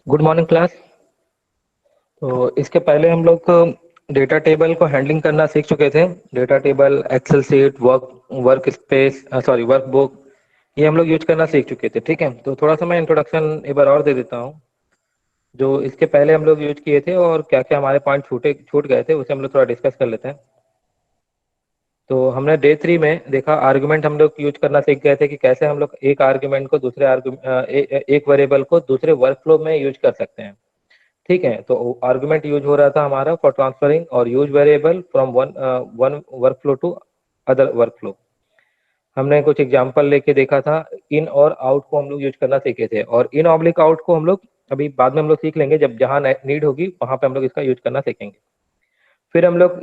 Good morning class. तो इसके पहले हम लोग डेटा टेबल को हैंडलिंग करना सीख चुके थे। Data table, Excel sheet, work space, sorry workbook, ये हम लोग यूज करना सीख चुके थे। ठीक है, तो थोड़ा सा मैं इंट्रोडक्शन एक बार और दे देता हूँ। जो इसके पहले हम लोग यूज किए थे और क्या क्या हमारे पॉइंट छूट गए थे, उसे हम लोग थोड़ा डिस्कस कर लेते हैं। तो हमने डे 3 में देखा, आर्गुमेंट हम लोग यूज करना सीख गए थे कि कैसे हम लोग एक आर्गुमेंट को एक वेरिएबल को दूसरे वर्क फ्लो में यूज कर सकते हैं। ठीक है, तो आर्गुमेंट यूज हो रहा था हमारा फॉर ट्रांसफरिंग और use variable from one work flow to other work flow. हमने कुछ एग्जांपल लेके देखा था। इन और आउट को हम लोग यूज करना सीखे थे, और इन ऑब्लिक आउट को हम लोग अभी बाद में हम लोग सीख लेंगे, जब जहां नीड होगी वहां पे हम लोग इसका यूज करना सीखेंगे। फिर हम लोग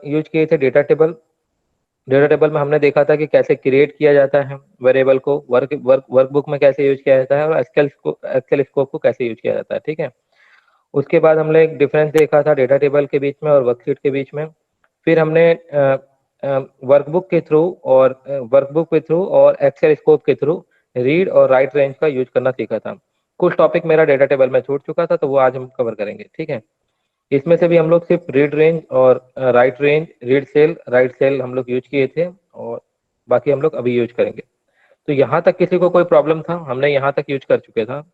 यूज किए थे डेटा टेबल। डेटा टेबल में हमने देखा था कि कैसे क्रिएट किया जाता है वेरिएबल को, वर्कबुक में कैसे यूज किया जाता है, और एक्सेल स्कोप को कैसे यूज किया जाता है। ठीक है, उसके बाद हमने एक डिफरेंस देखा था डेटा टेबल के बीच में और वर्कशीट के बीच में। फिर हमने वर्कबुक के थ्रू और एक्सेल स्कोप के थ्रू रीड और राइट रेंज का यूज करना सीखा था। कुछ टॉपिक मेरा डेटा टेबल में छूट चुका था, तो वो आज हम कवर करेंगे। ठीक है, इसमें से भी हम लोग सिर्फ रीड रेंज और राइट सेल हम लोग यूज किए थे, और बाकी हम लोग अभी यूज करेंगे। तो यहाँ तक किसी को कोई प्रॉब्लम था? हमने यहाँ तक यूज कर चुके था।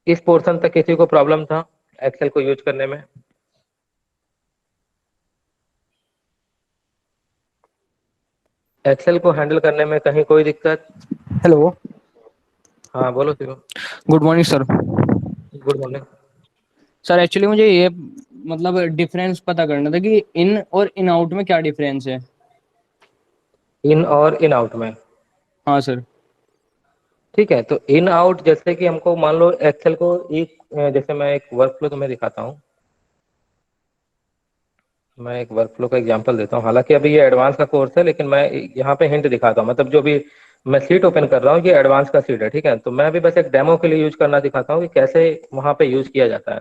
इस पोर्शन तक किसी को प्रॉब्लम था एक्सेल को यूज करने में? एक्सेल को हैंडल करने में कहीं कोई दिक्कत? हेलो। हाँ बोलो Shivam. Good morning sir. Good morning. Sir actually मुझे ये मतलब डिफरेंस पता करना था कि इन और इन आउट में क्या डिफरेंस है। इन और इन आउट में? हाँ सर। ठीक है, तो इन आउट जैसे कि हमको मान लो एक्सेल को जैसे मैं एक वर्क फ्लो तुम्हें दिखाता हूँ। मैं एक वर्क फ्लो का एग्जांपल देता हूँ, हालांकि अभी ये एडवांस का कोर्स है, लेकिन मैं यहाँ पे हिंट दिखाता हूँ। मतलब जो भी मैं सीट ओपन कर रहा हूँ, ये एडवांस का सीट है। ठीक है, तो मैं अभी बस एक डेमो के लिए यूज करना दिखाता हूँ कि कैसे वहां पे यूज किया जाता है।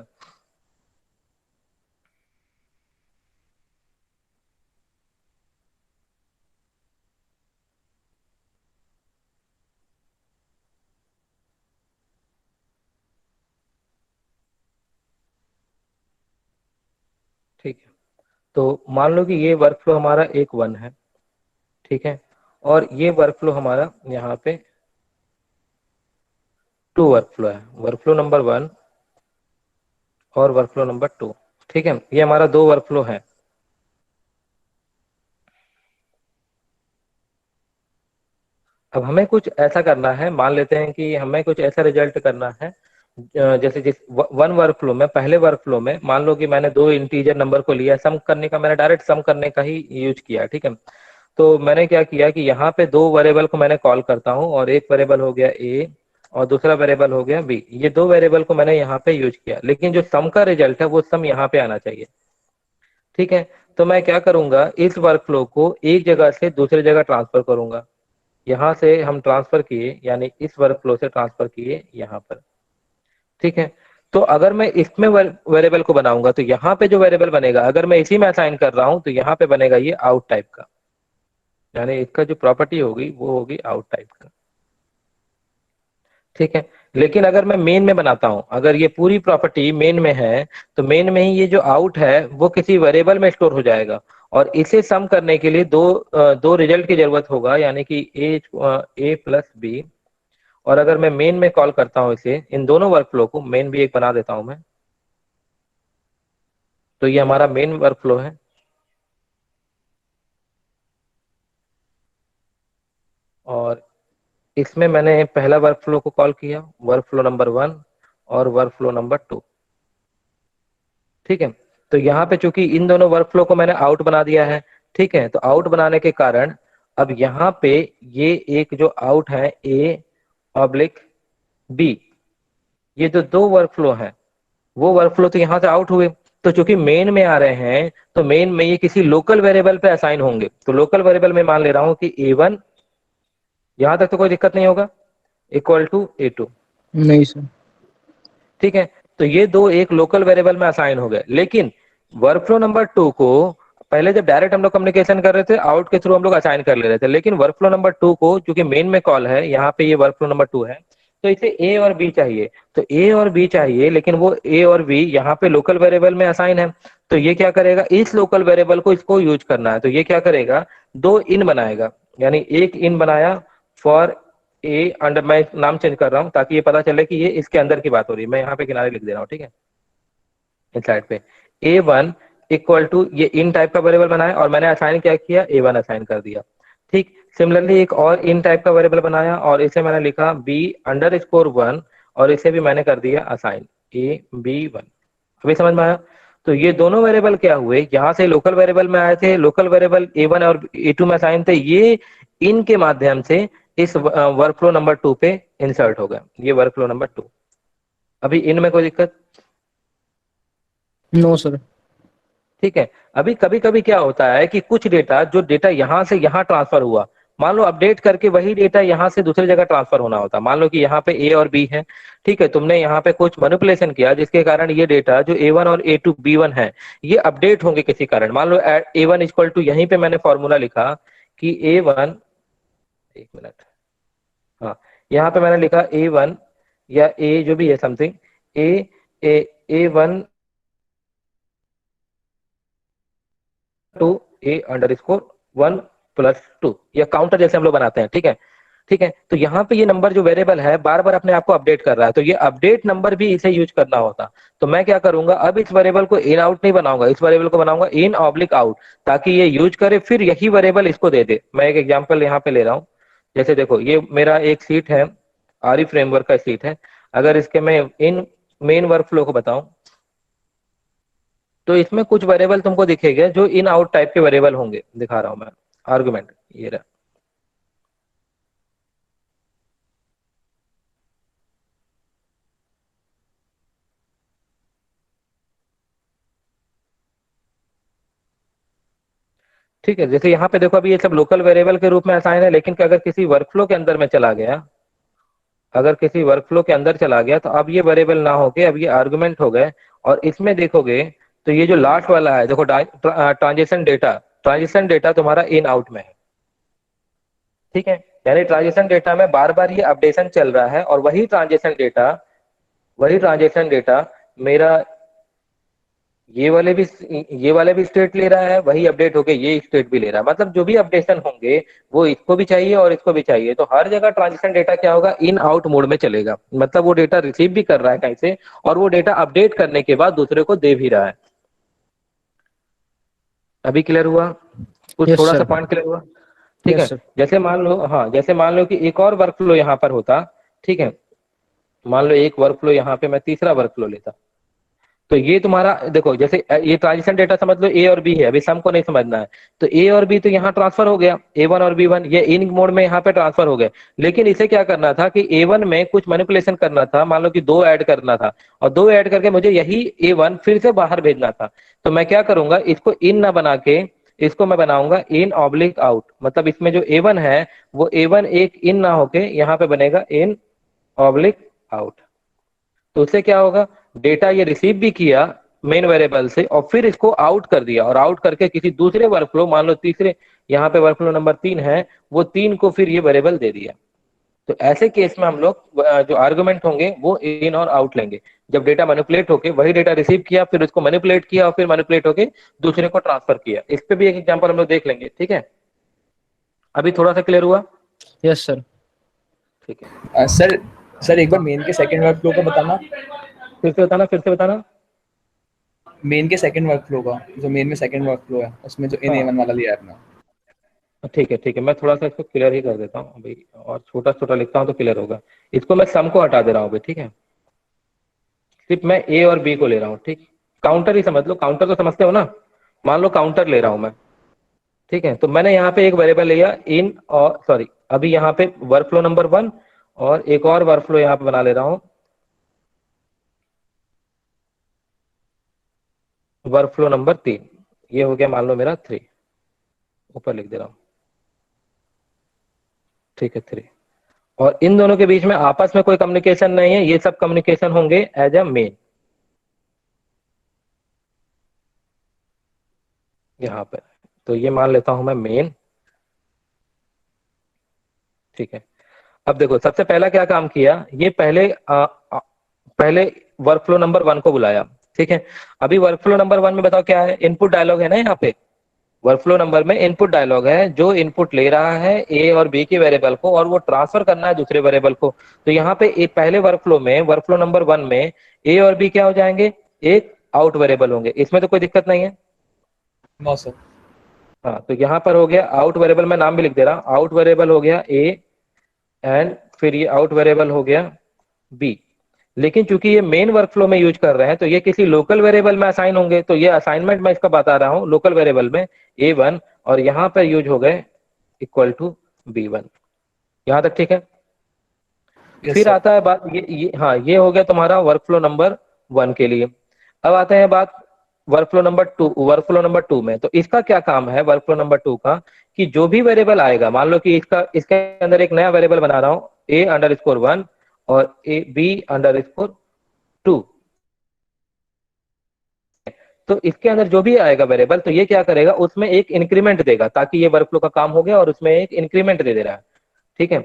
ठीक है, तो मान लो कि ये वर्क फ्लो हमारा एक वन है। ठीक है, और ये वर्क फ्लो हमारा यहाँ पे टू वर्क फ्लो है। वर्क फ्लो नंबर वन और वर्क फ्लो नंबर टू। ठीक है, ये हमारा दो वर्क फ्लो है। अब हमें कुछ ऐसा करना है, मान लेते हैं कि हमें कुछ ऐसा रिजल्ट करना है। जैसे जिस वन वर्क फ्लो में, पहले वर्क फ्लो में मान लो कि मैंने दो इंटीजर नंबर को लिया, सम करने का, मैंने डायरेक्ट सम करने का ही यूज किया। ठीक है, तो मैंने क्या किया कि यहाँ पे दो वेरिएबल को मैंने कॉल करता हूँ, और एक वेरिएबल हो गया ए और दूसरा वेरिएबल हो गया बी। ये दो वेरिएबल को मैंने यहाँ पे यूज किया, लेकिन जो सम का रिजल्ट है वो सम यहाँ पे आना चाहिए। ठीक है, तो मैं क्या करूंगा, इस वर्क फ्लो को एक जगह से दूसरी जगह ट्रांसफर करूंगा। यहाँ से हम ट्रांसफर किए, यानी इस वर्क फ्लो से ट्रांसफर किए यहाँ पर। ठीक है, तो अगर मैं इसमें वेरिएबल को बनाऊंगा, तो यहाँ पे जो वेरिएबल बनेगा, अगर मैं इसी में असाइन कर रहा हूं, तो यहाँ पे बनेगा ये आउट टाइप का, यानी इसका जो प्रॉपर्टी होगी वो होगी आउट टाइप का। ठीक है, लेकिन अगर मैं मेन में बनाता हूं, अगर ये पूरी प्रॉपर्टी मेन में है, तो मेन में ही ये जो आउट है वो किसी वेरिएबल में स्टोर हो जाएगा, और इसे सम करने के लिए दो रिजल्ट की जरूरत होगा, यानी कि ए प्लस बी। और अगर मैं मेन में कॉल करता हूं इसे, इन दोनों वर्कफ्लो को मेन भी एक बना देता हूं मैं, तो ये हमारा मेन वर्कफ्लो है। और इसमें मैंने पहला वर्कफ्लो को कॉल किया, वर्कफ्लो नंबर वन और वर्कफ्लो नंबर टू। ठीक है, तो यहाँ पे चूंकि इन दोनों वर्कफ्लो को मैंने आउट बना दिया है। ठीक है, तो आउट बनाने के कारण अब यहाँ पे ये एक जो आउट है ए ऑब्लिक बी, ये जो दो वर्कफ्लो है वो वर्कफ्लो तो यहाँ से आउट हुए। तो चूंकि मेन में आ रहे हैं, तो मेन में ये किसी लोकल वेरिएबल पे असाइन होंगे। तो लोकल वेरिएबल में मान ले रहा हूँ कि ए1, यहां तक तो कोई दिक्कत नहीं होगा, इक्वल टू ए2। नहीं सर। ठीक है, तो ये दो एक लोकल वेरिएबल में असाइन हो गए। लेकिन वर्कफ्लो नंबर टू को पहले जब डायरेक्ट हम लोग कम्युनिकेशन कर रहे थे, आउट के थ्रू हम लोग असाइन कर ले रहे थे, लेकिन वर्कफ्लो नंबर टू को चूंकि मेन में कॉल है, यहाँ पे ये वर्कफ्लो नंबर टू है, तो इसे ए और बी चाहिए। तो ए और बी चाहिए, लेकिन वो ए और बी यहाँ पे लोकल वेरिएबल में असाइन है। तो ये क्या करेगा, इस लोकल वेरिएबल को इसको यूज करना है, तो ये क्या करेगा, दो इन बनाएगा। यानी एक इन बनाया फॉर ए अंडर, मैं नाम चेंज कर रहा हूँ ताकि ये पता चले कि ये इसके अंदर की बात हो रही है। मैं यहाँ पे किनारे लिख दे रहा हूँ, ठीक है, इस साइड पे। ए वन इक्वल टू, ये इन टाइप का वेरिएबल बनाया और मैंने असाइन क्या किया, ए वन असाइन कर दिया। ठीक, सिमिलरली एक और इन टाइप का वेरिएबल बनाया और इसे मैंने लिखा बी अंडर स्कोर वन, और इसे भी मैंने कर दिया असाइन ए बी वन। अभी समझ में आया? तो ये दोनों वेरिएबल क्या हुए, यहाँ से लोकल वेरिएबल में आए थे, लोकल वेरिएबल ए वन और ए टू में असाइन थे, ये इन के माध्यम से इस वर्कफ्लो नंबर टू पे इंसर्ट हो गए। ये वर्कफ्लो नंबर टू। अभी इनमें कोई दिक्कत? No sir. ठीक है। अभी कभी कभी क्या होता है कि कुछ डेटा, जो डेटा यहाँ से यहाँ ट्रांसफर हुआ, मान लो अपडेट करके वही डेटा यहाँ से दूसरी जगह ट्रांसफर होना होता। मान लो कि यहाँ पे ए और बी है, ठीक है, तुमने यहाँ पे कुछ मैनिपुलेशन किया जिसके कारण ये डेटा जो ए वन और ए टू बी वन है, ये अपडेट होंगे किसी कारण। मान लो ए वन इक्वल टू, यहीं पे मैंने फॉर्मूला लिखा कि ए वन, एक मिनट, हाँ, यहाँ पे मैंने लिखा ए वन या ए जो भी है something, A A A one two A underscore one plus two, या काउंटर जैसे हम लोग बनाते हैं, ठीक है। ठीक है, तो यहाँ पे ये नंबर जो वेरिएबल है बार बार अपने आप को अपडेट कर रहा है, तो ये अपडेट नंबर भी इसे यूज करना होता। तो मैं क्या करूंगा, अब इस वेरिएबल को इन आउट नहीं बनाऊंगा, इस वेरिएबल को बनाऊंगा इन ऑब्लिक आउट, ताकि ये यूज करे फिर यही वेरिएबल इसको दे दे। मैं एक एग्जांपल यहाँ पे ले रहा हूँ। जैसे देखो, ये मेरा एक सीट है, आरी फ्रेमवर्क का सीट है। अगर इसके मैं इन मेन वर्क फ्लो को बताऊं, तो इसमें कुछ वेरिएबल तुमको दिखेगा जो इन आउट टाइप के वेरिएबल होंगे। दिखा रहा हूं मैं, आर्गुमेंट ये रहा। ठीक है, जैसे यहाँ पे देखो, अभी ये सब लोकल वेरिएबल के रूप में असाइन है, लेकिन अगर किसी वर्कफ्लो के अंदर में चला गया, अगर किसी वर्कफ्लो के अंदर चला गया, तो अब ये वेरिएबल ना होके अब ये आर्गुमेंट हो गए। और इसमें देखोगे तो ये जो लास्ट वाला है, देखो, ट्रांजेक्शन डेटा, ट्रांजेक्शन डेटा तुम्हारा इन आउट में है। ठीक है, यानी ट्रांजेक्शन डेटा में बार बार ये अपडेशन चल रहा है, और वही ट्रांजेक्शन डेटा मेरा ये वाले भी स्टेट ले रहा है, वही अपडेट होके ये स्टेट भी ले रहा है। मतलब जो भी अपडेशन होंगे वो इसको भी चाहिए और इसको भी चाहिए। तो हर जगह ट्रांजिशन डेटा क्या होगा, इन आउट मोड में चलेगा। मतलब वो डेटा रिसीव भी कर रहा है कहीं से, और वो डेटा अपडेट करने के बाद दूसरे को दे भी रहा है। अभी क्लियर हुआ? कुछ यस थोड़ा सा सर। पॉइंट क्लियर हुआ? ठीक यस है। सर। जैसे मान लो, हाँ, जैसे मान लो कि एक और वर्कफ्लो यहाँ पर होता, ठीक है, मान लो एक वर्कफ्लो यहाँ पे मैं तीसरा वर्कफ्लो लेता। तो ये तुम्हारा देखो, जैसे ये ट्रांजिशन डेटा समझ लो ए और बी है, अभी सम को नहीं समझना है। तो ए और बी तो यहाँ ट्रांसफर हो गया, ए वन और बी वन ये इन मोड में यहाँ पे ट्रांसफर हो गए। लेकिन इसे क्या करना था कि ए वन में कुछ मैनिपुलेशन करना था, मान लो कि दो ऐड करना था, और दो ऐड करके मुझे यही ए वन फिर से बाहर भेजना था। तो मैं क्या करूंगा, इसको इन ना बना के इसको मैं बनाऊंगा इन ऑब्लिक आउट। मतलब इसमें जो ए वन है, वो ए वन एक इन ना होके यहाँ पे बनेगा इन ऑब्लिक आउट। तो उससे क्या होगा, डेटा ये रिसीव भी किया मेन वेरिएबल से, और फिर इसको आउट कर दिया, और आउट करके किसी दूसरे वर्कफ्लो, मान लो तीसरे, यहाँ पे वर्कफ्लो नंबर 3 है, वो 3 को फिर ये वेरिएबल दे दिया। तो ऐसे केस में हम लोग जो आर्गुमेंट होंगे वो इन और आउट लेंगे। जब डेटा मैनिपुलेट होके, वही डेटा रिसीव किया, फिर उसको मैनिपुलेट किया, और फिर मैनिपुलेट होके दूसरे को ट्रांसफर किया। इस पे भी एक एग्जांपल हम लोग देख लेंगे, ठीक है। अभी थोड़ा सा क्लियर हुआ? Yes sir. ठीक है। सर सर एक बार हाँ, मेन के सेकंड वर्क फ्लो का बताना। फिर से बताना, फिर से बताना। मेन के सेकंड वर्क फ्लो का, जो मेन में सेकंड वर्क फ्लो है उसमें जो इन हाँ, ए1 वाला लिया है आपने। ठीक है, ठीक है, मैं थोड़ा सा इसको क्लियर ही कर देता हूँ अभी, और छोटा छोटा लिखता हूँ तो क्लियर होगा। इसको मैं सम को हटा दे रहा हूँ अभी, ठीक है। सिर्फ मैं ए और बी को ले रहा हूँ, ठीक। काउंटर ही समझ लो, काउंटर तो समझते हो ना। मान लो काउंटर ले रहा हूँ मैं, ठीक है। तो मैंने यहाँ पे एक वेरिएबल लिया इन, और सॉरी, अभी यहाँ पे वर्कफ्लो नंबर 1, और एक और वर्कफ्लो यहाँ पे बना ले रहा हूँ, वर्कफ्लो नंबर 3। ये हो गया मान लो मेरा 3, ऊपर लिख दे रहा हूँ, ठीक है, 3। और इन दोनों के बीच में आपस में कोई कम्युनिकेशन नहीं है, ये सब कम्युनिकेशन होंगे एज अ मेन, यहाँ पे। तो ये मान लेता हूं मैं मेन, ठीक है। अब देखो सबसे पहला क्या काम किया, ये पहले वर्कफ्लो नंबर 1 को बुलाया। ठीक है, अभी वर्कफ्लो नंबर 1 में बताओ क्या है, इनपुट डायलॉग है ना यहाँ पे। वर्कफ्लो नंबर में इनपुट डायलॉग है, जो इनपुट ले रहा है ए और बी के वेरिएबल को और वो ट्रांसफर करना है दूसरे वेरिएबल को। तो यहाँ पे पहले वर्कफ्लो में, वर्कफ्लो नंबर 1 में ए और बी क्या हो जाएंगे, एक आउट वेरिएबल होंगे। इसमें तो कोई दिक्कत नहीं है। No sir. हाँ, तो यहाँ पर हो गया आउट वेरिएबल, मैं नाम भी लिख दे रहा हूँ, आउट वेरिएबल हो गया ए, एंड फिर ये आउट वेरिएबल हो गया बी। लेकिन चूंकि ये मेन वर्कफ्लो में यूज कर रहे हैं तो ये किसी लोकल वेरिएबल में असाइन होंगे। तो ये असाइनमेंट मैं इसका बता रहा हूँ, लोकल वेरिएबल में A1 और यहाँ पर यूज हो गए इक्वल टू B1। यहाँ तक ठीक है। यस फिर सर। आता है बात ये हाँ, ये हो गया तुम्हारा वर्कफ्लो नंबर 1 के लिए। अब आते हैं बात वर्कफ्लो नंबर 2 में। तो इसका क्या काम है वर्कफ्लो नंबर 2 का, कि जो भी वेरिएबल आएगा, मान लो कि इसके अंदर एक नया वेरिएबल बना रहा हूँ A_1 और B_2। तो इसके अंदर जो भी आएगा वेरिएबल, तो ये क्या करेगा, उसमें एक इंक्रीमेंट देगा, ताकि ये वर्कफ्लो का काम हो गया और उसमें एक इंक्रीमेंट दे रहा है। ठीक है,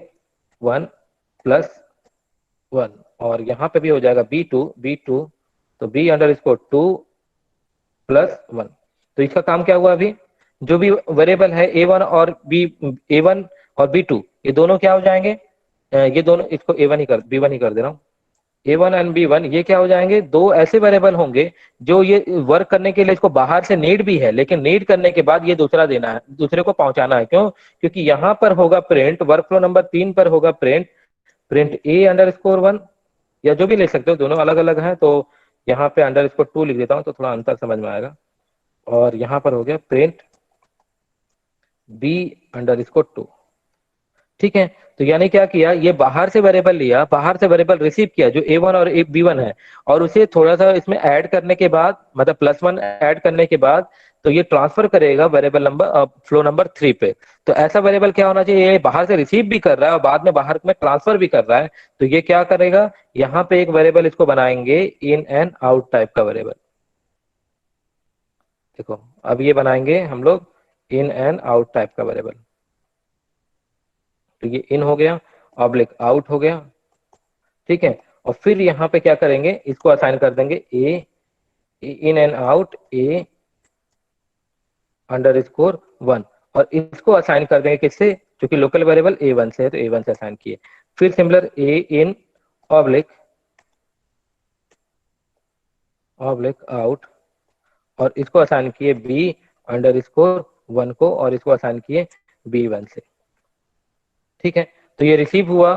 1+1, और यहाँ पे भी हो जाएगा B2, तो B_2+1। तो इसका काम क्या हुआ, अभी जो भी वेरिएबल है A1 और B2, ये दोनों क्या हो जाएंगे, ये दोनों, इसको B1 ही कर दे रहा हूँ। A1 एंड B1 ये क्या हो जाएंगे, दो ऐसे वेरिएबल होंगे जो ये वर्क करने के लिए, इसको बाहर से नीड भी है, लेकिन नीड करने के बाद ये दूसरा देना है, दूसरे को पहुंचाना है। क्यों, क्योंकि यहाँ पर होगा प्रिंट, वर्कफ्लो नंबर 3 पर होगा प्रिंट, प्रिंट A_1, या जो भी ले सकते हो, दोनों अलग अलग हैं। तो यहाँ पे _2 लिख देता हूँ तो थोड़ा अंतर समझ में आएगा। और यहाँ पर हो गया प्रिंट B_2। ठीक है, तो यानी क्या किया, ये बाहर से वेरिएबल लिया, बाहर से वेरिएबल रिसीव किया जो A1 और B1 है, और उसे थोड़ा सा इसमें ऐड करने के बाद, मतलब +1 ऐड करने के बाद, तो ये ट्रांसफर करेगा वेरिएबल नंबर फ्लो नंबर 3 पे। तो ऐसा वेरिएबल क्या होना चाहिए, ये बाहर से रिसीव भी कर रहा है और बाद में बाहर में ट्रांसफर भी कर रहा है। तो ये क्या करेगा, यहाँ पे एक वेरिएबल इसको बनाएंगे इन एंड आउट टाइप का वेरिएबल। देखो अब ये बनाएंगे हम लोग इन एंड आउट टाइप का वेरिएबल। तो ये इन हो गया, ऑब्लिक आउट हो गया। ठीक है, और फिर यहाँ पे क्या करेंगे, इसको असाइन कर देंगे ए इन एंड आउट A_1, और इसको असाइन कर देंगे किससे, क्योंकि लोकल वेरिएबल A1 से है तो A1 से असाइन किए। फिर similar A in oblique out, और इसको असाइन किए B_1 को, और इसको असाइन किए B1 से। ठीक है, तो ये रिसीव हुआ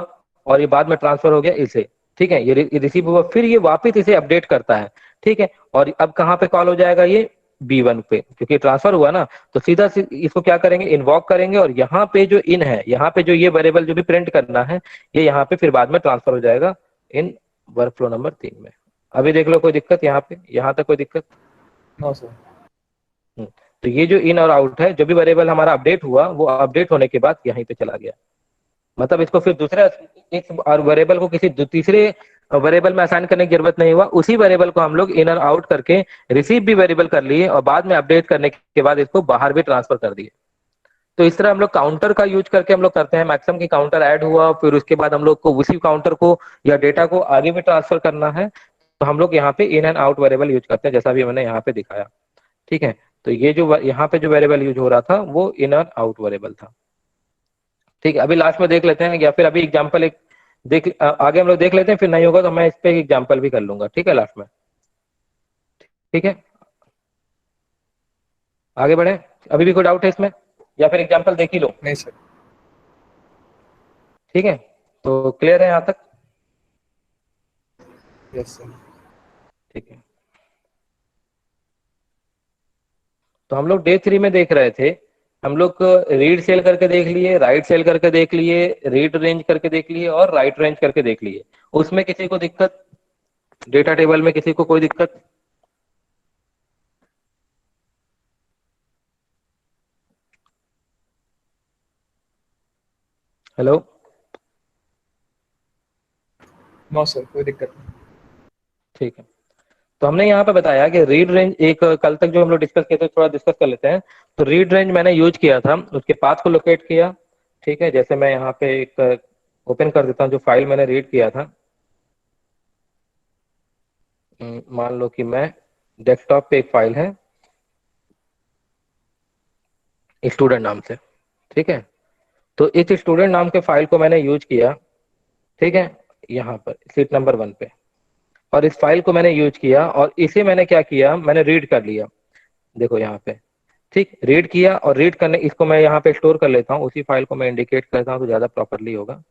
और ये बाद में ट्रांसफर हो गया इसे। ठीक है, ये रिसीव हुआ, फिर ये वापस इसे अपडेट करता है। ठीक है, और अब कहाँ पे कॉल हो जाएगा, ये B1 पे, क्योंकि ट्रांसफर हुआ ना। तो सीधा इसको क्या करेंगे, इन्वॉक करेंगे, और यहाँ पे जो इन है, यहाँ पे जो ये वेरिएबल जो भी प्रिंट करना है, ये यहाँ पे फिर बाद में ट्रांसफर हो जाएगा इन वर्कफ्लो नंबर 3 में। अभी देख लो कोई दिक्कत यहाँ पे, यहाँ तक कोई दिक्कत। No sir. तो ये जो इन और आउट है, जो भी वेरिएबल हमारा अपडेट हुआ, वो अपडेट होने के बाद यहीं पे चला गया। मतलब इसको फिर दूसरे एक और वेरिएबल को किसी तीसरे वेरिएबल में असाइन करने की जरूरत नहीं हुआ। उसी वेरिएबल को हम लोग इन और आउट करके रिसीव भी वेरिएबल कर लिए, और बाद में अपडेट करने के बाद इसको बाहर भी ट्रांसफर कर दिए। तो इस तरह हम लोग काउंटर का यूज करके हम लोग करते हैं। मैक्सिमम की काउंटर ऐड हुआ, फिर उसके बाद हम लोग को उसी काउंटर को या डेटा को आगे भी ट्रांसफर करना है, तो हम लोग यहाँ पे in and out variable use करते हैं, जैसा भी मैंने यहाँ पे दिखाया। ठीक है, तो ये जो यहाँ पे जो वेरिएबल यूज हो रहा था वो इन और आउट वेरिएबल था। ठीक है, अभी लास्ट में देख लेते हैं, या फिर अभी एग्जांपल एक आगे हम लोग देख लेते हैं, फिर नहीं होगा तो मैं इस पे एग्जांपल भी कर लूंगा। ठीक है, लास्ट में। ठीक है, आगे बढ़े। अभी भी कोई डाउट है इसमें, या फिर एग्जांपल देख ही लो। नहीं सर। ठीक है, तो क्लियर है यहाँ तक। Yes sir. ठीक है, तो हम लोग डे 3 में देख रहे थे, हम लोग रीड सेल करके देख लिए, राइट सेल करके देख लिए, रीड रेंज करके देख लिए, और राइट रेंज करके देख लिए। उसमें किसी को दिक्कत, डेटा टेबल में किसी को कोई दिक्कत? हेलो। नो सर, कोई दिक्कत नहीं। ठीक है, तो हमने यहाँ पे बताया कि रीड रेंज, एक कल तक जो हम लोग डिस्कस किए थे, थोड़ा डिस्कस कर लेते हैं। तो रीड रेंज मैंने यूज किया था, उसके पाथ को लोकेट किया। ठीक है, जैसे मैं यहाँ पे एक ओपन कर देता हूँ जो फाइल मैंने रीड किया था। मान लो कि मैं डेस्कटॉप पे एक फाइल है स्टूडेंट नाम से, ठीक है। तो इस स्टूडेंट नाम के फाइल को मैंने यूज किया, ठीक है, यहाँ पर सीट नंबर 1 पे। और इस फाइल को मैंने यूज किया और इसे मैंने क्या किया, मैंने रीड कर लिया। देखो यहाँ पे, ठीक, रीड किया। और रीड करने, इसको मैं यहाँ पे स्टोर कर लेता हूँ, उसी फाइल को मैं इंडिकेट करता हूँ तो ज्यादा प्रॉपरली होगा।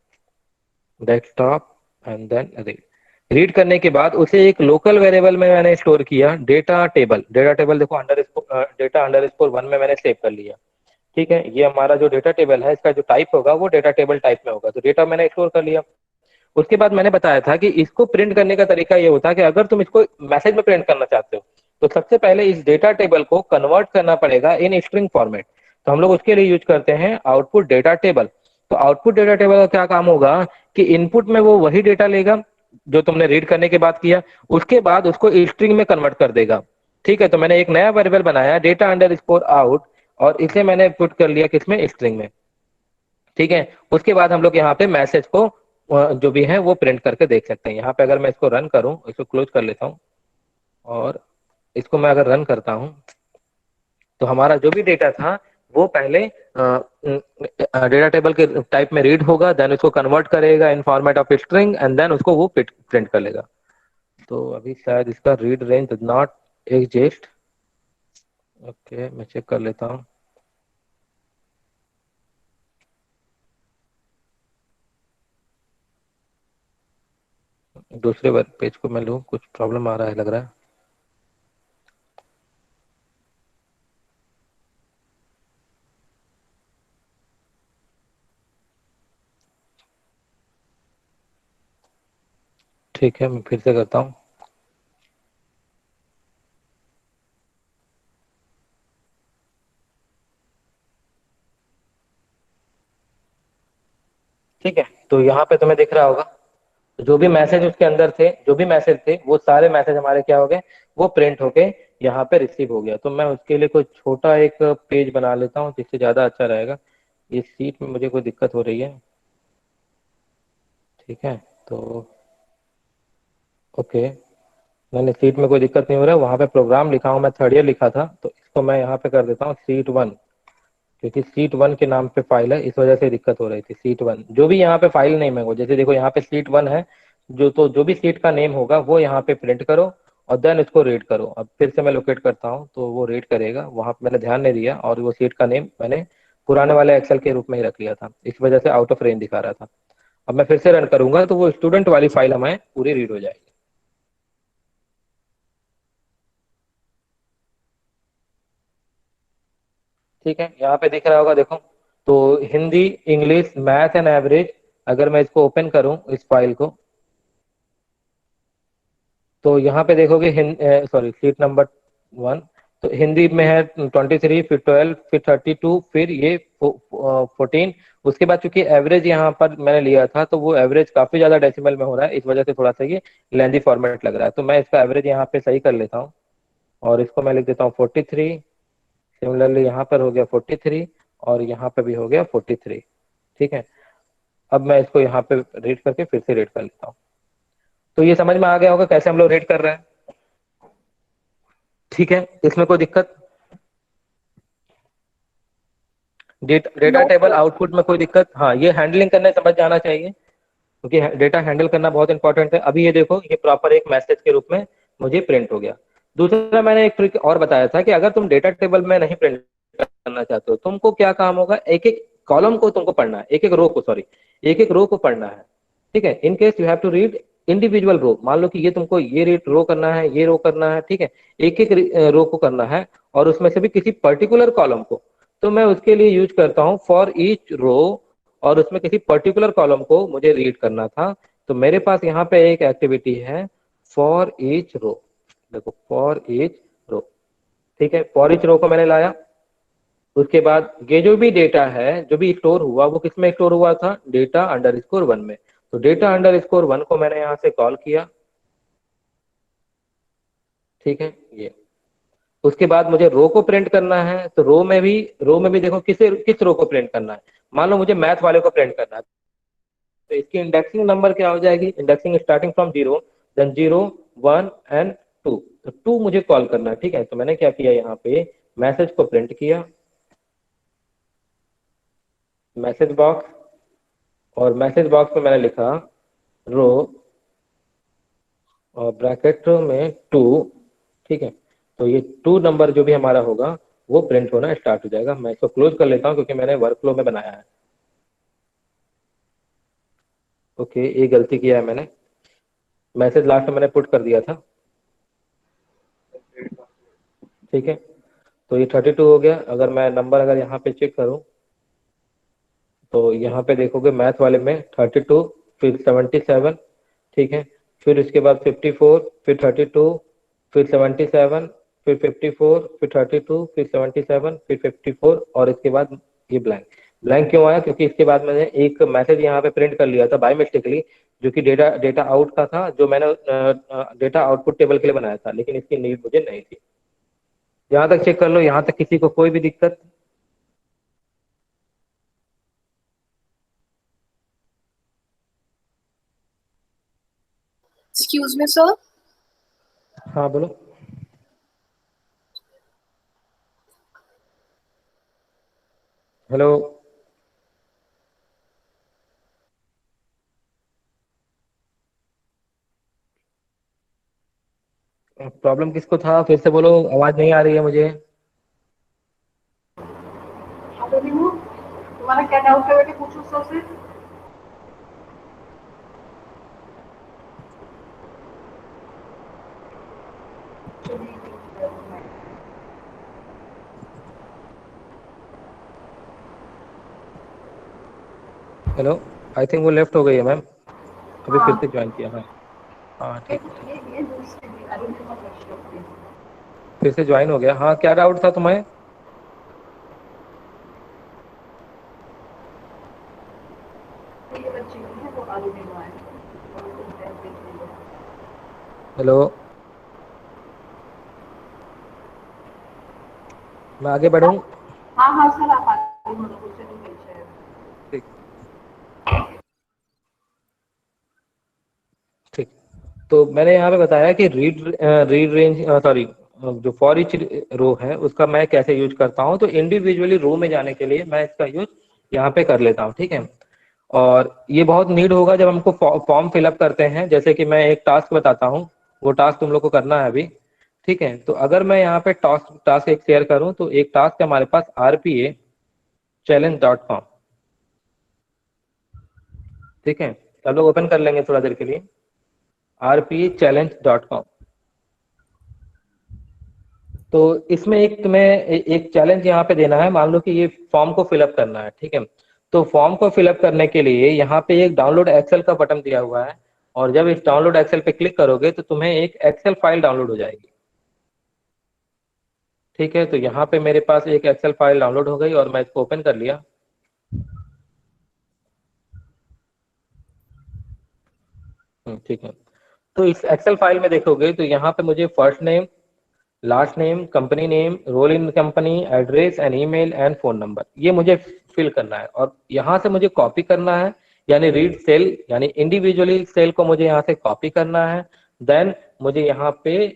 Desktop and then read. Read करने के बाद उसे एक लोकल वेरिएबल में मैंने स्टोर किया, डेटा टेबल। डेटा टेबल देखो डेटा अंडर स्कोर 1 में मैंने सेव कर लिया, ठीक है। ये हमारा जो डेटा टेबल है, इसका जो टाइप होगा वो डेटा टेबल टाइप में होगा, तो डेटा मैंने स्टोर कर लिया। उसके बाद मैंने बताया था कि इसको प्रिंट करने का तरीका ये होता है कि अगर तुम इसको मैसेज में प्रिंट करना चाहते हो तो सबसे पहले इस डेटा टेबल को कन्वर्ट करना पड़ेगा इन स्ट्रिंग फॉर्मेट। तो हम लोग उसके लिए यूज करते हैं आउटपुट डेटा टेबल। तो आउटपुट डेटा टेबल का क्या काम होगा कि इनपुट में वो वही डेटा लेगा जो तुमने रीड करने के बाद किया, उसके बाद उसको स्ट्रिंग में कन्वर्ट कर देगा, ठीक है। तो मैंने एक नया वेरिएबल बनाया डेटा अंडर स्कोर आउट, और इसे मैंने पुट कर लिया किसमें, स्ट्रिंग में, ठीक है। उसके बाद हम लोग यहाँ पे मैसेज को जो भी है वो प्रिंट करके देख सकते हैं। यहाँ पे अगर मैं इसको रन करूं, इसको क्लोज कर लेता हूँ, और इसको मैं अगर रन करता हूँ तो हमारा जो भी डेटा था वो पहले डेटा टेबल के टाइप में रीड होगा, देन उसको कन्वर्ट करेगा in format of string, and then उसको वो प्रिंट कर लेगा। तो अभी शायद इसका read range does not exist. Okay, मैं चेक कर लेता हूँ। दूसरे वेब पेज को मैं लूँ, कुछ प्रॉब्लम आ रहा है लग रहा है। ठीक है, मैं फिर से करता हूँ। ठीक है, तो यहाँ पे तुम्हें दिख रहा होगा जो भी मैसेज उसके अंदर थे, जो भी मैसेज थे वो सारे मैसेज हमारे क्या हो गए, वो प्रिंट होके यहाँ पे रिसीव हो गया। तो मैं उसके लिए कोई छोटा एक पेज बना लेता हूँ जिससे ज्यादा अच्छा रहेगा। ये सीट में मुझे कोई दिक्कत हो रही है, ठीक है। तो ओके, मैंने सीट में कोई दिक्कत नहीं हो रहा है, वहां पे प्रोग्राम लिखा हूँ, मैं थर्ड ईयर लिखा था, तो इसको मैं यहाँ पे कर देता हूँ सीट 1, क्योंकि सीट 1 के नाम पे फाइल है, इस वजह से दिक्कत हो रही थी। सीट 1 जो भी यहाँ पे फाइल नेम है वो, जैसे देखो यहाँ पे सीट 1 है, जो भी सीट का नेम होगा वो यहाँ पे प्रिंट करो और देन इसको रीड करो। अब फिर से मैं लोकेट करता हूँ तो वो रीड करेगा, वहां पे मैंने ध्यान नहीं दिया और वो सीट का नेम मैंने पुराने वाले एक्सेल के रूप में ही रख लिया था, इस वजह से आउट ऑफ रेंज दिखा रहा था। अब मैं फिर से रन करूंगा तो वो स्टूडेंट वाली फाइल हमें पूरी रीड हो जाएगी। ठीक है, यहाँ पे दिख रहा होगा देखो, तो Hindi, English, math and average, अगर मैं इसको ओपन करूं इस फाइल को, तो यहाँ पे देखोगे सॉरी सीट नंबर 1, तो हिंदी में है 23, फिर 12, फिर 32, फिर ये 14। उसके बाद चूंकि एवरेज यहाँ पर मैंने लिया था तो वो एवरेज काफी ज्यादा डेसिमल में हो रहा है, इस वजह से थोड़ा सा ये लेंदी फॉर्मेट लग रहा है। तो मैं इसका एवरेज यहाँ पे सही कर लेता हूँ और इसको मैं लिख देता हूँ 43। सिमिलरली यहाँ पर हो गया 43 और यहाँ पे भी हो गया 43, ठीक है। अब मैं इसको यहाँ पे रीड करके फिर से रीड कर लेता हूँ। तो ये समझ में आ गया होगा कैसे हम लोग रीड कर रहे हैं, ठीक है। इसमें कोई दिक्कत, data No, table sir. Output में कोई दिक्कत, हाँ, ये हैंडलिंग करने समझ जाना चाहिए क्योंकि डेटा हैंडल करना बहुत इंपॉर्टेंट है। अभी ये देखो, ये प्रॉपर एक मैसेज के रूप में मुझे प्रिंट हो गया। दूसरा मैंने एक ट्रिक और बताया था कि अगर तुम डेटा टेबल में नहीं प्रिंट करना चाहते हो, तुमको क्या काम होगा, एक एक कॉलम को तुमको पढ़ना है, एक एक रो को, सॉरी, एक एक रो को पढ़ना है, ठीक है। In case you have to read individual row, मान लो कि ये तुमको ये रीड रो करना है, ये रो करना है, ठीक है, एक एक रो को करना है और उसमें से भी किसी पर्टिकुलर कॉलम को। तो मैं उसके लिए यूज करता हूँ फॉर ईच रो, और उसमें किसी पर्टिकुलर कॉलम को मुझे रीड करना था। तो मेरे पास यहाँ पे एक एक्टिविटी है फॉर ईच रो, देखो फॉर ईच रो, ठीक है। फॉर ईच रो को मैंने लाया, उसके बाद ये जो भी डेटा है जो भी स्टोर हुआ वो किस में स्टोर हुआ था, डेटा अंडर स्कोर 1 में। तो डेटा अंडर स्कोर 1 को मैंने यहाँ से कॉल किया, ठीक है। ये उसके बाद मुझे रो को प्रिंट करना है, तो रो में भी देखो किस रो को प्रिंट करना है। मान लो मुझे मैथ वाले को प्रिंट करना है, तो इसकी इंडेक्सिंग नंबर क्या हो जाएगी, indexing starting from 0, then 0, 1 and 2। तो 2 मुझे कॉल करना है, ठीक है। तो मैंने क्या किया, यहाँ पे मैसेज को प्रिंट किया, मैसेज बॉक्स, और मैसेज बॉक्स में मैंने लिखा रो और ब्रैकेट में 2, ठीक है। तो ये 2 नंबर जो भी हमारा होगा वो प्रिंट होना स्टार्ट हो जाएगा। मैं इसको क्लोज कर लेता हूँ क्योंकि मैंने वर्क फ्लो में बनाया है। ओके, ये गलती किया है मैंने, मैसेज लास्ट में मैंने पुट कर दिया था, ठीक है। तो ये 32 हो गया। अगर मैं नंबर अगर यहाँ पे चेक करूँ तो यहाँ पे देखोगे मैथ वाले में 32, फिर 77, ठीक है। फिर इसके बाद 54, फिर 32, फिर 77, फिर 54, फिर 32, फिर 77, फिर 54, और इसके बाद ये ब्लैंक। ब्लैंक क्यों आया, क्योंकि इसके बाद मैंने एक मैसेज यहाँ पे प्रिंट कर लिया था बाय मिस्टेकली, जो कि डेटा डेटा आउट का था, जो मैंने डेटा आउटपुट टेबल के लिए बनाया था, लेकिन इसकी नीड मुझे नहीं थी। यहाँ तक चेक कर लो, यहाँ तक किसी को कोई भी दिक्कत? Excuse me, sir. हाँ बोलो। हेलो, प्रॉब्लम किसको था, फिर से बोलो, आवाज नहीं आ रही है मुझे। तुम्हारा क्या डाउट है बेटे, पूछो सर से। हेलो, आई थिंक वो लेफ्ट हो गई है मैम, अभी फिर हाँ, से ज्वाइन किया। हाँ हाँ, ठीक है ठीक, ये दूसरी भी अरुण के पास रखी होती है। फिर से ज्वाइन हो गया। हाँ, क्या डाउट था तुम्हें? ये बच्ची की है वो अरुण के पास है। हेलो, मैं आगे बढ़ूँ? हाँ हाँ सर, आप आगे बढ़ो, उससे भी पीछे है। ठीक ठीक। तो मैंने यहाँ पे बताया कि रीड रेंज, सॉरी, जो फॉर ईच रो है उसका मैं कैसे यूज करता हूँ। तो इंडिविजुअली रो में जाने के लिए मैं इसका यूज यहाँ पे कर लेता हूँ, ठीक है। और ये बहुत नीड होगा जब हमको फॉर्म फिलअप करते हैं, जैसे कि मैं एक टास्क बताता हूँ, वो टास्क तुम लोग को करना है अभी, ठीक है। तो अगर मैं यहाँ पे टास्क टास्क एक शेयर करूँ, तो एक टास्क है हमारे पास RPA challenge.com, ठीक है। सब लोग ओपन कर लेंगे थोड़ा देर के लिए, RPA challenge.com। तो इसमें एक तुम्हें एक चैलेंज यहाँ पे देना है। मान लो कि ये फॉर्म को फिलअप करना है, ठीक है। तो फॉर्म को फिलअप करने के लिए यहाँ पे एक डाउनलोड एक्सेल का बटन दिया हुआ है, और जब इस डाउनलोड एक्सेल पे क्लिक करोगे तो तुम्हें एक एक्सेल फाइल डाउनलोड हो जाएगी, ठीक है। तो यहाँ पे मेरे पास एक एक्सेल फाइल डाउनलोड हो गई और मैं इसको ओपन कर लिया। ठीक है। तो इस एक्सेल फाइल में देखोगे तो यहाँ पे मुझे first name, last name, company name, role in company, address and email and phone number, ये मुझे फिल करना है। और यहाँ से मुझे कॉपी करना है, यानी रीड सेल, यानी इंडिविजुअली सेल को मुझे यहाँ से कॉपी करना है। देन मुझे यहाँ पे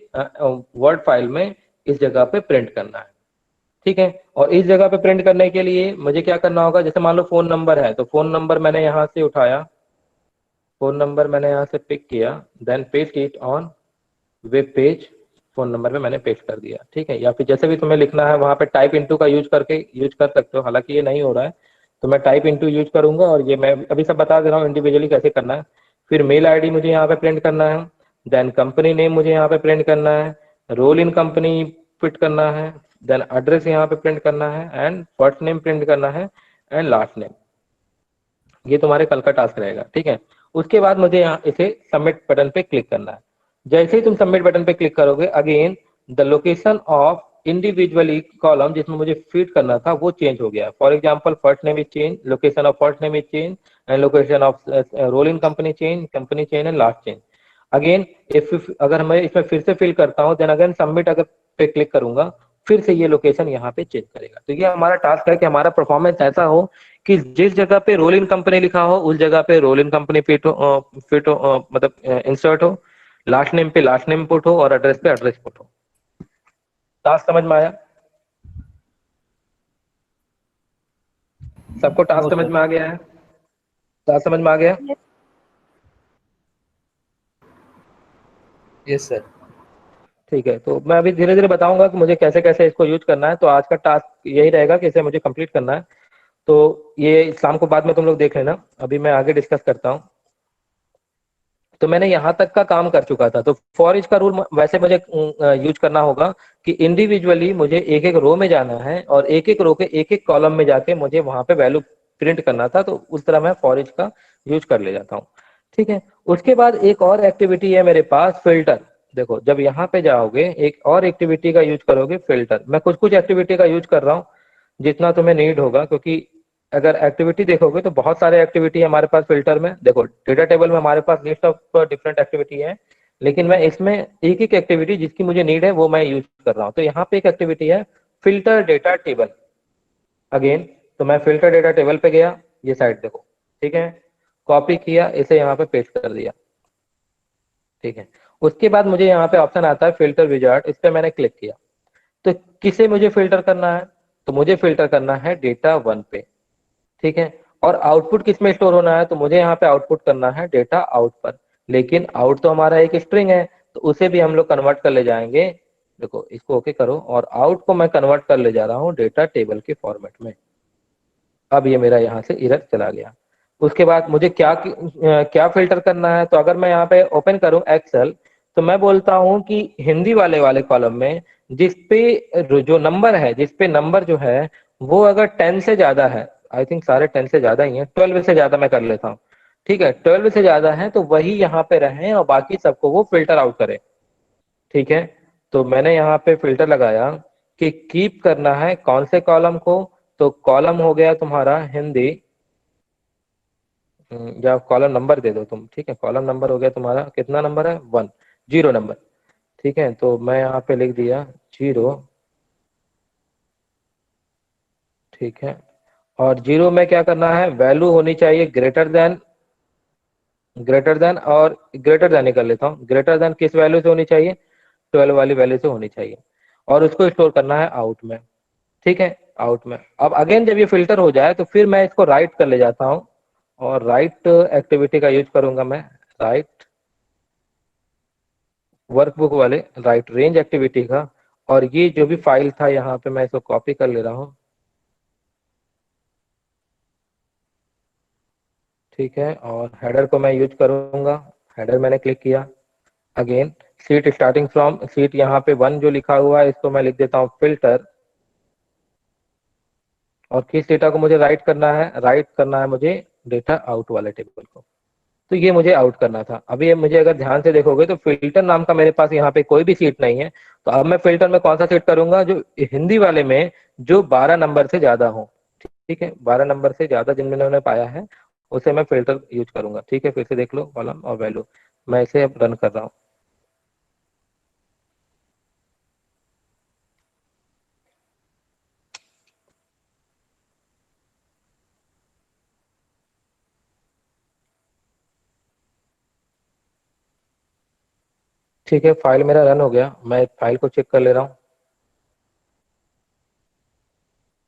वर्ड फाइल में इस जगह पे प्रिंट करना है, ठीक है। और इस जगह पे प्रिंट करने के लिए मुझे क्या करना होगा, जैसे मान लो फोन नंबर है, तो फोन नंबर मैंने यहाँ से उठाया, फोन नंबर मैंने यहाँ से पिक किया, then paste it on web page, phone number में मैंने पेस्ट कर दिया, ठीक है। या फिर जैसे भी तुम्हें लिखना है वहां पे टाइप इनटू का यूज करके यूज कर सकते हो, हालांकि ये नहीं हो रहा है तो मैं टाइप इनटू यूज करूंगा, और ये मैं अभी सब बता दे रहा हूँ इंडिविजुअली कैसे करना है। फिर मेल आईडी मुझे यहाँ पे प्रिंट करना है, देन कंपनी नेम मुझे यहाँ पे प्रिंट करना है, रोल इन कंपनी फिट करना है, देन एड्रेस यहाँ पे प्रिंट करना है, एंड फर्स्ट नेम प्रिंट करना है, एंड लास्ट नेम। ये तुम्हारे कल का टास्क रहेगा, ठीक है। उसके बाद मुझे यहाँ इसे सबमिट बटन पे क्लिक करना है। जैसे ही तुम सबमिट बटन पे क्लिक करोगे, again the location of individually column जिसमें मुझे फीड करना था वो चेंज हो गया। For example first name is change, location of first name is change, and location of role in company change and last change. Again if अगर मैं इसमें फिर से फिल करता हूँ, देन अगेन सबमिट अगर पे क्लिक करूंगा फिर से ये लोकेशन यहाँ पे चेक करेगा। तो ये हमारा टास्क है कि हमारा परफॉर्मेंस ऐसा हो कि जिस जगह पे रोल इन कंपनी लिखा हो उस जगह पे रोल इन कंपनी फिट हो, मतलब इंसर्ट हो, लास्ट नेम पे लास्ट नेम पुट हो और एड्रेस पे एड्रेस पुट हो। टास्क समझ में आया? सबको नो टास्क समझ सर। में आ गया है? टास्क समझ में आ गया? Yes sir. ठीक है, तो मैं अभी धीरे धीरे बताऊंगा कि मुझे कैसे कैसे इसको यूज करना है। तो आज का टास्क यही रहेगा कि इसे मुझे कंप्लीट करना है। तो ये शाम को बाद में तुम लोग देख लेना, अभी मैं आगे डिस्कस करता हूँ। तो मैंने यहाँ तक का काम कर चुका था। तो फॉर ईच का रूल वैसे मुझे यूज करना होगा कि इंडिविजुअली मुझे एक एक रो में जाना है और एक एक रो के एक एक कॉलम में जाके मुझे वहां पे वैल्यू प्रिंट करना था। तो उस तरह मैं फॉर ईच का यूज कर ले जाता हूँ। ठीक है, उसके बाद एक और एक्टिविटी है मेरे पास, फिल्टर। देखो, जब यहाँ पे जाओगे एक और एक्टिविटी का यूज करोगे, फिल्टर। मैं कुछ कुछ एक्टिविटी का यूज कर रहा हूँ जितना तुम्हें नीड होगा, क्योंकि अगर एक्टिविटी देखोगे तो बहुत सारे एक्टिविटी है हमारे पास फिल्टर में। देखो, डेटा टेबल में हमारे पास लिस्ट ऑफ डिफरेंट एक्टिविटी है, लेकिन मैं इसमें एक एक एक्टिविटी जिसकी मुझे नीड है वो मैं यूज कर रहा हूँ। तो यहाँ पे एक एक्टिविटी है फिल्टर डेटा टेबल। अगेन, तो मैं फिल्टर डेटा टेबल पे गया, ये साइड देखो, ठीक है, कॉपी किया, इसे यहाँ पे पेस्ट कर दिया। ठीक है, उसके बाद मुझे यहाँ पे ऑप्शन आता है फिल्टर विजार्ड, इस पे मैंने क्लिक किया। तो किसे मुझे फिल्टर करना है? तो मुझे फिल्टर करना है डेटा वन पे। ठीक है, और आउटपुट किस में स्टोर होना है? तो मुझे यहाँ पे आउटपुट करना है डेटा आउट पर। लेकिन आउट तो हमारा एक स्ट्रिंग है, तो उसे भी हम लोग कन्वर्ट कर ले जाएंगे। देखो, इसको ओके करो, और आउट को मैं कन्वर्ट कर ले जा रहा हूँ डेटा टेबल के फॉर्मेट में। अब ये मेरा यहाँ से इरर चला गया। उसके बाद मुझे क्या फिल्टर करना है? तो अगर मैं यहाँ पे ओपन करूँ एक्सेल, तो मैं बोलता हूँ कि हिंदी वाले वाले कॉलम में जिसपे जो नंबर है, जिसपे नंबर जो है वो अगर 10 से ज्यादा है, आई थिंक सारे 10 से ज्यादा ही है, 12 से ज्यादा मैं कर लेता हूँ। ठीक है, 12 से ज्यादा है तो वही यहाँ पे रहे और बाकी सबको वो फिल्टर आउट करे। ठीक है, तो मैंने यहाँ पे फिल्टर लगाया कि कीप करना है कौन से कॉलम को। तो कॉलम हो गया तुम्हारा हिंदी, या कॉलम नंबर दे दो तुम। ठीक है, कॉलम नंबर हो गया तुम्हारा, कितना नंबर है? 1, 0 नंबर। ठीक है, तो मैं यहाँ पे लिख दिया 0। ठीक है, और 0 में क्या करना है? वैल्यू होनी चाहिए ग्रेटर देन, और ग्रेटर देन ही कर लेता हूँ। ग्रेटर देन किस वैल्यू से होनी चाहिए? 12 वाली वैल्यू से होनी चाहिए, और उसको स्टोर करना है आउट में। ठीक है, आउट में। अब अगेन जब ये फिल्टर हो जाए तो फिर मैं इसको राइट कर ले जाता हूँ, और राइट एक्टिविटी का यूज करूंगा मैं। राइट वर्कबुक वाले राइट रेंज एक्टिविटी का, और ये जो भी फाइल था यहाँ पे मैं इसको कॉपी कर ले रहा हूँ। ठीक है, और हेडर को मैं यूज करूंगा। हेडर मैंने क्लिक किया। Again seat starting from seat, यहाँ पे 1 जो लिखा हुआ है इसको मैं लिख देता हूँ फिल्टर। और किस डेटा को मुझे राइट करना है? राइट करना है मुझे डेटा आउट वाले टेबल को। तो ये मुझे आउट करना था। अभी ये मुझे अगर ध्यान से देखोगे तो फिल्टर नाम का मेरे पास यहाँ पे कोई भी सीट नहीं है। तो अब मैं फिल्टर में कौन सा सीट करूंगा? जो हिंदी वाले में जो 12 नंबर से ज्यादा हो। ठीक है, 12 नंबर से ज्यादा जिन जिन्होंने पाया है उसे मैं फिल्टर यूज करूंगा। ठीक है, फिर से देख लो कॉलम और वैल्यू। मैं इसे अब रन कर रहा हूँ। ठीक है, फाइल मेरा रन हो गया। मैं फाइल को चेक कर ले रहा हूँ।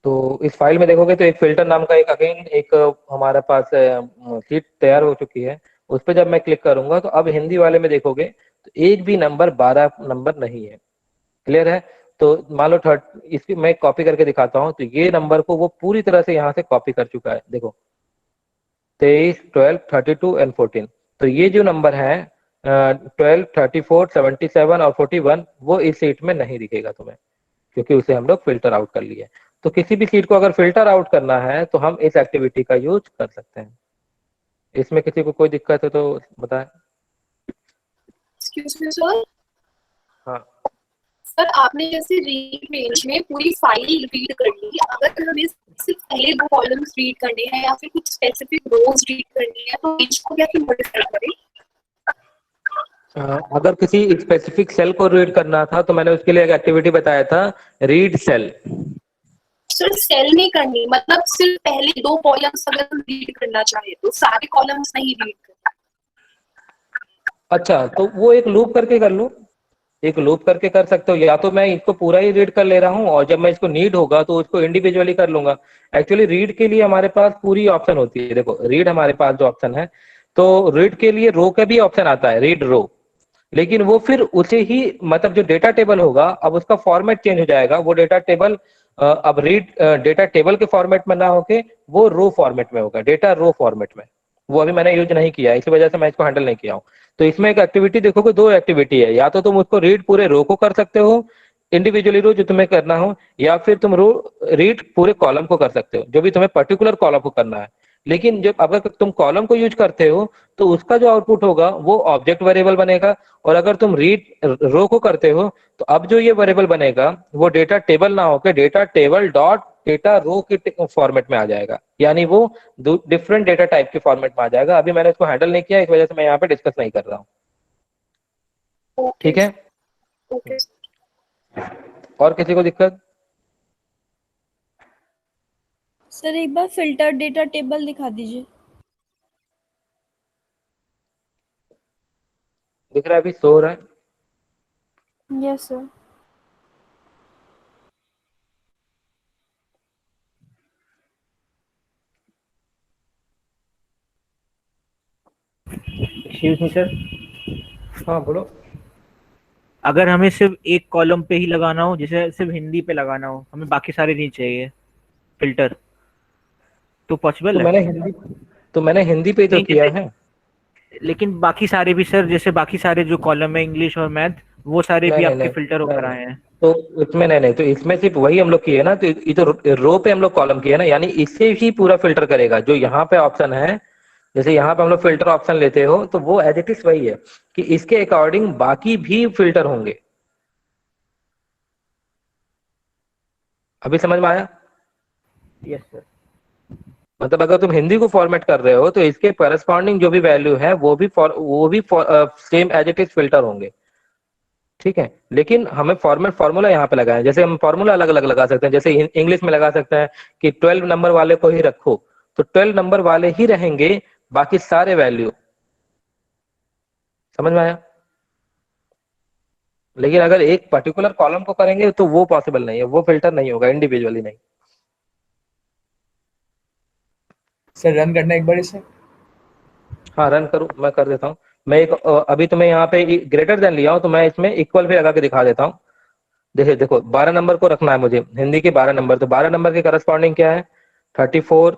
तो इस फाइल में देखोगे तो एक फिल्टर नाम का एक अगेन एक हमारे पास सीट तैयार हो चुकी है। उस पर जब मैं क्लिक करूंगा तो अब हिंदी वाले में देखोगे तो एक भी नंबर 12 नंबर नहीं है। क्लियर है? तो मान लो थर्ड, इसकी मैं कॉपी करके दिखाता हूँ। तो ये नंबर को वो पूरी तरह से यहाँ से कॉपी कर चुका है। देखो, 23, 12, 32 एंड 14। तो ये जो नंबर है 12, 34, 77 और 41, वो इस सीट में नहीं दिखेगा तुम्हें, क्योंकि उसे हम लोग फिल्टर आउट कर लिए। तो किसी भी सीट को अगर फिल्टर आउट करना है तो हम इस एक्टिविटी का यूज कर सकते हैं। इसमें किसी को कोई दिक्कत है तो बताएं। Excuse me sir. हाँ, सर आपने जैसे रीड रेंज में पूरी फाइल रीड कर ली, अगर हमें सिर्फ पहले 2 कॉलम्स रीड करने हैं या फिर कुछ स्पेसिफिक रोज रीड करनी है तो रेंज को कैसे मॉडिफाई करें? अगर किसी स्पेसिफिक सेल को रीड करना था तो मैंने उसके लिए एक एक्टिविटी बताया था, रीड सेल। सिर्फ सेल नहीं करनी, मतलब सिर्फ पहले 2 कॉलम्स अगर हम रीड करना चाहे तो सारे कॉलम्स नहीं रीड करना। अच्छा, तो वो एक लूप करके कर लो, एक लूप करके कर सकते हो, या तो मैं इसको पूरा ही रीड कर ले रहा हूँ और जब मैं इसको नीड होगा तो उसको इंडिविजुअली कर लूंगा। एक्चुअली रीड के लिए हमारे पास पूरी ऑप्शन होती है, देखो रीड हमारे पास जो ऑप्शन है, तो रीड के लिए रो का भी ऑप्शन आता है, रीड रो। लेकिन वो फिर उसे ही, मतलब जो डेटा टेबल होगा अब उसका फॉर्मेट चेंज हो जाएगा, वो डेटा टेबल अब रीड डेटा टेबल के फॉर्मेट में ना होके वो रो फॉर्मेट में होगा, डेटा रो फॉर्मेट में। वो अभी मैंने यूज नहीं किया, इसी वजह से मैं इसको हैंडल नहीं किया हूँ। तो इसमें एक एक्टिविटी देखोगे, 2 एक्टिविटी है, या तो तुम उसको रीड पूरे रो को कर सकते हो, इंडिविजुअली रो जो तुम्हें करना हो, या फिर तुम रो रीड पूरे कॉलम को कर सकते हो, जो भी तुम्हें पर्टिकुलर कॉलम को करना है। लेकिन जब अगर तुम कॉलम को यूज करते हो तो उसका जो आउटपुट होगा वो ऑब्जेक्ट वेरिएबल बनेगा, और अगर तुम रीड रो को करते हो तो अब जो ये वेरिएबल बनेगा वो डेटा टेबल ना होकर डेटा टेबल डॉट डेटा रो के फॉर्मेट में आ जाएगा, यानी वो डिफरेंट डेटा टाइप के फॉर्मेट में आ जाएगा। अभी मैंने इसको हैंडल नहीं किया, इस वजह से मैं यहाँ पे डिस्कस नहीं कर रहा हूँ। ओके ठीक है, ओके। और किसी को दिक्कत? सर एक बार फिल्टर डेटा टेबल दिखा दीजिए। दिख रहा है, अभी सो रहा है। Yes sir. Excuse me sir, हाँ बोलो। अगर हमें सिर्फ एक कॉलम पे ही लगाना हो, जैसे सिर्फ हिंदी पे लगाना हो, हमें बाकी सारे नहीं चाहिए फिल्टर, तो तो पॉसिबल है? मैंने हिंदी पे तो नहीं, किया जैसे है। लेकिन बाकी सारे भी सर, जैसे बाकी सारे जो कॉलम है इंग्लिश और मैथ, वो सारे नहीं भी नहीं आपके नहीं फिल्टर होकर नहीं, आए हैं। तो इसमें नहीं नहीं, तो इसमें सिर्फ वही हम लोग किए ना, तो ये तो रो पे हम लोग कॉलम किए ना, यानी इससे ही पूरा फिल्टर करेगा जो यहाँ पे ऑप्शन है। जैसे यहाँ पे हम लोग फिल्टर ऑप्शन लेते हो तो वो एज इट इज वही है कि इसके अकॉर्डिंग बाकी भी फिल्टर होंगे। अभी समझ में आया? Yes sir. मतलब अगर तुम हिंदी को फॉर्मेट कर रहे हो तो इसके करस्पॉन्डिंग जो भी वैल्यू है वो भी same as it is filter होंगे। ठीक है, लेकिन हमें फॉर्मूला यहाँ पे लगाए, जैसे हम फॉर्मूला अलग अलग लगा सकते हैं, जैसे इंग्लिश में लगा सकते हैं कि 12 नंबर वाले को ही रखो, तो 12 नंबर वाले ही रहेंगे, बाकी सारे वैल्यू। समझ में आया? लेकिन अगर एक पर्टिकुलर कॉलम को करेंगे तो वो पॉसिबल नहीं है, वो फिल्टर नहीं होगा, इंडिविजुअली नहीं। सर रन करना एक बार इसे। हाँ रन करूँ, मैं कर देता हूँ। मैं एक अभी तुम्हें यहाँ पे ग्रेटर देन लिया हूँ तो मैं इसमें इक्वल भी लगा के दिखा देता हूँ। देखिए देखो, 12 नंबर को रखना है मुझे, हिंदी के 12 नंबर, तो 12 नंबर के करस्पॉन्डिंग क्या है? 34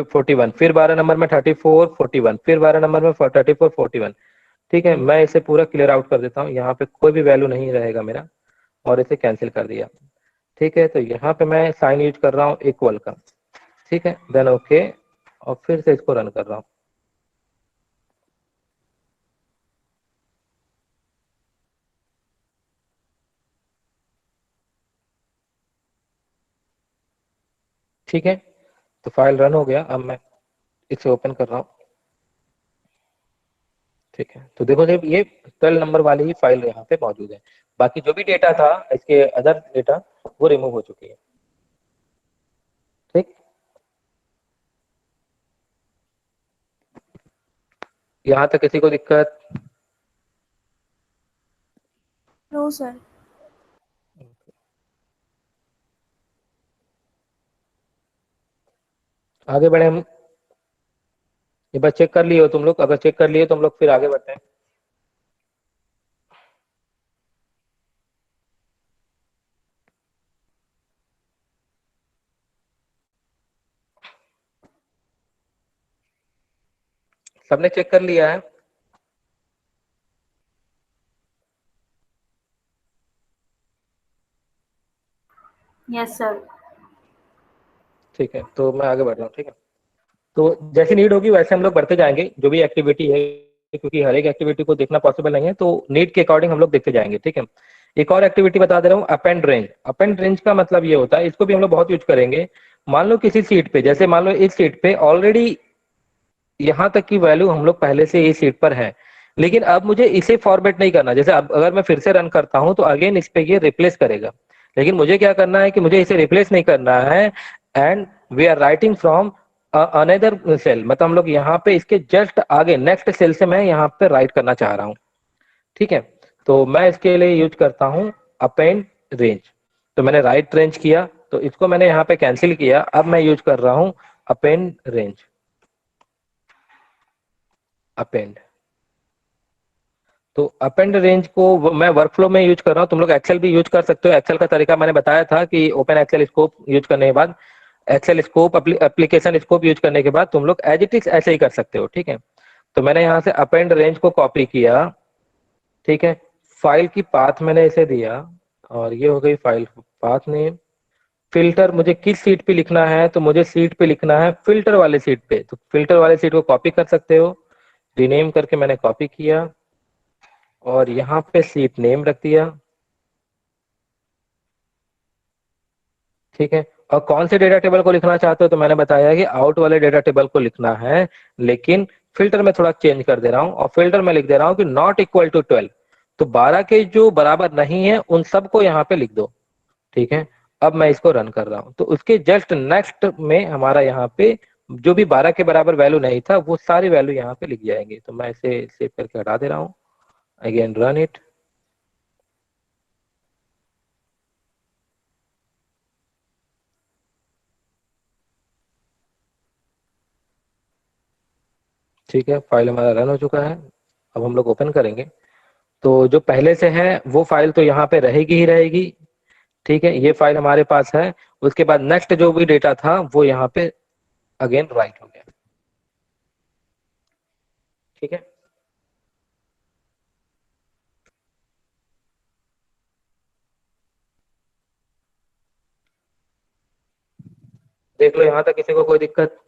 41, फिर 12 नंबर में 34 41, फिर 12 नंबर में 34 41। ठीक है, मैं इसे पूरा क्लियर आउट कर देता हूँ, यहाँ पे कोई भी वैल्यू नहीं रहेगा मेरा, और इसे कैंसिल कर दिया। ठीक है, तो यहाँ पे मैं साइन यूज कर रहा हूँ इक्वल का। ठीक है, देन ओके, और फिर से इसको रन कर रहा हूँ। ठीक है, तो फाइल रन हो गया, अब मैं इसे ओपन कर रहा हूँ। ठीक है, तो देखो जब ये 12 नंबर वाली ही फाइल यहाँ पे मौजूद है, बाकी जो भी डेटा था इसके अदर डेटा वो रिमूव हो चुकी है। ठीक, यहाँ तक किसी को दिक्कत? No sir. आगे बढ़े हम। ये बात चेक कर लिए हो तुम लोग? अगर चेक कर लिए तो हम लोग फिर आगे बढ़ते हैं। सबने चेक कर लिया है? Yes sir. ठीक है, तो मैं आगे बढ़ रहा हूँ। ठीक है, तो जैसी नीड होगी वैसे हम लोग बढ़ते जाएंगे, जो भी एक्टिविटी है, क्योंकि हर एक एक्टिविटी को देखना पॉसिबल नहीं है, तो नीड के अकॉर्डिंग हम लोग देखते जाएंगे। ठीक है, एक और एक्टिविटी बता दे रहा हूँ, अपेंड रेंज। अपेंड रेंज का मतलब ये होता है, इसको भी हम लोग बहुत यूज करेंगे। मान लो किसी सीट पे, जैसे मान लो इस सीट पे ऑलरेडी यहाँ तक की वैल्यू हम लोग पहले से इस सीट पर है, लेकिन अब मुझे इसे फॉर्मेट नहीं करना। जैसे अब अगर मैं फिर से रन करता हूं तो अगेन इस पे ये रिप्लेस करेगा, लेकिन मुझे क्या करना है कि मुझे इसे रिप्लेस नहीं करना है। And we are writing from another cell, मतलब हम लोग यहाँ पे इसके जस्ट आगे नेक्स्ट सेल से मैं यहाँ पे राइट करना चाह रहा हूँ। ठीक है, तो मैं इसके लिए यूज करता हूँ अपेंड रेंज। तो मैंने राइट रेंज किया, तो इसको मैंने यहाँ पे कैंसिल किया। अब मैं यूज कर रहा हूँ अपेंड रेंज, अपेंड। तो अपेंड रेंज को मैं वर्कफ्लो में यूज कर रहा हूँ। तुम लोग एक्सेल भी यूज कर सकते हो। एक्सेल का तरीका मैंने बताया था कि ओपन एक्सेल स्कोप यूज करने के बाद, Excel scope application scope use करने के बाद तुम लोग एज इट इज ऐसे ही कर सकते हो। ठीक है, तो मैंने यहाँ से अपेंड रेंज को कॉपी किया। ठीक है, फाइल की पाथ मैंने इसे दिया, और ये हो गई फाइल पाथ नेम। फिल्टर मुझे किस सीट पे लिखना है, तो मुझे सीट पे लिखना है फिल्टर वाले सीट पे। तो फिल्टर वाले सीट को कॉपी कर सकते हो, रीनेम करके मैंने कॉपी किया और यहाँ पे सीट नेम रख दिया। ठीक है, और कौन से डेटा टेबल को लिखना चाहते हो, तो मैंने बताया कि आउट वाले डेटा टेबल को लिखना है, लेकिन फिल्टर में थोड़ा चेंज कर दे रहा हूँ और फिल्टर में लिख दे रहा हूँ कि नॉट इक्वल टू 12। तो 12 के जो बराबर नहीं है उन सबको यहाँ पे लिख दो। ठीक है, अब मैं इसको रन कर रहा हूँ, तो उसके जस्ट नेक्स्ट में हमारा यहाँ पे जो भी 12 के बराबर वैल्यू नहीं था वो सारी वैल्यू यहाँ पे लिख जाएंगे। तो मैं इसे सेव करके हटा दे रहा हूँ, अगेन रन इट। ठीक है, फाइल हमारा रन हो चुका है। अब हम लोग ओपन करेंगे, तो जो पहले से है वो फाइल तो यहाँ पे रहेगी ही रहेगी। ठीक है, ये फाइल हमारे पास है। उसके बाद नेक्स्ट जो भी डेटा था वो यहाँ पे अगेन राइट हो गया। ठीक है, देख लो यहाँ तक किसी को कोई दिक्कत?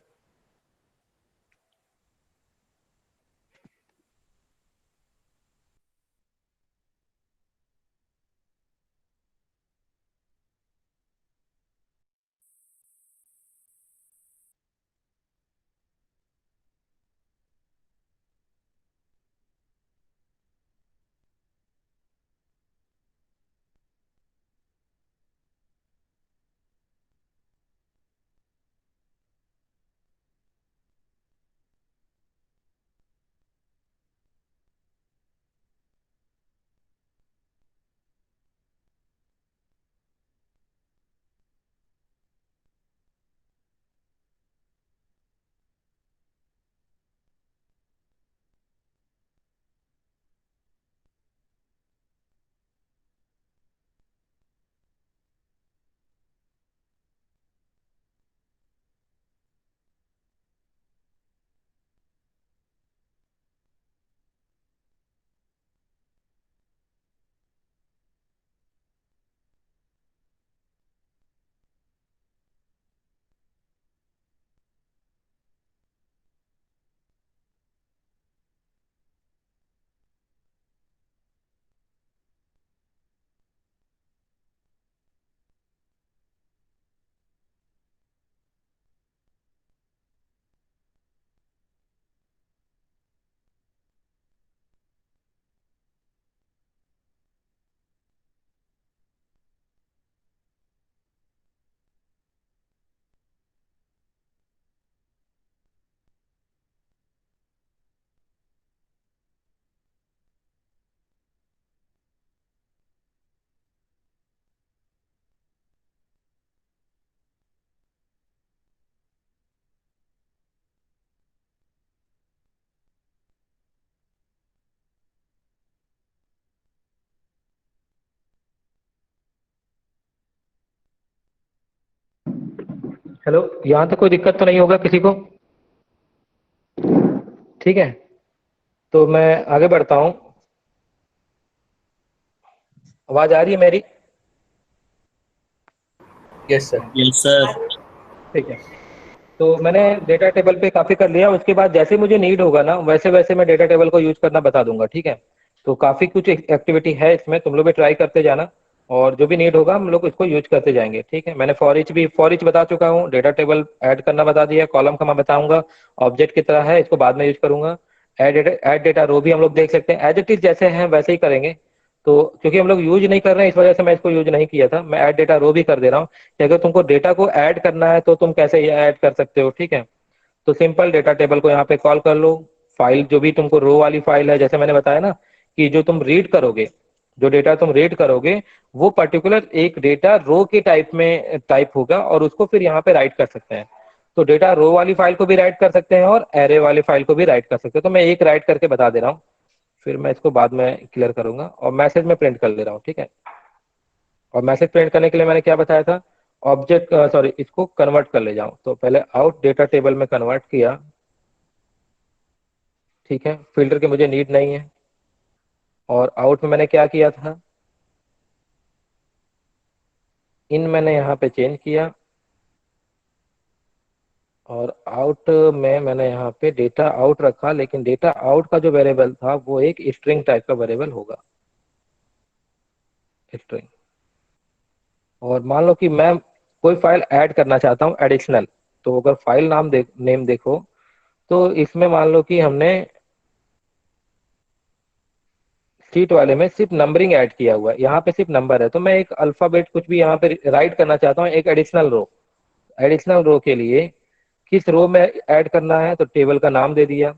हेलो, यहाँ तक कोई दिक्कत तो नहीं होगा किसी को? ठीक है, तो मैं आगे बढ़ता हूँ। आवाज आ रही है मेरी? Yes sir. Yes sir. ठीक है, तो मैंने डेटा टेबल पे काफी कर लिया। उसके बाद जैसे मुझे नीड होगा ना वैसे वैसे मैं डेटा टेबल को यूज करना बता दूंगा। ठीक है, तो काफी कुछ एक्टिविटी है इसमें, तुम लोग भी ट्राई करते जाना, और जो भी नीड होगा हम लोग इसको यूज करते जाएंगे। ठीक है, मैंने फॉर ईच बता चुका हूँ, डेटा टेबल ऐड करना बता दिया, कॉलम का मैं बताऊंगा, ऑब्जेक्ट की तरह है, इसको बाद में यूज करूंगा। ऐड डेटा रो भी हम लोग देख सकते हैं, एज इट इज जैसे हैं वैसे ही करेंगे। तो क्योंकि हम लोग यूज नहीं कर रहे हैं इस वजह से मैं इसको यूज नहीं किया था, मैं ऐड डेटा रो भी कर दे रहा हूँ कि अगर तुमको डेटा को ऐड करना है तो तुम कैसे ये ऐड कर सकते हो। ठीक है, तो सिंपल डेटा टेबल को यहाँ पे कॉल कर लो। फाइल जो भी तुमको रो वाली फाइल है, जैसे मैंने बताया ना कि जो तुम रीड करोगे, जो डेटा तुम रीड करोगे वो पर्टिकुलर एक डेटा रो के टाइप में टाइप होगा और उसको फिर यहाँ पे राइट कर सकते हैं। तो डेटा रो वाली फाइल को भी राइट कर सकते हैं और एरे वाली फाइल को भी राइट कर सकते हैं। तो मैं एक राइट करके बता दे रहा हूँ, फिर मैं इसको बाद में क्लियर करूंगा और मैसेज में प्रिंट कर ले रहा हूँ। ठीक है, और मैसेज प्रिंट करने के लिए मैंने क्या बताया था, ऑब्जेक्ट सॉरी इसको कन्वर्ट कर ले जाऊं। तो पहले आउट डेटा टेबल में कन्वर्ट किया। ठीक है, फिल्टर की मुझे नीड नहीं है। और आउट में मैंने क्या किया था, इन मैंने यहाँ पे चेंज किया और आउट में मैंने यहाँ पे डेटा आउट रखा, लेकिन डेटा आउट का जो वेरिएबल था वो एक स्ट्रिंग टाइप का वेरिएबल होगा, स्ट्रिंग। और मान लो कि मैं कोई फाइल ऐड करना चाहता हूँ एडिशनल, तो अगर फाइल नेम देखो तो इसमें मान लो कि हमने सीट वाले में सिर्फ नंबरिंग ऐड किया हुआ है, यहाँ पे सिर्फ नंबर है। तो मैं एक अल्फाबेट कुछ भी यहाँ पे राइट करना चाहता हूँ, एक एडिशनल रो। एडिशनल रो के लिए किस रो में ऐड करना है, तो टेबल का नाम दे दिया।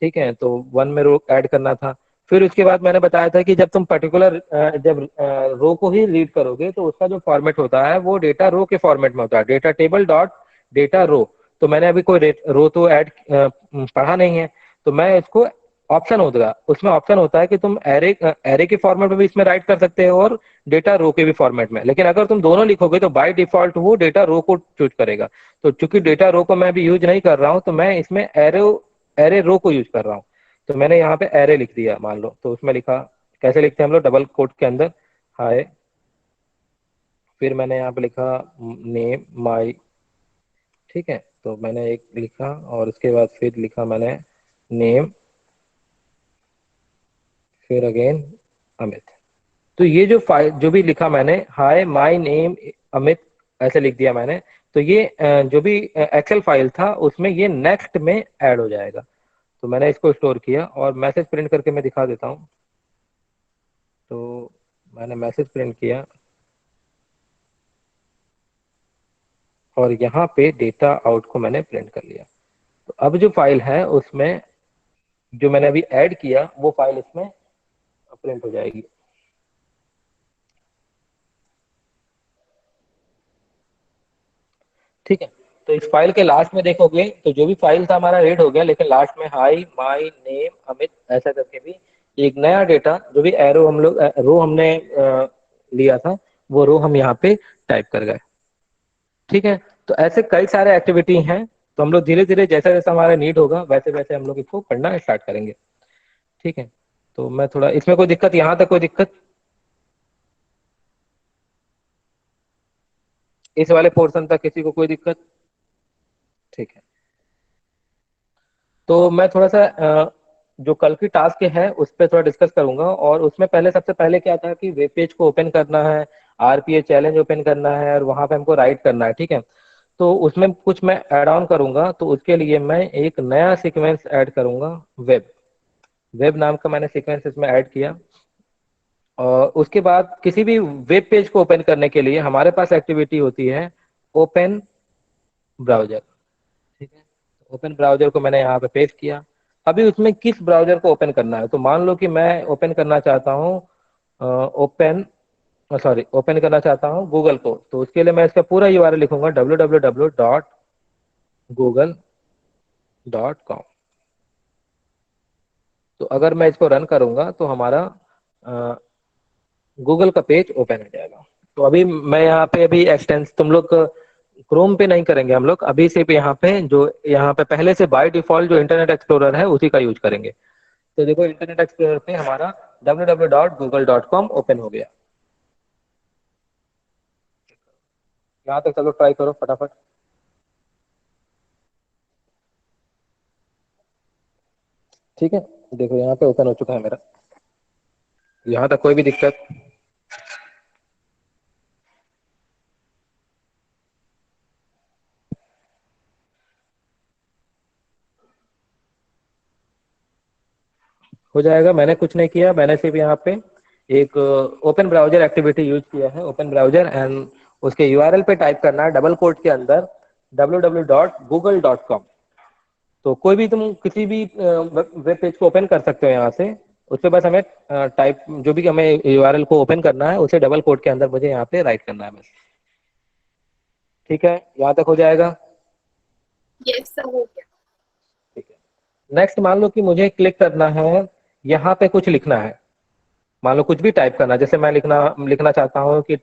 ठीक है, तो वन में रो ऐड करना था। फिर उसके बाद मैंने बताया था कि जब तुम पर्टिकुलर जब रो को ही रीड करोगे तो उसका जो फॉर्मेट होता है वो डेटा रो के फॉर्मेट में होता है, डेटा टेबल डॉट डेटा रो। तो मैंने अभी कोई रो तो ऐड पढ़ा नहीं है, तो मैं इसको ऑप्शन होगा, उसमें ऑप्शन होता है कि तुम एरे एरे के फॉर्मेट में भी इसमें राइट कर सकते हो और डेटा रो के भी फॉर्मेट में। लेकिन अगर तुम दोनों लिखोगे तो बाय डिफॉल्ट वो डेटा रो को चूज करेगा। तो चूंकि डेटा रो को मैं अभी यूज नहीं कर रहा हूं, तो मैं इसमें एरे रो को यूज कर रहा हूँ। तो मैंने यहाँ पे एरे लिख दिया मान लो, तो उसमें लिखा, कैसे लिखते हैं हम लोग, डबल कोट के अंदर हाय, फिर मैंने यहाँ पे लिखा नेम माई। ठीक है, तो मैंने एक लिखा और उसके बाद फिर लिखा मैंने नेम, फिर अगेन अमित। तो ये जो फाइल जो भी लिखा मैंने, हाय माई नेम अमित, ऐसे लिख दिया मैंने। तो ये जो भी एक्सेल फाइल था उसमें ये नेक्स्ट में ऐड हो जाएगा। तो मैंने इसको स्टोर किया और मैसेज प्रिंट करके मैं दिखा देता हूँ। तो मैंने मैसेज प्रिंट किया और यहाँ पे डेटा आउट को मैंने प्रिंट कर लिया। तो अब जो फाइल है उसमें जो मैंने अभी ऐड किया वो फाइल इसमें प्रिंट हो जाएगी। ठीक है, तो इस फाइल के लास्ट में देखोगे तो जो भी फाइल था हमारा रीड हो गया, लेकिन लास्ट में हाई माई नेम अमित ऐसा करके भी एक नया डेटा, जो भी एरो हम लोग रो हमने लिया था वो रो हम यहाँ पे टाइप कर गए। ठीक है, तो ऐसे कई सारे एक्टिविटी हैं। तो हम लोग धीरे धीरे जैसा जैसा हमारा नीड होगा वैसे वैसे हम लोग इसको पढ़ना स्टार्ट करेंगे। ठीक है, तो मैं थोड़ा इसमें कोई दिक्कत, यहाँ तक कोई दिक्कत, इस वाले पोर्शन तक किसी को कोई दिक्कत? ठीक है, तो मैं थोड़ा सा जो कल की टास्क है उस पर थोड़ा डिस्कस करूंगा। और उसमें पहले सबसे पहले क्या था कि वेब पेज को ओपन करना है, आरपीए चैलेंज ओपन करना है और वहां पे हमको राइट करना है। ठीक है, तो उसमें कुछ मैं ऐड ऑन करूंगा। तो उसके लिए मैं एक नया सीक्वेंस ऐड करूंगा, वेब। वेब नाम का मैंने सीक्वेंस इसमें ऐड किया। और उसके बाद किसी भी वेब पेज को ओपन करने के लिए हमारे पास एक्टिविटी होती है ओपन ब्राउजर। ठीक है, ओपन ब्राउजर को मैंने यहाँ पे पेस्ट किया। अभी उसमें किस ब्राउजर को ओपन करना है, तो मान लो कि मैं ओपन करना चाहता हूँ ओपन सॉरी ओपन करना चाहता हूँ गूगल को। तो उसके लिए मैं इसका पूरा यूआरएल लिखूंगा www.google.com। तो अगर मैं इसको रन करूंगा तो हमारा गूगल का पेज ओपन हो जाएगा। तो अभी मैं यहाँ पे अभी एक्सटेंस तुम लोग क्रोम पे नहीं करेंगे, हम लोग अभी से यहाँ पे जो यहाँ पे पहले से बाय डिफॉल्ट जो इंटरनेट एक्सप्लोरर है उसी का यूज करेंगे। तो देखो इंटरनेट एक्सप्लोरर पे हमारा www.google.com ओपन हो गया। यहाँ तक चलो ट्राई करो फटाफट। ठीक है, देखो यहाँ पे ओपन हो चुका है मेरा। यहाँ तक कोई भी दिक्कत? हो जाएगा। मैंने कुछ नहीं किया, मैंने सिर्फ यहाँ पे एक ओपन ब्राउजर एक्टिविटी यूज किया है, ओपन ब्राउजर, एंड उसके यूआरएल पे टाइप करना है डबल कोट के अंदर www.google.com। तो कोई भी तुम किसी भी वेब पेज को ओपन कर सकते हो यहाँ से। उस पे बस हमें टाइप, जो भी हमें यूआरएल को ओपन करना है उसे डबल कोट के अंदर मुझे यहाँ पे राइट करना है बस। ठीक है, यहाँ तक हो जाएगा। यस सर, हो गया। ठीक है, नेक्स्ट मान लो कि मुझे क्लिक करना है, यहाँ पे कुछ लिखना है, मान लो कुछ भी टाइप करना है। जैसे मैं लिखना चाहता हूँ कि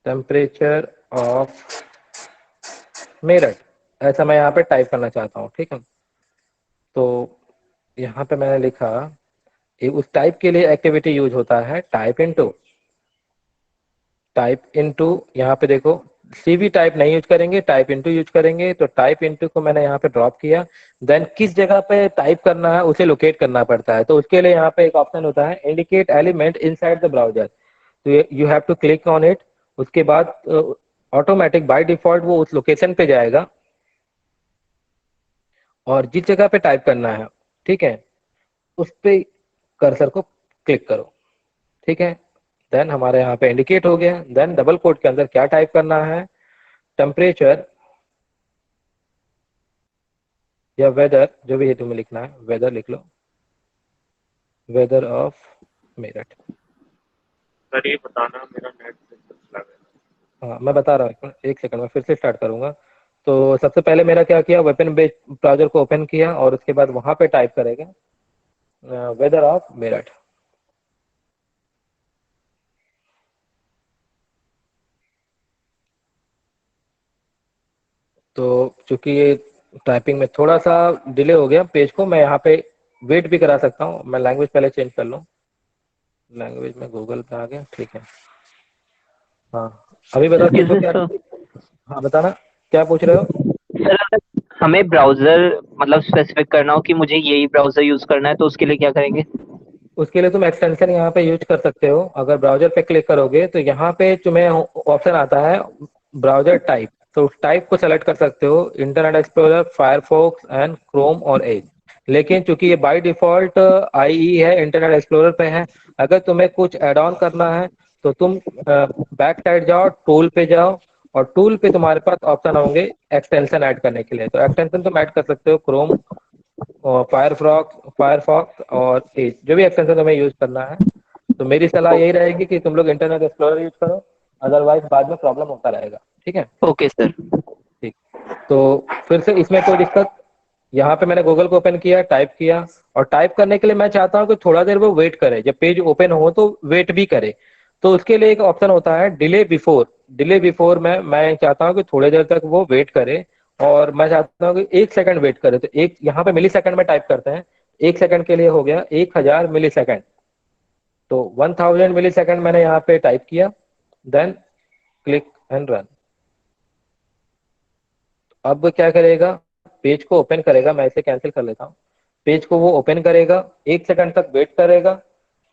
टेम्परेचर ऑफ मेरठ, ऐसा मैं यहाँ पे टाइप करना चाहता हूँ। ठीक है, तो यहाँ पे मैंने लिखा, उस टाइप के लिए एक्टिविटी यूज होता है टाइप इनटू। यहाँ पे देखो, सीवी टाइप नहीं यूज करेंगे, टाइप इनटू यूज करेंगे। तो टाइप इनटू को मैंने यहाँ पे ड्रॉप किया, देन किस जगह पे टाइप करना है उसे लोकेट करना पड़ता है। तो उसके लिए यहाँ पे एक ऑप्शन होता है indicate element inside the browser, तो you have to click on it. उसके बाद ऑटोमेटिक बाय डिफॉल्ट वो उस लोकेशन पे जाएगा और जिस जगह पे टाइप करना है, ठीक है, उस पे कर्सर को क्लिक करो। ठीक है, देन हमारे यहाँ पे इंडिकेट हो गया। देन डबल कोट के अंदर क्या टाइप करना है, टेम्परेचर या वेदर, जो भी है तुम्हें लिखना है, वेदर लिख लो, वेदर ऑफ मेरठ। सर ये बताना, मेरा नेट चला गया। हाँ मैं बता रहा हूँ, एक सेकंड में फिर से स्टार्ट करूंगा। तो सबसे पहले मेरा क्या किया, वेपन बेस्ड ब्राउजर को ओपन किया और उसके बाद वहां पे टाइप करेगा वेदर ऑफ मेरठ। तो चूंकि ये टाइपिंग में थोड़ा सा डिले हो गया पेज को, मैं यहाँ पे वेट भी करा सकता हूँ। मैं लैंग्वेज पहले चेंज कर लूँ, लैंग्वेज में गूगल पे आ गया। ठीक है, हाँ अभी बता तुमको क्या। हाँ बताना, क्या पूछ रहे हो। सर अगर हमें ब्राउजर मतलब स्पेसिफिक करना हो कि मुझे यही ब्राउजर यूज करना है तो उसके लिए क्या करेंगे? उसके लिए तुम एक्सटेंशन यहाँ पे यूज कर सकते हो। अगर ब्राउजर पे क्लिक करोगे तो यहाँ पे तुम्हें ऑप्शन आता है ब्राउजर टाइप, तो उस टाइप को सेलेक्ट कर सकते हो, internet explorer, Firefox and Chrome और एज। लेकिन चूंकि ये बाय डिफॉल्ट आईई है, इंटरनेट एक्सप्लोरर पे है, अगर तुम्हें कुछ एड ऑन करना है तो तुम बैक साइड जाओ, टूल पे जाओ, और टूल पे तुम्हारे पास ऑप्शन होंगे एक्सटेंशन ऐड करने के लिए। तो एक्सटेंशन तुम ऐड कर सकते हो क्रोम और फायरफॉक्स और एज, जो भी एक्सटेंशन तुम्हें यूज करना है। तो मेरी सलाह यही रहेगी कि तुम लोग इंटरनेट एक्सप्लोरर यूज करो, अदरवाइज बाद में प्रॉब्लम होता रहेगा। ठीक है, ओके सर। ठीक। तो फिर से इसमें कोई दिक्कत, यहाँ पे मैंने गूगल को ओपन किया, टाइप किया, और टाइप करने के लिए मैं चाहता हूँ कि थोड़ा देर वो वेट करे, जब पेज ओपन हो तो वेट भी करे। तो उसके लिए एक ऑप्शन होता है डिले बिफोर। डिले बिफोर में मैं चाहता हूँ कि थोड़ी देर तक वो वेट करे, और मैं चाहता हूँ कि 1 सेकंड वेट करे। तो एक यहाँ पे मिली सेकंड में टाइप करते हैं, 1 सेकंड के लिए हो गया 1000 मिली सेकंड। तो 1000 मिली सेकंड मैंने यहाँ पे टाइप किया, देन क्लिक एंड रन। अब क्या करेगा, पेज को ओपन करेगा, मैं इसे कैंसिल कर लेता हूँ। पेज को वो ओपन करेगा, 1 सेकंड तक वेट करेगा,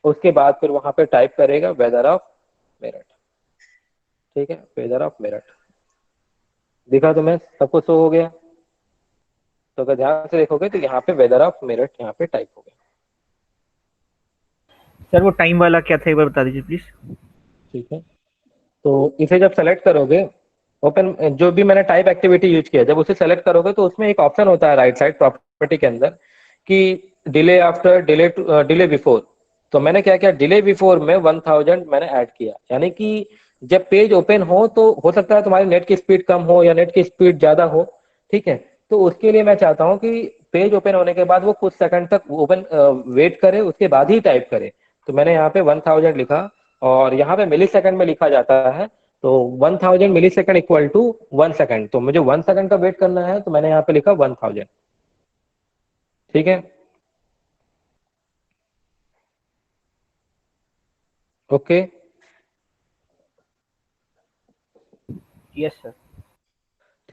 उसके बाद फिर वहां पे टाइप करेगा वेदर ऑफ मेरठ। ठीक है, वेदर ऑफ मेरठ दिखा तुम्हें, सब कुछ शो हो गया। तो अगर ध्यान से देखोगे तो यहाँ पे वेदर ऑफ मेरठ यहाँ पे टाइप हो गया। सर वो टाइम वाला क्या था, एक बार बता दीजिए प्लीज। ठीक है, तो इसे जब सेलेक्ट करोगे, ओपन जो भी मैंने टाइप एक्टिविटी यूज किया, जब उसे सेलेक्ट करोगे तो उसमें एक ऑप्शन होता है राइट साइड प्रॉपर्टी के अंदर कि डिले आफ्टर, डिले बिफोर। तो मैंने क्या किया, डिले बिफोर में 1000 मैंने ऐड किया, यानी कि जब पेज ओपन हो तो हो सकता है तुम्हारी नेट की स्पीड कम हो या नेट की स्पीड ज्यादा हो। ठीक है, तो उसके लिए मैं चाहता हूँ कि पेज ओपन होने के बाद वो कुछ सेकंड तक ओपन वेट करे, उसके बाद ही टाइप करे। तो मैंने यहाँ पे 1000 लिखा, और यहाँ पे मिली सेकंड में लिखा जाता है। तो 1000 मिली सेकंड इक्वल टू 1 सेकंड। तो मुझे 1 सेकंड का वेट करना है, तो मैंने यहाँ पे लिखा 1000। ठीक है, ओके। Yes sir.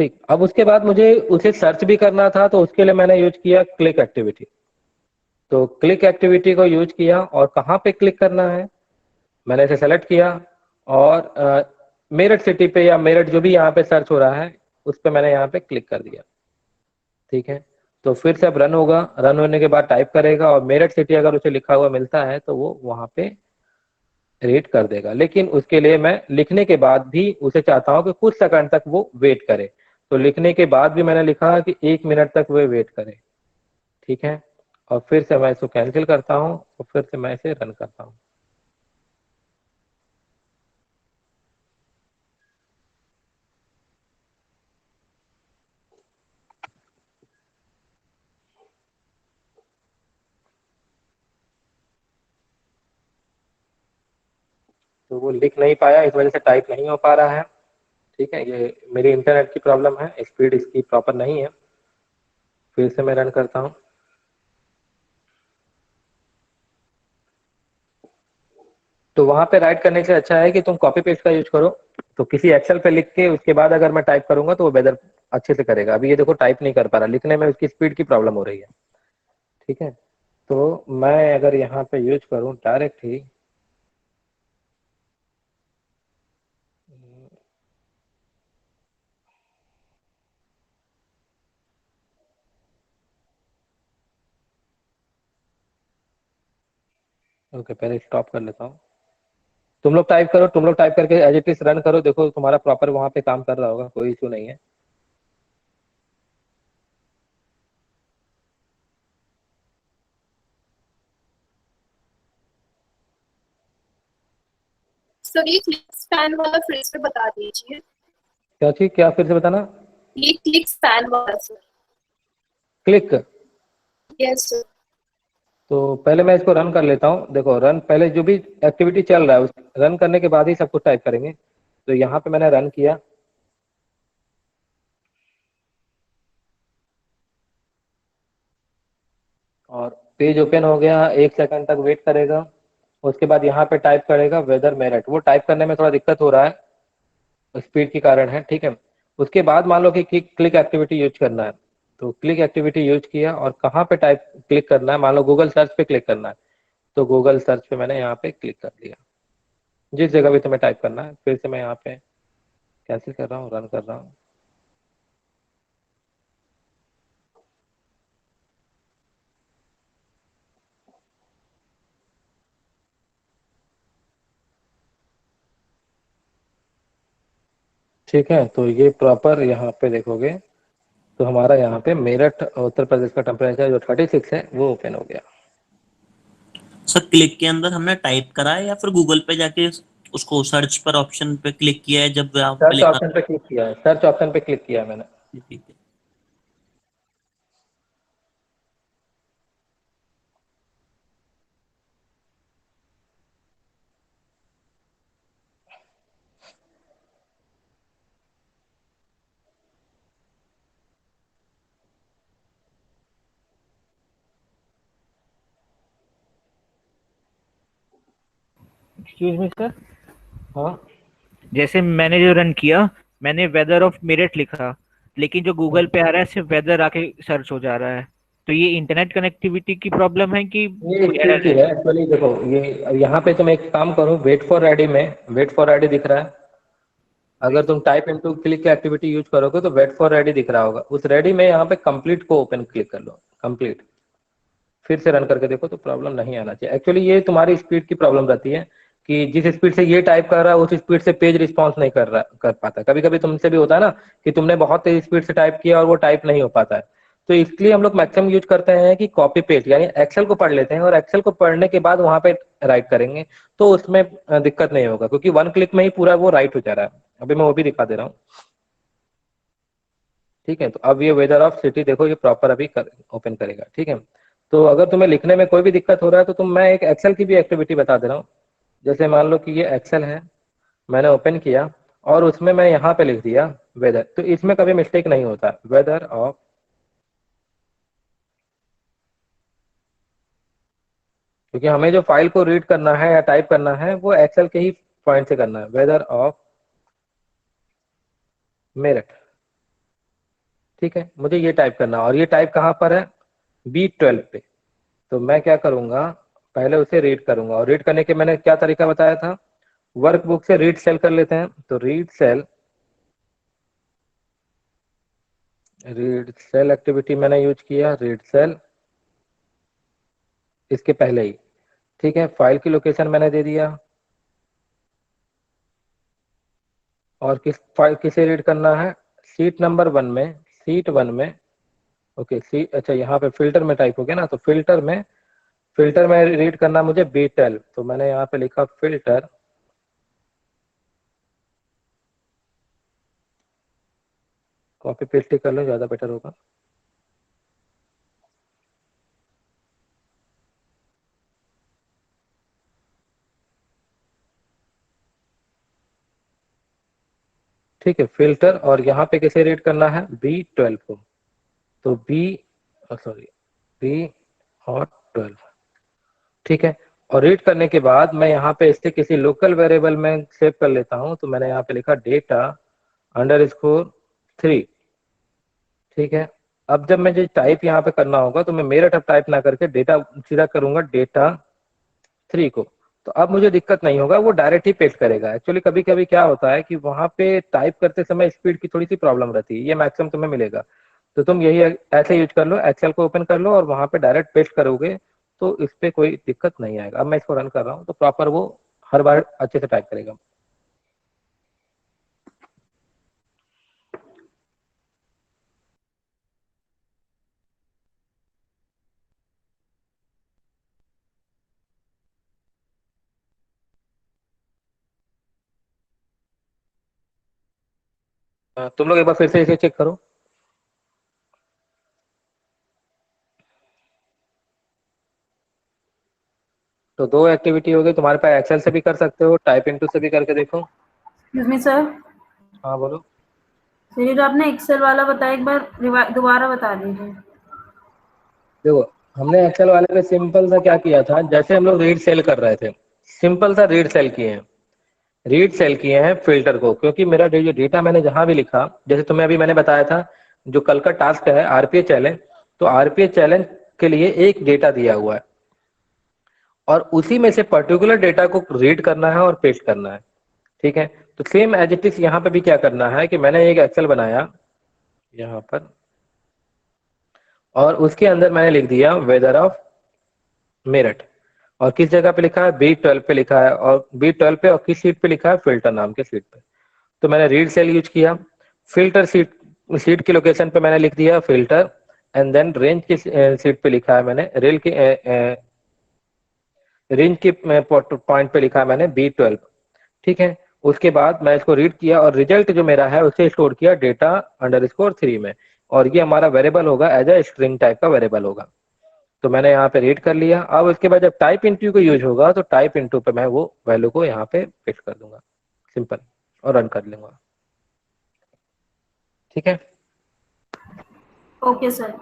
ठीक, अब उसके बाद मुझे उसे सर्च भी करना था, तो उसके लिए मैंने यूज किया क्लिक एक्टिविटी। तो क्लिक एक्टिविटी को यूज किया, और कहाँ पे क्लिक करना है मैंने इसे सेलेक्ट किया, और मेरठ सिटी पे या मेरठ जो भी यहाँ पे सर्च हो रहा है उस पे मैंने यहाँ पे क्लिक कर दिया। ठीक है, तो फिर से अब रन होगा, रन होने के बाद टाइप करेगा और मेरठ सिटी अगर उसे लिखा हुआ मिलता है तो वो वहां पे रेट कर देगा। लेकिन उसके लिए मैं लिखने के बाद भी उसे चाहता हूँ कि कुछ सेकंड तक वो वेट करे। तो लिखने के बाद भी मैंने लिखा कि 1 मिनट तक वो वेट करे। ठीक है, और फिर से मैं इसको कैंसिल करता हूँ और फिर से मैं इसे रन करता हूँ। तो वो लिख नहीं पाया, इस वजह से टाइप नहीं हो पा रहा है। ठीक है, ये मेरी इंटरनेट की प्रॉब्लम है, स्पीड इसकी प्रॉपर नहीं है। फिर से मैं रन करता हूँ। तो वहां पे राइट करने से अच्छा है कि तुम कॉपी पेस्ट का यूज करो। तो किसी एक्सेल पे लिख के उसके बाद अगर मैं टाइप करूंगा तो वो बेहतर अच्छे से करेगा। अभी ये देखो टाइप नहीं कर पा रहा, लिखने में उसकी स्पीड की प्रॉब्लम हो रही है। ठीक है, तो मैं अगर यहाँ पे यूज करूँ डायरेक्ट ही, ओके पहले स्टॉप कर लेता हूँ। तुम लोग टाइप करो, तुम लोग टाइप करके एज इट इज रन करो, देखो तुम्हारा प्रॉपर वहां पे काम कर रहा होगा, कोई इशू नहीं है। सर ये क्लिक स्पैन वाला फिर से बता दीजिए। क्या चीज, क्या फिर से बताना? ये क्लिक स्पैन वाला सर। क्लिक। Yes sir. तो पहले मैं इसको रन कर लेता हूँ। देखो रन, पहले जो भी एक्टिविटी चल रहा है उस रन करने के बाद ही सब कुछ टाइप करेंगे। तो यहाँ पे मैंने रन किया और पेज ओपन हो गया। 1 सेकंड तक वेट करेगा, उसके बाद यहाँ पे टाइप करेगा वेदर मेरठ। वो टाइप करने में थोड़ा दिक्कत हो रहा है, स्पीड के कारण है। ठीक है, उसके बाद मान लो कि क्लिक एक्टिविटी यूज करना है। तो क्लिक एक्टिविटी यूज किया और कहाँ पे टाइप क्लिक करना है, मान लो गूगल सर्च पे क्लिक करना है। तो गूगल सर्च पे मैंने यहाँ पे क्लिक कर दिया, जिस जगह भी तुम्हें टाइप करना है। फिर से मैं यहाँ पे कैंसिल कर रहा हूँ, रन कर रहा हूँ। ठीक है, तो ये प्रॉपर यहाँ पे देखोगे तो हमारा यहाँ पे मेरठ उत्तर प्रदेश का टेम्परेचर जो 36 है वो ओपन हो गया। सर क्लिक के अंदर हमने टाइप करा है या फिर गूगल पे जाके उसको सर्च पर ऑप्शन पे क्लिक किया है जब वहां पे सर्च लिखा? ऑप्शन पे क्लिक किया है, सर्च ऑप्शन पे क्लिक किया है मैंने। ठीक है। एक्सक्यूज मी सर, हाँ, जैसे मैंने जो रन किया, मैंने वेदर ऑफ मेरठ लिखा, लेकिन जो गूगल पे आ रहा है सिर्फ वेदर आके सर्च हो जा रहा है। तो ये इंटरनेट कनेक्टिविटी की प्रॉब्लम है कि ये कोई स्पीड एरर की है? है एक्चुअली। देखो ये यहाँ पे तुम एक काम करो, वेट फॉर रेडी में वेट फॉर रेडी दिख रहा है। अगर तुम type into click activity use करोगे तो वेट फॉर रेडी दिख रहा होगा। उस रेडी में यहाँ पे कंप्लीट को ओपन क्लिक कर लो, कंप्लीट। फिर से रन करके देखो तो प्रॉब्लम नहीं आना चाहिए। एक्चुअली ये तुम्हारी स्पीड की प्रॉब्लम रहती है कि जिस स्पीड से ये टाइप कर रहा है उस स्पीड से पेज रिस्पॉन्स नहीं कर पाता। कभी कभी तुमसे भी होता है ना कि तुमने बहुत तेज स्पीड से टाइप किया और वो टाइप नहीं हो पाता है। तो इसलिए हम लोग मैक्सिमम यूज करते हैं कि कॉपी पेस्ट, यानी एक्सेल को पढ़ लेते हैं और एक्सेल को पढ़ने के बाद वहां पे राइट करेंगे तो उसमें दिक्कत नहीं होगा, क्योंकि 1 क्लिक में ही पूरा वो राइट हो जा रहा है। अभी मैं वो भी दिखा दे रहा हूँ। ठीक है, तो अब ये वेदर ऑफ सिटी देखो, ये प्रॉपर अभी ओपन करेगा। ठीक है, तो अगर तुम्हें लिखने में कोई भी दिक्कत हो रहा है तो मैं एक एक्सेल की भी एक्टिविटी बता दे रहा हूँ। जैसे मान लो कि ये एक्सेल है, मैंने ओपन किया और उसमें मैं यहाँ पे लिख दिया वेदर। तो इसमें कभी मिस्टेक नहीं होता, वेदर ऑफ, क्योंकि हमें जो फाइल को रीड करना है या टाइप करना है वो एक्सेल के ही पॉइंट से करना है। Weather of Meerut. ठीक है, मुझे ये टाइप करना है और ये टाइप कहाँ पर है, B12 पे। तो मैं क्या करूंगा, पहले उसे रीड करूंगा। और रीड करने के मैंने क्या तरीका बताया था, वर्कबुक से रीड सेल कर लेते हैं। तो read cell read cell activity मैंने यूज किया, रीड सेल इसके पहले ही। ठीक है, फाइल की लोकेशन मैंने दे दिया, और किस फाइल किसे रीड करना है, सीट नंबर 1 में, सीट 1 में। ओके सीट, अच्छा यहाँ पे फिल्टर में टाइप हो गया ना, तो फिल्टर में रीड करना मुझे B12, तो मैंने यहाँ पे लिखा फिल्टर, कॉपी पेस्ट ही कर लो, ज्यादा बेटर होगा। ठीक है, फिल्टर, और यहाँ पे किसे रीड करना है, B12 को, तो सॉरी B और 12। ठीक है, और रीड करने के बाद मैं यहाँ पे इसे किसी लोकल वेरिएबल में सेव कर लेता हूँ, तो मैंने यहाँ पे लिखा डेटा अंडरस्कोर 3। ठीक है, अब जब मुझे टाइप यहाँ पे करना होगा तो मैं मेरठ अब टाइप ना करके डेटा सीधा करूंगा डेटा 3 को, तो अब मुझे दिक्कत नहीं होगा, वो डायरेक्ट ही पेस्ट करेगा। एक्चुअली कभी कभी क्या होता है कि वहां पे टाइप करते समय स्पीड की थोड़ी सी प्रॉब्लम रहती है, ये मैक्सिमम तुम्हें मिलेगा। तो तुम यही ऐसे यूज कर लो, एक्सेल को ओपन कर लो और वहां पे डायरेक्ट पेस्ट करोगे, तो इस पे कोई दिक्कत नहीं आएगा। अब मैं इसको रन कर रहा हूँ तो प्रॉपर वो हर बार अच्छे से टाइप करेगा। तुम लोग एक बार फिर से इसे चेक करो। तो 2 एक्टिविटी हो गई तुम्हारे पास, एक्सेल से भी कर सकते हो, टाइप इनटू से भी करके देखो। एक्सक्यूज मी सर, हाँ बोलो। ये जो आपने एक्सेल वाला बताया एक बार दोबारा बता दीजिए। देखो, हमने एक्सेल वाले में सिंपल सा क्या किया था, जैसे हम लोग रीड सेल कर रहे थे, सिंपल सा रीड सेल किए हैं, रीड सेल किए हैं फिल्टर को, क्योंकि मेरा जो डेटा मैंने जहां भी लिखा, जैसे तुम्हें अभी मैंने बताया था जो कल का टास्क है आरपीए चैलेंज, तो आरपीए चैलेंज के लिए एक डेटा दिया हुआ है और उसी में से पर्टिकुलर डेटा को रीड करना है और पेस्ट करना है। ठीक है, तो सेम एज इट इज यहाँ पे भी क्या करना है कि मैंने एक एक्सेल बनाया यहाँ पर, और उसके अंदर मैंने लिख दिया वेदर ऑफ मेरठ, और किस जगह पे लिखा है, B12 पे लिखा है, और B12 पे और किस सीट पे लिखा है, फिल्टर नाम के सीट पे। तो मैंने रीड सेल यूज किया, फिल्टर सीट सीट की लोकेशन पे मैंने लिख दिया फिल्टर, एंड देन रेंज की सीट पे लिखा है मैंने रेंज के पॉइंट पे लिखा है मैंने B12। ठीक है, उसके बाद मैं इसको रीड किया और रिजल्ट जो मेरा है उसे स्टोर किया डेटा अंडरस्कोर 3 में, और ये हमारा वेरिएबल होगा, एज ए स्ट्रिंग टाइप का वेरिएबल होगा। तो मैंने यहाँ पे रीड कर लिया। अब उसके बाद जब टाइप इंटू को यूज होगा तो टाइप इंटू पे मैं वो वैल्यू को यहाँ पे पेस्ट कर दूंगा, सिंपल, और रन कर लूंगा। ठीक है, ओके सर।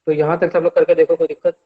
तो यहाँ तक सब लोग करके देखो, कोई दिक्कत।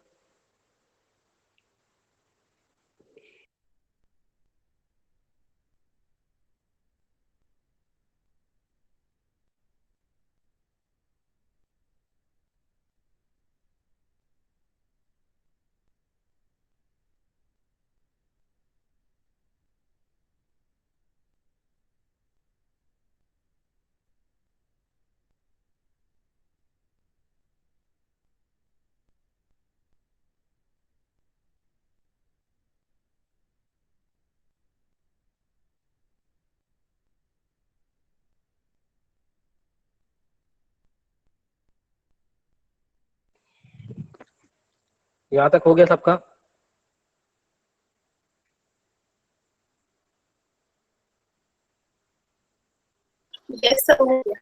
यहाँ तक हो गया सबका। यस सर, हो गया।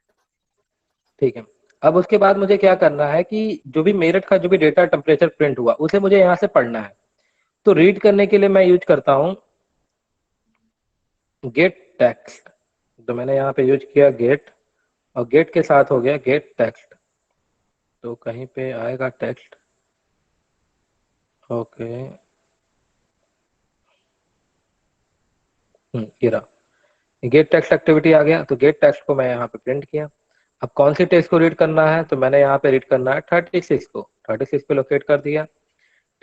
ठीक है, अब उसके बाद मुझे क्या करना है कि जो भी मेरठ का जो भी डेटा टेम्परेचर प्रिंट हुआ उसे मुझे यहाँ से पढ़ना है। तो रीड करने के लिए मैं यूज करता हूँ गेट टेक्स्ट, तो मैंने यहाँ पे यूज किया गेट, और गेट के साथ हो गया गेट टेक्स्ट, तो कहीं पे आएगा टेक्स्ट। ओके, ये रहा गेट टेक्स्ट एक्टिविटी आ गया। तो गेट टेक्स्ट को मैं यहाँ पे प्रिंट किया। अब कौन सी टेक्स्ट को रीड करना है, तो मैंने यहाँ पे रीड करना है 36 को, 36 पे लोकेट कर दिया।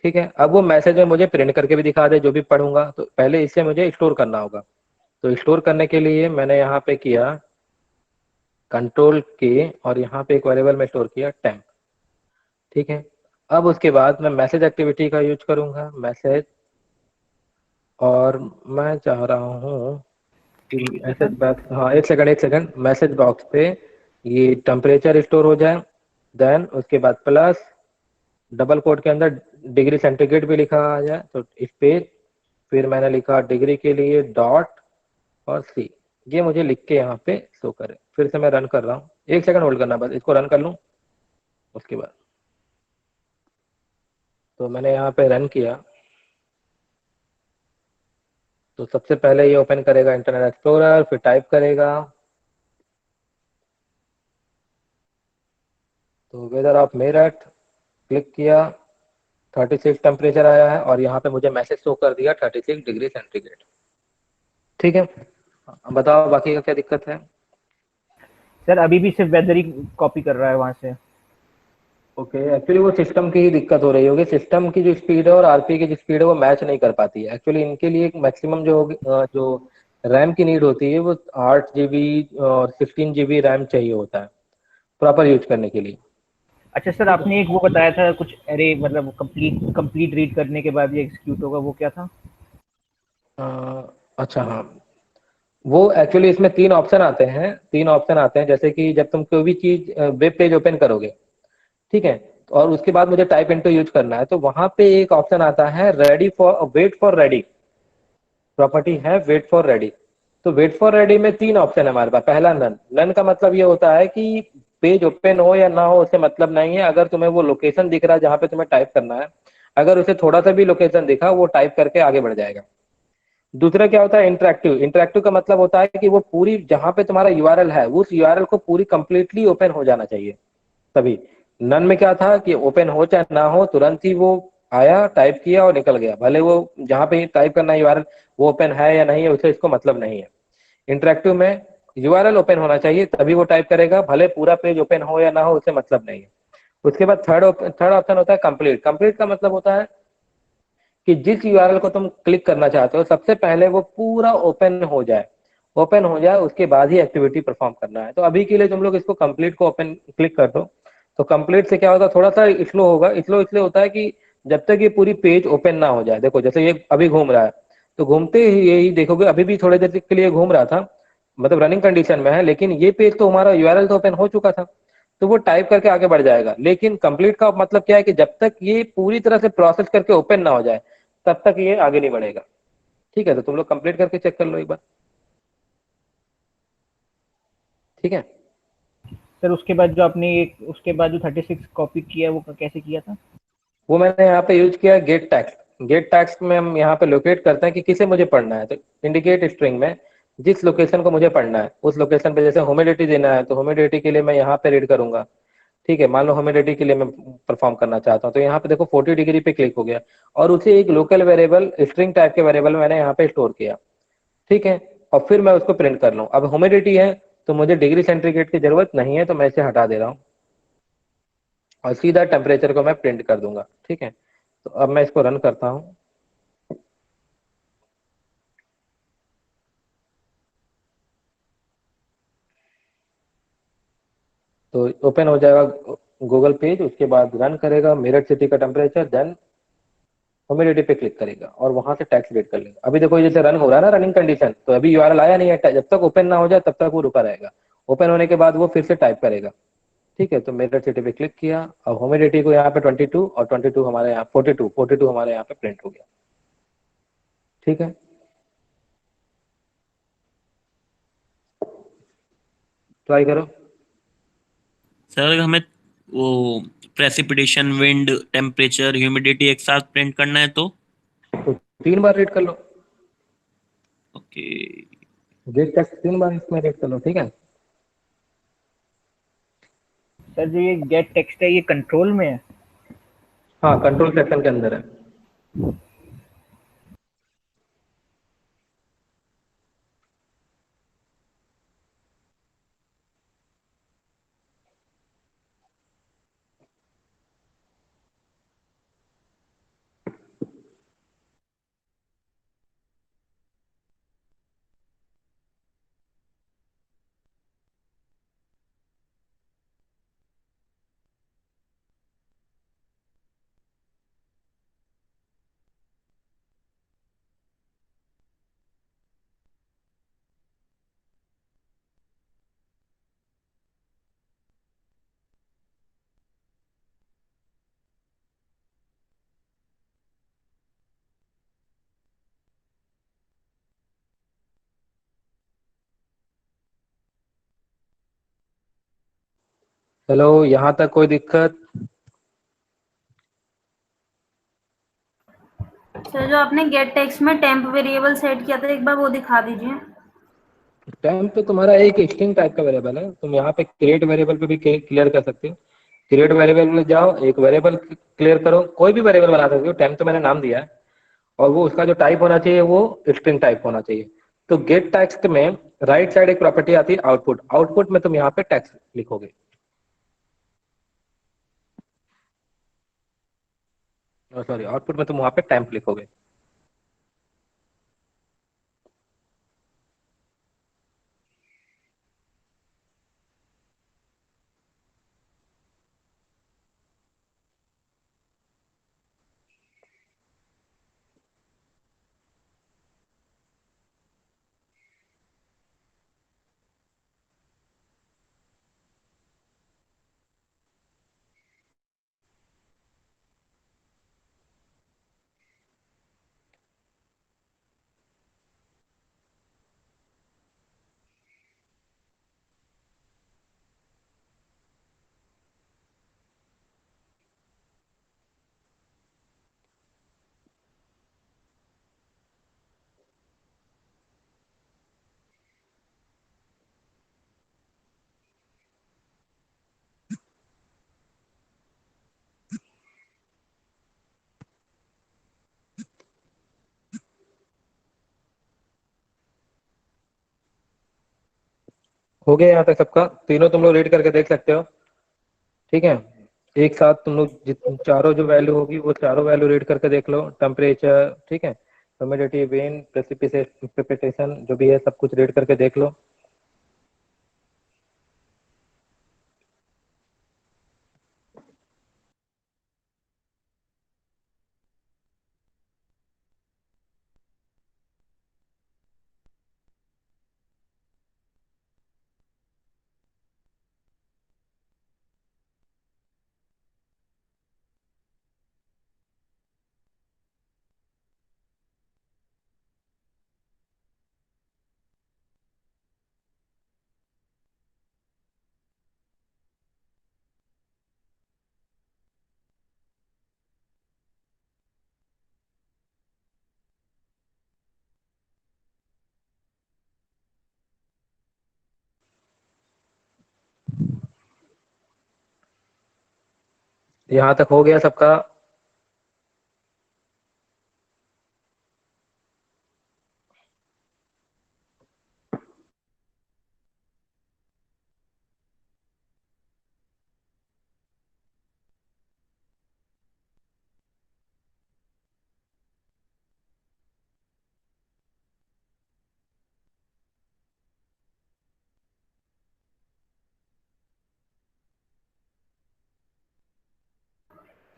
ठीक है, अब वो मैसेज में मुझे प्रिंट करके भी दिखा दे जो भी पढ़ूंगा, तो पहले इसे मुझे स्टोर करना होगा। तो स्टोर करने के लिए मैंने यहाँ पे किया कंट्रोल के, और यहाँ पे एक वेरिएबल में स्टोर किया टेम्प। ठीक है, अब उसके बाद मैं मैसेज एक्टिविटी का यूज करूंगा, मैसेज, और मैं चाह रहा हूँ कि ठीक है मैसेज सर। बॉक्स, हाँ एक सेकंड, मैसेज बॉक्स पे ये टेम्परेचर स्टोर हो जाए। देन उसके बाद प्लस डबल कोट के अंदर डिग्री सेंटीग्रेड भी लिखा आ जाए, तो इस पे फिर मैंने लिखा डिग्री के लिए डॉट और सी, ये मुझे लिख के यहाँ पे शो करे। फिर से मैं रन कर रहा हूँ, एक सेकंड होल्ड करना, बस इसको रन कर लूँ उसके बाद। तो मैंने यहाँ पे रन किया, तो सबसे पहले ये ओपन करेगा इंटरनेट एक्सप्लोरर, फिर टाइप करेगा तो वेदर ऑफ मेरठ, क्लिक किया, 36 टेम्परेचर आया है, और यहाँ पे मुझे मैसेज शो कर दिया 36 डिग्री सेंटीग्रेड। ठीक है, अब बताओ बाकी का क्या दिक्कत है। सर अभी भी सिर्फ वेदर ही कॉपी कर रहा है वहां से। ओके, एक्चुअली वो सिस्टम की ही दिक्कत हो रही होगी, सिस्टम की जो स्पीड है और आरपी की जो स्पीड है वो मैच नहीं कर पाती है। एक्चुअली इनके लिए एक मैक्सिमम जो होगी जो रैम की नीड होती है वो 8 GB और 16 GB रैम चाहिए होता है प्रॉपर यूज करने के लिए। अच्छा सर, ठीक है, आपने एक वो बताया था कुछ अरे मतलब कंप्लीट रीड करने के बाद ये एग्जीक्यूट होगा, वो क्या था? अच्छा हाँ, वो एक्चुअली इसमें तीन ऑप्शन आते हैं, जैसे कि जब तुम कोई भी चीज वेब पेज ओपन करोगे, ठीक है, और उसके बाद मुझे टाइप इनटू यूज करना है, तो वहां पे एक ऑप्शन आता है ready for, wait for ready, property है वेट फॉर रेडी। तो वेट फॉर रेडी में तीन ऑप्शन है हमारे पास। पहला नन, नन का मतलब ये होता है कि पेज ओपन हो या ना हो उससे मतलब नहीं है, अगर तुम्हें वो लोकेशन दिख रहा है जहां पे तुम्हें टाइप करना है, अगर उसे थोड़ा सा भी लोकेशन दिखा वो टाइप करके आगे बढ़ जाएगा। दूसरा क्या होता है इंटरेक्टिव, इंटरेक्टिव का मतलब होता है कि वो पूरी जहां पे तुम्हारा यूआरएल है उस यूआरएल को पूरी कंप्लीटली ओपन हो जाना चाहिए तभी। नन में क्या था कि ओपन हो चाहे ना हो तुरंत ही वो आया, टाइप किया और निकल गया, भले वो जहां पे टाइप करना यूआरएल वो ओपन है या नहीं है उसे इसको मतलब नहीं है। इंटरेक्टिव में यूआरएल ओपन होना चाहिए तभी वो टाइप करेगा, भले पूरा पेज ओपन हो या ना हो उसे मतलब नहीं है। उसके बाद थर्ड ऑप्शन होता है कंप्लीट। कंप्लीट का मतलब होता है कि जिस यूआरएल को तुम क्लिक करना चाहते हो सबसे पहले वो पूरा ओपन हो जाए, ओपन हो जाए उसके बाद ही एक्टिविटी परफॉर्म करना है। तो अभी के लिए तुम लोग इसको कंप्लीट को ओपन क्लिक कर दो, तो कंप्लीट से क्या होगा, थोड़ा सा स्लो होगा। स्लो इसलिए होता है कि जब तक ये पूरी पेज ओपन ना हो जाए, देखो जैसे ये अभी घूम रहा है, तो घूमते ही यही देखोगे अभी भी थोड़ी देर के लिए घूम रहा था, मतलब रनिंग कंडीशन में है, लेकिन ये पेज तो हमारा यूआरएल तो ओपन हो चुका था, तो वो टाइप करके आगे बढ़ जाएगा। लेकिन कंप्लीट का मतलब क्या है कि जब तक ये पूरी तरह से प्रोसेस करके ओपन ना हो जाए तब तक ये आगे नहीं बढ़ेगा। ठीक है, तो तुम लोग कंप्लीट करके चेक कर लो एक बार। ठीक है, सर उसके बाद जो आपने एक उसके बाद जो 36 कॉपी किया वो कैसे किया था? वो मैंने यहाँ पे यूज किया गेट टैक्स। गेट टैक्स में हम यहाँ पे लोकेट करते हैं कि किसे मुझे पढ़ना है, तो इंडिकेट स्ट्रिंग में जिस लोकेशन को मुझे पढ़ना है उस लोकेशन पे, जैसे ह्यूमिडिटी देना है तो ह्यूमिडिटी के लिए मैं यहाँ पे रीड करूंगा। ठीक है, मान लो ह्यूमिडिटी के लिए मैं परफॉर्म करना चाहता हूँ, तो यहाँ पे देखो 40 डिग्री पे क्लिक हो गया, और उसे एक लोकल वेरिएबल स्ट्रिंग टाइप के वेरिएबल मैंने यहाँ पे स्टोर किया। ठीक है, और फिर मैं उसको प्रिंट कर लूँ। अब ह्यूमिडिटी है तो मुझे डिग्री सेंटीग्रेड की जरूरत नहीं है, तो मैं इसे हटा दे रहा हूँ और सीधा टेम्परेचर को मैं प्रिंट कर दूंगा। ठीक है, तो अब मैं इसको रन करता हूँ, तो ओपन हो जाएगा गूगल पेज। उसके बाद रन करेगा मेरठ सिटी का टेम्परेचर, देन ह्यूमिडिटी पे क्लिक करेगा और वहां से टैक्स रेट कर लेगा। अभी देखो जैसे रन हो रहा है ना रनिंग कंडीशन, तो अभी यूआरएल आया नहीं है, जब तक ओपन ना हो जाए तब तक वो रुका रहेगा। ओपन होने के बाद वो फिर से टाइप करेगा। ठीक है, तो मेरठ सिटी पे क्लिक किया, अब ह्यूमिडिटी को यहाँ पे 22 और 22 हमारे यहाँ 42 हमारे यहाँ पे प्रिंट हो गया। ठीक है, ट्राई करो। सर हमें वो प्रेसिपिटेशन, विंड, टेम्परेचर, ह्यूमिडिटी एक साथ प्रिंट करना है तो? तो 3 बार रीड कर लो, ओके। गेट टेक्स्ट 3 बार इसमें रीड कर लो। ठीक है, सर जो ये गेट टेक्स्ट है ये कंट्रोल में है? हाँ कंट्रोल सेक्शन के अंदर है। हेलो, यहाँ तक कोई दिक्कत? सर जो आपने गेट टेक्स्ट में टेम्प वेरिएबल सेट किया था एक बार वो दिखा दीजिए। टेम्प तो तुम्हारा एक स्ट्रिंग टाइप का वेरिएबल है, तुम यहाँ पे क्रिएट वेरिएबल पे भी क्लियर कर सकते हो। क्रिएट वेरिएबल में जाओ, एक वेरिएबल क्लियर करो, कोई भी वेरिएबल बना सकते हो, टेम्प तो मैंने नाम दिया है। और वो उसका जो टाइप होना चाहिए वो स्ट्रिंग टाइप होना चाहिए। तो गेट टेक्स्ट में राइट साइड एक प्रॉपर्टी आती है आउटपुट, आउटपुट में तुम यहाँ पे टेक्स्ट लिखोगे। सॉरी, आउटपुट में तुम वहां पे टेम्प लिखोगे। हो गया यहाँ तक सबका? तीनों तुम लोग रीड करके देख सकते हो, ठीक है? एक साथ तुम लोग चारों जो वैल्यू होगी वो चारों वैल्यू रीड करके देख लो। टेम्परेचर, ठीक है, ह्यूमिडिटी, विंड, प्रेसिपिटेशन जो भी है सब कुछ रीड करके देख लो। यहाँ तक हो गया सबका?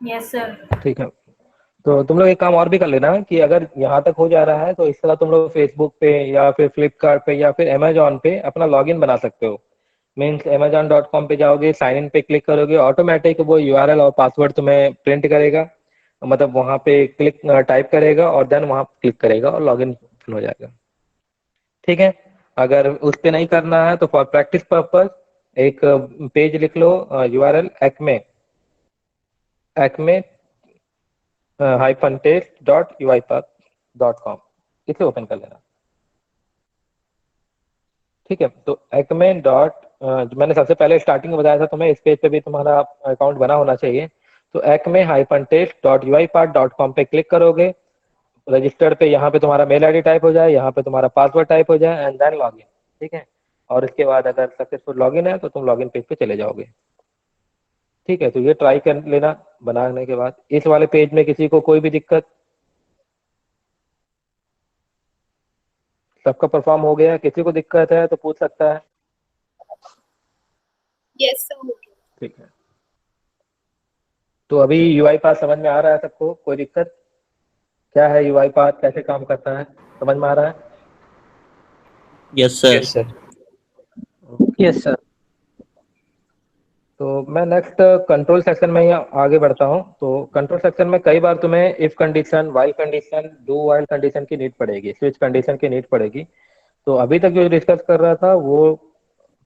Yes sir. ठीक है, तो तुम लोग एक काम और भी कर लेना कि अगर यहाँ तक हो जा रहा है तो इस तरह तुम लोग फेसबुक पे या फिर फ्लिपकार्ट पे या फिर अमेजोन पे अपना लॉगिन बना सकते हो। मीन्स amazon.com पे जाओगे, साइन इन पे क्लिक करोगे, ऑटोमेटिक वो यूआरएल और पासवर्ड तुम्हें प्रिंट करेगा, मतलब वहां पे क्लिक टाइप करेगा और देन वहां क्लिक करेगा और लॉगिन हो जाएगा, ठीक है? अगर उस पे नहीं करना है तो फॉर प्रैक्टिस पर्पस एक पेज लिख लो, URL acme acme hyphen test dot यूआईपाथ.com, इसे ओपन कर लेना, ठीक है? तो एक्मे डॉट, जो मैंने सबसे पहले स्टार्टिंग में बताया था तुम्हें, इस पेज पे भी तुम्हारा अकाउंट बना होना चाहिए। तो एक्मे हाइफन टेस्ट डॉट यूआईपाथ.com पे क्लिक करोगे, रजिस्टर्ड पे यहाँ पे तुम्हारा मेल आईडी टाइप हो जाए, यहाँ पे तुम्हारा पासवर्ड टाइप हो जाए एंड देन लॉगिन, ठीक है? और इसके बाद अगर सक्सेसफुल लॉगिन है तो तुम लॉगिन पेज पे चले जाओगे, ठीक है? तो ये ट्राई कर लेना बनाने के बाद। इस वाले पेज में किसी को कोई भी दिक्कत? सबका परफॉर्म हो गया? किसी को दिक्कत है तो पूछ सकता है, यस सर, हो गया। ठीक है? तो अभी यूआई पाथ समझ में आ रहा है सबको? कोई दिक्कत? क्या है यूआई पाथ, कैसे काम करता है, समझ में आ रहा है? Yes sir. Yes sir. Yes sir. तो मैं नेक्स्ट कंट्रोल सेक्शन में ही आगे बढ़ता हूँ। तो कंट्रोल सेक्शन में कई बार तुम्हें if condition, while condition, do while condition की नीड पड़ेगी, स्विच कंडीशन की नीड पड़ेगी। तो अभी तक जो डिस्कस कर रहा था वो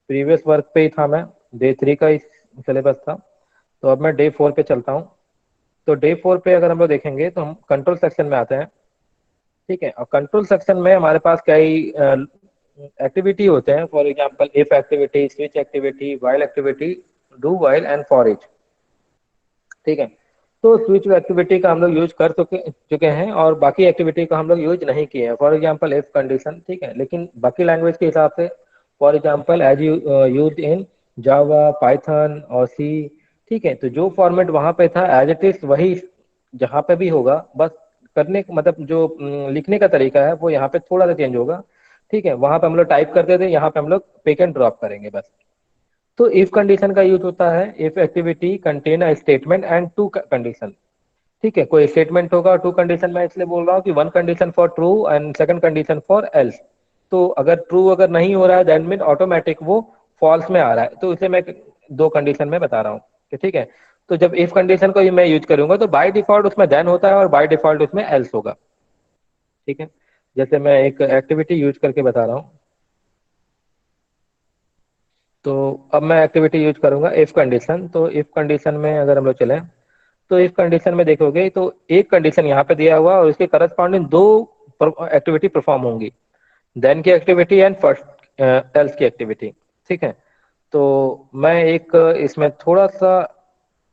प्रीवियस वर्क पे ही था, मैं डे 3 का सिलेबस था। तो अब मैं डे 4 पे चलता हूँ। तो डे 4 पे अगर हम लोग देखेंगे तो हम कंट्रोल सेक्शन में आते हैं। ठीक है, और कंट्रोल सेक्शन में हमारे पास कई एक्टिविटी होते हैं। For example if activity, switch activity, while activity, do while and for each. ठीक है, तो स्विच एक्टिविटी का हम लोग यूज कर चुके चुके हैं और बाकी एक्टिविटी का हम लोग यूज नहीं किए हैं। फॉर एग्जांपल इफ कंडीशन, ठीक है, लेकिन बाकी लैंग्वेज के हिसाब से for example as you use in Java, Python और सी। ठीक है, तो जो फॉर्मेट वहां पे था एज इट इज वही जहाँ पे भी होगा, बस करने मतलब जो लिखने का तरीका है वो यहाँ पे थोड़ा सा चेंज होगा। ठीक है, वहां पे हम लोग टाइप करते थे, यहाँ पे हम लोग पिक एंड ड्रॉप करेंगे बस। तो इफ कंडीशन का यूज होता है if activity contain a statement and two condition. ठीक है, कोई स्टेटमेंट होगा, टू कंडीशन मैं इसलिए बोल रहा हूँ कि one condition for true and second condition for else. तो अगर ट्रू अगर नहीं हो रहा है दैट मीन ऑटोमेटिक वो फॉल्स में आ रहा है। तो इसे मैं दो कंडीशन में बता रहा हूँ कि ठीक है, तो जब इफ कंडीशन को मैं यूज करूंगा तो बाय डिफॉल्ट उसमें देन होता है और बाय डिफॉल्ट उसमें एल्स होगा। ठीक है, जैसे मैं एक एक्टिविटी यूज करके बता रहा हूँ। तो अब मैं एक्टिविटी यूज करूंगा इफ कंडीशन। तो इफ कंडीशन में अगर हम लोग चलें तो इफ कंडीशन में देखोगे तो एक कंडीशन यहाँ पे दिया हुआ और उसके करस्पॉन्डिंग दो एक्टिविटी परफॉर्म होंगी, देन की एक्टिविटी एंड फर्स्ट एल्स की एक्टिविटी। ठीक है, तो मैं एक इसमें थोड़ा सा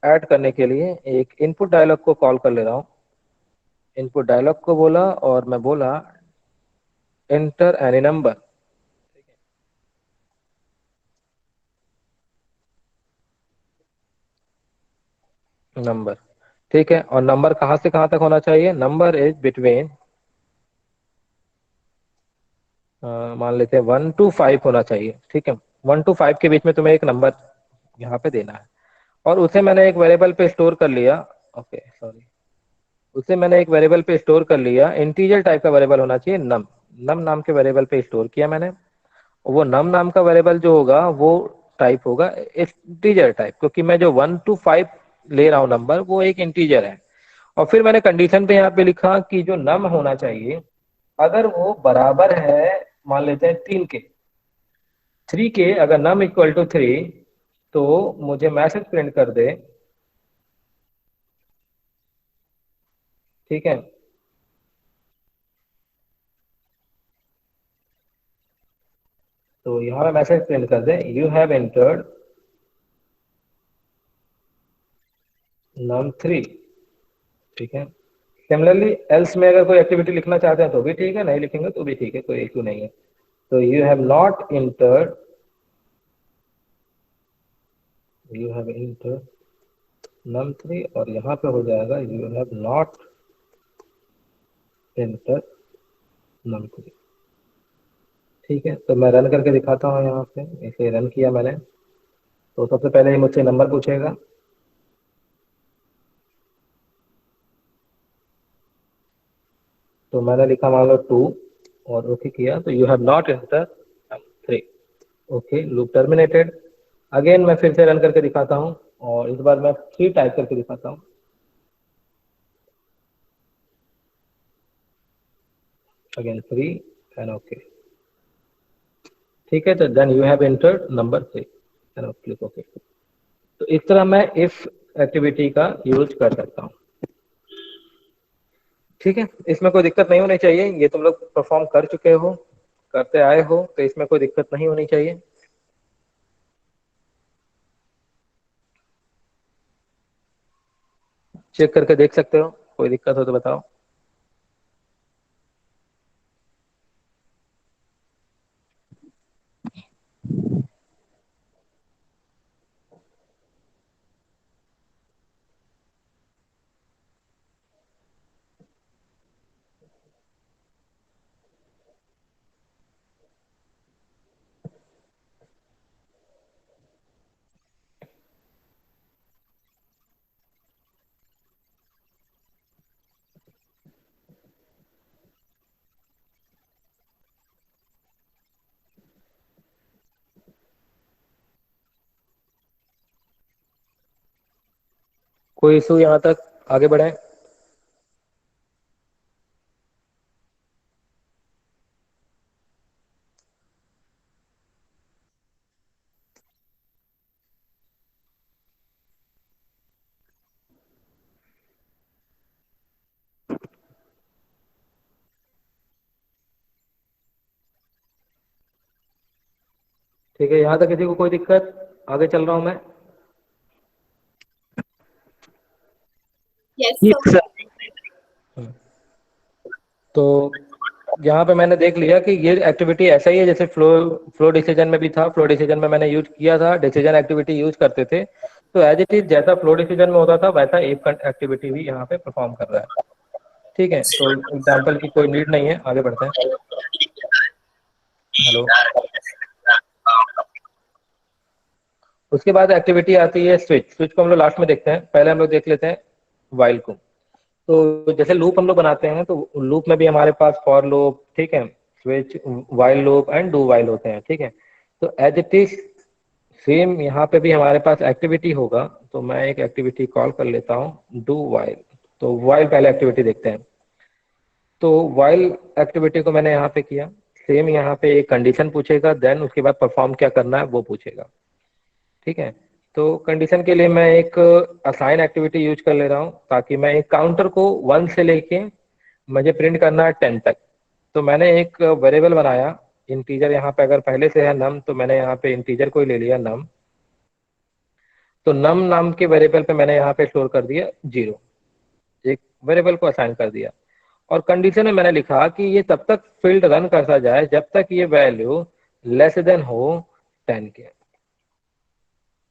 ऐड करने के लिए एक इनपुट डायलॉग को कॉल कर ले रहा हूँ। इनपुट डायलॉग को बोला और मैं बोला एंटर एनी नंबर। नंबर, ठीक है, और नंबर कहाँ से कहाँ तक होना चाहिए? नंबर इज बिटवीन मान लेते हैं 1 to 5 होना चाहिए। ठीक है, 1 to 5 के बीच में तुम्हें एक नंबर यहाँ पे देना है और उसे मैंने एक वेरिएबल पे स्टोर कर लिया। ओके सॉरी, उसे मैंने एक वेरिएबल पे स्टोर कर लिया। इंटीजर टाइप का वेरिएबल होना चाहिए, नम। नम नाम के वेरिएबल पे स्टोर किया मैंने। वो नम नाम का वेरिएबल जो होगा वो टाइप होगा इंटीजर टाइप, क्योंकि मैं जो 1 to 5 ले रहा हूँ नंबर वो एक इंटीजर है। और फिर मैंने कंडीशन पे यहाँ पे लिखा कि जो नम होना चाहिए अगर वो बराबर है मान लेते हैं 3 के, 3 के अगर नम इक्वल टू 3 तो मुझे मैसेज प्रिंट कर दे। ठीक है, तो यहाँ पे मैसेज प्रिंट कर दे यू हैव एंटर्ड नम 3। ठीक है, सिमिलरली एल्स में अगर कोई एक्टिविटी लिखना चाहते हैं तो भी ठीक है, नहीं लिखेंगे तो भी ठीक है, कोई इशू नहीं है। तो you have not entered, you have entered num 3 और यहाँ पे हो जाएगा you have not enter num 3। ठीक है, तो मैं रन करके दिखाता हूँ। यहाँ पे इसे रन किया मैंने तो सबसे पहले ही मुझसे नंबर पूछेगा। तो मैंने लिखा मान लो 2 और ओके किया तो you have not enter 3। Okay, loop terminated. Again मैं फिर से रन करके दिखाता हूँ और इस बार मैं 3 टाइप करके दिखाता हूँ। Again 3 and okay. ठीक है, तो then you have entered number 3 and click okay. तो इस तरह मैं इफ एक्टिविटी का यूज कर सकता हूँ। ठीक है, इसमें कोई दिक्कत नहीं होनी चाहिए, ये तुम लोग परफॉर्म कर चुके हो, करते आए हो, तो इसमें कोई दिक्कत नहीं होनी चाहिए। चेक करके देख सकते हो, कोई दिक्कत हो तो बताओ। कोई इशू यहाँ तक, आगे बढ़े। ठीक है, यहाँ तक किसी को कोई दिक्कत? आगे चल रहा हूँ मैं। Yes, ये sir. तो यहाँ पे मैंने देख लिया कि ये एक्टिविटी ऐसा ही है जैसे फ्लो फ्लो डिसीजन में भी था। फ्लो डिसीजन में मैंने यूज किया था, डिसीजन एक्टिविटी यूज करते थे। तो एज इट इज जैसा फ्लो डिसीजन में होता था वैसा इफ एक्टिविटी भी यहाँ पे परफॉर्म कर रहा है। ठीक है, तो एग्जाम्पल की कोई नीड नहीं है, आगे बढ़ते हैं। हेलो। उसके बाद एक्टिविटी आती है स्विच। स्विच को हम लोग लास्ट में देखते हैं, पहले हम लोग देख लेते हैं वाइल को। तो जैसे लूप हम लोग बनाते हैं तो लूप में भी हमारे पास फॉर लूप, ठीक है, switch, while loop and do while होते हैं। ठीक है, तो एज इट इज सेम यहाँ पे भी हमारे पास एक्टिविटी होगा। तो मैं एक एक्टिविटी कॉल कर लेता हूँ डू वाइल। तो वाइल पहले एक्टिविटी देखते हैं। तो वाइल एक्टिविटी को मैंने यहाँ पे किया। सेम यहाँ पे एक कंडीशन पूछेगा, देन उसके बाद परफॉर्म क्या करना है वो पूछेगा। ठीक है, तो कंडीशन के लिए मैं एक असाइन एक्टिविटी यूज कर ले रहा हूँ ताकि मैं एक काउंटर को 1 से लेके मुझे प्रिंट करना है 10 तक। तो मैंने एक वेरिएबल बनाया इंटीजर। यहाँ पे अगर पहले से है नम तो मैंने यहाँ पे इंटीजर को ही ले लिया नम। तो नम नाम के वेरिएबल पे मैंने यहाँ पे स्टोर कर दिया 0, एक वेरिएबल को असाइन कर दिया। और कंडीशन में मैंने लिखा कि ये तब तक फील्ड रन करता जाए जब तक ये वैल्यू लेस देन हो 10 के।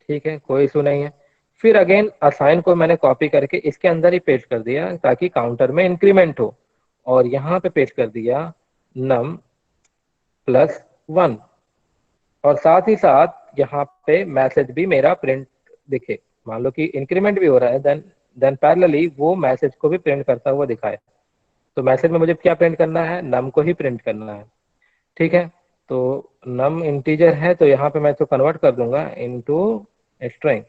ठीक है, कोई इशू नहीं है। फिर अगेन असाइन को मैंने कॉपी करके इसके अंदर ही पेस्ट कर दिया ताकि काउंटर में इंक्रीमेंट हो। और यहाँ पे पेस्ट कर दिया num +1। और साथ ही साथ यहाँ पे मैसेज भी मेरा प्रिंट दिखे। मान लो कि इंक्रीमेंट भी हो रहा है, देन पैरेलली वो मैसेज को भी प्रिंट करता हुआ दिखाए। तो मैसेज में मुझे क्या प्रिंट करना है? नम को ही प्रिंट करना है। ठीक है, तो नम इंटीजर है तो यहाँ पे मैं इसको कन्वर्ट कर दूंगा इनटू स्ट्रिंग।